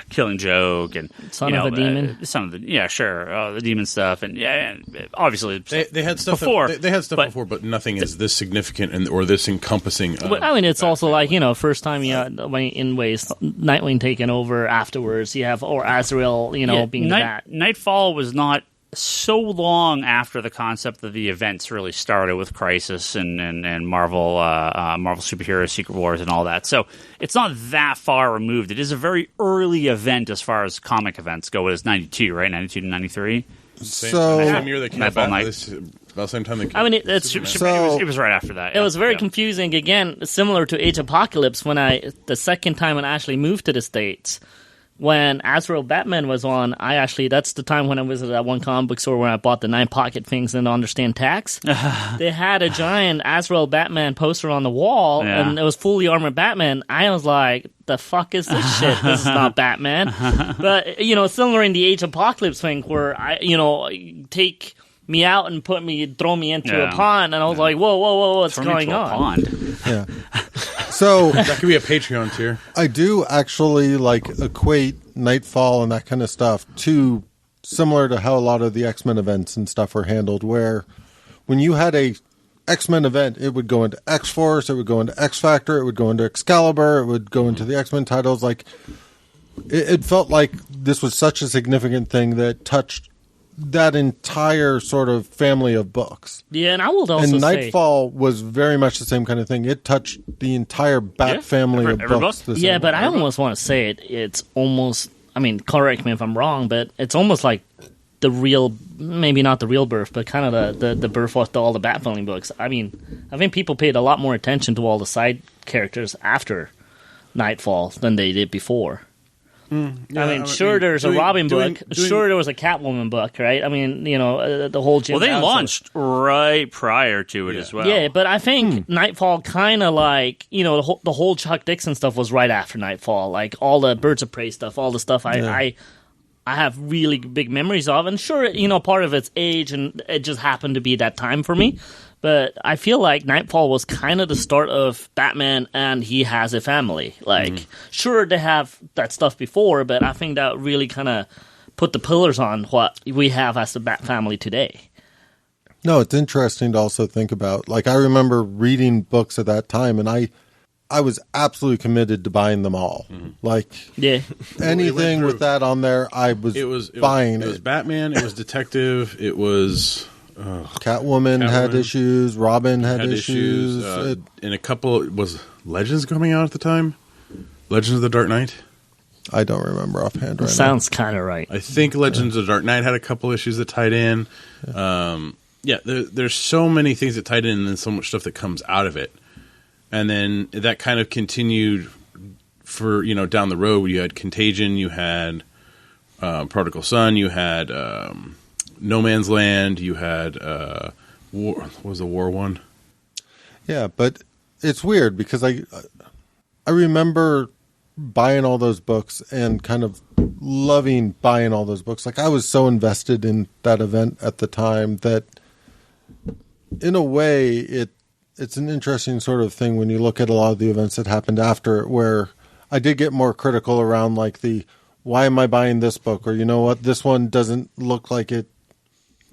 Killing Joke and Son of a Demon. The demon stuff, and obviously they had stuff before. They had stuff before, but nothing is this significant or this encompassing. I mean, it's also like first time in ways Nightwing taking over afterwards. You have Azrael, being the Bat. Nightfall was not so long after the concept of the events really started with Crisis and Marvel Superhero Secret Wars and all that. So it's not that far removed. It is a very early event as far as comic events go. It was 92, right? 92 to 93? Same year they came out. About the same time they came out. I mean, it was right after that. It was very confusing. Again, similar to Age of Apocalypse, the second time when I actually moved to the States. When Azrael Batman was on, that's the time when I visited that one comic book store where I bought the 9 pocket things and understand tax. They had a giant Azrael Batman poster on the wall, and it was fully armored Batman. I was like, the fuck is this shit? This is not Batman. But, similar in the Age of Apocalypse thing where take me out and throw me into a pond, and I was like, whoa, what's going on? Pond. Yeah. So that could be a Patreon tier. I do actually equate Nightfall and that kind of stuff to similar to how a lot of the X-Men events and stuff were handled, where when you had a X-Men event, it would go into X-Force, it would go into X-Factor, it would go into Excalibur, it would go into the X-Men titles. Like it felt like this was such a significant thing that touched that entire sort of family of books. Yeah, and I will also say... And Nightfall was very much the same kind of thing. It touched the entire Bat family of books. Yeah, but I almost want to say it's almost... I mean, correct me if I'm wrong, but it's almost like the real... Maybe not the real birth, but kind of the birth of all the Bat family books. I mean, I think people paid a lot more attention to all the side characters after Nightfall than they did before. There's a Robin book. Sure, there was a Catwoman book, right? I mean, the whole Jim. Well, they launched right prior to it as well. Yeah, but I think Nightfall kind of the whole Chuck Dixon stuff was right after Nightfall. Like all the Birds of Prey stuff, all the stuff I have really big memories of. And sure, part of it's age, and it just happened to be that time for me. But I feel like Nightfall was kind of the start of Batman and he has a family. Sure, they have that stuff before, but I think that really kind of put the pillars on what we have as the Bat family today. No, it's interesting to also think about. I remember reading books at that time, and I was absolutely committed to buying them all. Anything with that on there, I was buying it. It was Batman, it was Detective, it was... Catwoman had issues. Robin had issues. And a couple... Was Legends coming out at the time? Legends of the Dark Knight? I don't remember offhand right Sounds kind of right. I think Legends of the Dark Knight had a couple issues that tied in. There's so many things that tied in and then so much stuff that comes out of it. And then that kind of continued for, down the road. You had Contagion, you had Prodigal Son, you had... No Man's Land, you had War. What was the War one? Yeah, but it's weird because I remember buying all those books and kind of loving buying all those books. I was so invested in that event at the time that in a way it's an interesting sort of thing when you look at a lot of the events that happened after, where I did get more critical around like why am I buying this book? Or you know what, this one doesn't look like it.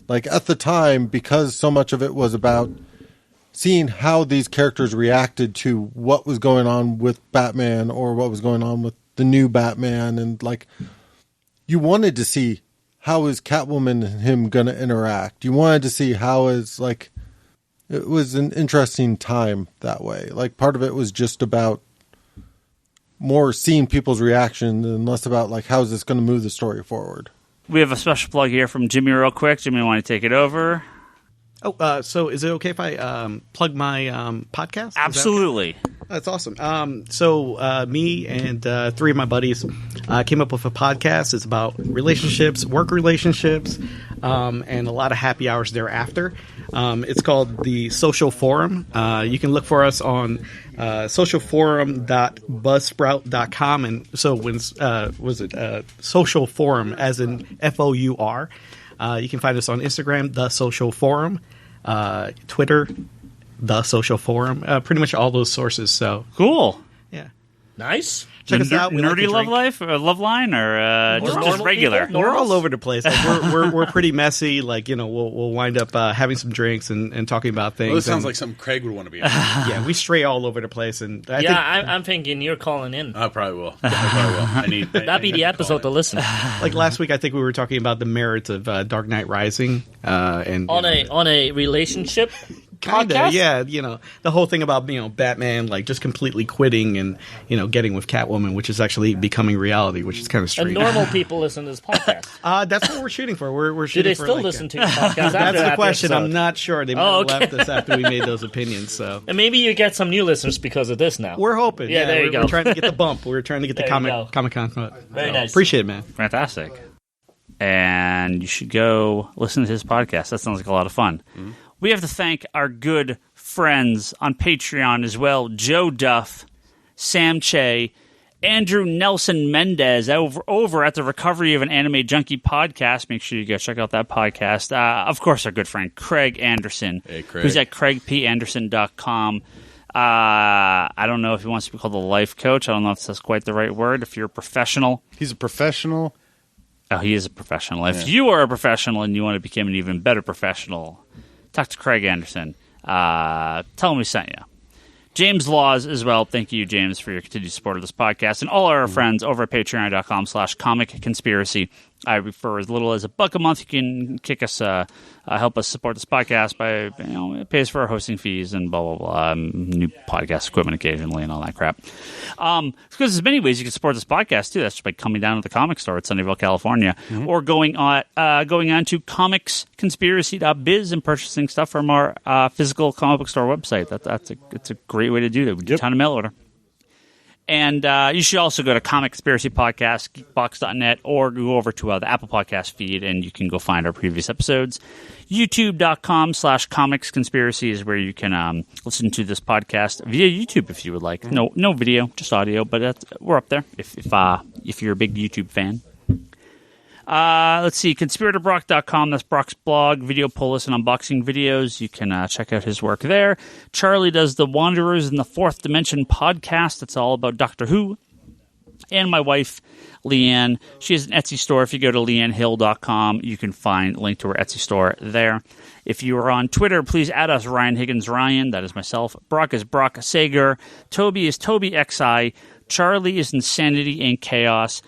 Like at the time, because so much of it was about seeing how these characters reacted to what was going on with Batman or what was going on with the new Batman. And like, you wanted to see how is Catwoman and him going to interact. You wanted to see how is like, it was an interesting time that way. Like part of it was just about more seeing people's reaction and less about like, how is this going to move the story forward? We have a special plug here from Jimmy real quick. Jimmy, want to take it over? Oh, so is it okay if I plug my podcast? Absolutely. That's awesome. So me and 3 of my buddies came up with a podcast. It's about relationships, work relationships, and a lot of happy hours thereafter. It's called The Social Forum. You can look for us on socialforum.buzzsprout.com. And so when Social Forum as in FOUR. You can find us on Instagram, The Social Forum, Twitter, The Social Forum, pretty much all those sources. So cool. Yeah. Nice. Check us out. Nerdy Love Life or Love Line or just regular? We're all over the place. Like, we're pretty messy. Like, you know, we'll wind up having some drinks and talking about things. Well, this sounds like something Craig would want to be on. Yeah, we stray all over the place. And I'm thinking you're calling in. I probably will. That'd be the episode to listen. Like last week, I think we were talking about the merits of Dark Knight Rising. And on a relationship Kinda, podcast? Yeah. You know, the whole thing about, you know, Batman, like, just completely quitting and, you know, getting with Catwoman, which is actually becoming reality, which is kind of strange. And normal people listen to this podcast. That's what we're shooting for. We're Do shooting they for, still like, listen to your podcast? That's the question. Episode? I'm not sure. They might have left us after we made those opinions. So, and maybe you get some new listeners because of this now. We're hoping. Yeah, there you go. We're trying to get the bump. We're trying to get the Comic-Con. Very nice. Appreciate it, man. Fantastic. And you should go listen to his podcast. That sounds like a lot of fun. Mm-hmm. We have to thank our good friends on Patreon as well. Joe Duff, Sam Che, Andrew Nelson Mendez over at the Recovery of an Anime Junkie podcast. Make sure you go check out that podcast. Of course, our good friend Craig Anderson, who's at CraigPAnderson.com. I don't know if he wants to be called a life coach. I don't know if that's quite the right word. If you're a professional. He's a professional. Oh, he is a professional. If you are a professional and you want to become an even better professional, talk to Craig Anderson. Tell him we sent you. James Laws as well. Thank you, James, for your continued support of this podcast. And all our friends over at patreon.com/comic conspiracy. For as little as $1 a month, you can kick us, help us support this podcast by, it pays for our hosting fees and blah, blah, blah, new podcast equipment occasionally and all that crap. Because there's many ways you can support this podcast, too. That's just by coming down to the comic store at Sunnyvale, California, or going on to comicsconspiracy.biz and purchasing stuff from our physical comic book store website. It's a great way to do that. We do a ton of mail order. And you should also go to Comic Conspiracy Podcast, geekbox.net, or go over to the Apple Podcast feed, and you can go find our previous episodes. YouTube.com/Comics Conspiracy is where you can listen to this podcast via YouTube if you would like. No video, just audio, but we're up there if you're a big YouTube fan. Let's see, conspiratorbrock.com. That's Brock's blog, video pull list, and unboxing videos. You can check out his work there. Charlie does the Wanderers in the Fourth Dimension podcast. It's all about Doctor Who. And my wife, Leanne, she has an Etsy store. If you go to leannehill.com, you can find a link to her Etsy store there. If you are on Twitter, please add us, Ryan Higgins Ryan. That is myself. Brock is Brock Sager. Toby is Toby XI. Charlie is Insanity and Chaos.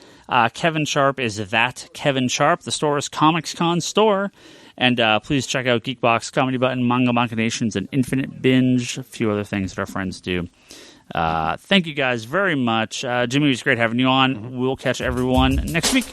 Kevin Sharp is that Kevin Sharp. The store is ComicsCon Store. And please check out Geekbox, Comedy Button, Manga Machinations, and Infinite Binge. A few other things that our friends do. Thank you guys very much. Jimmy, it was great having you on. We'll catch everyone next week.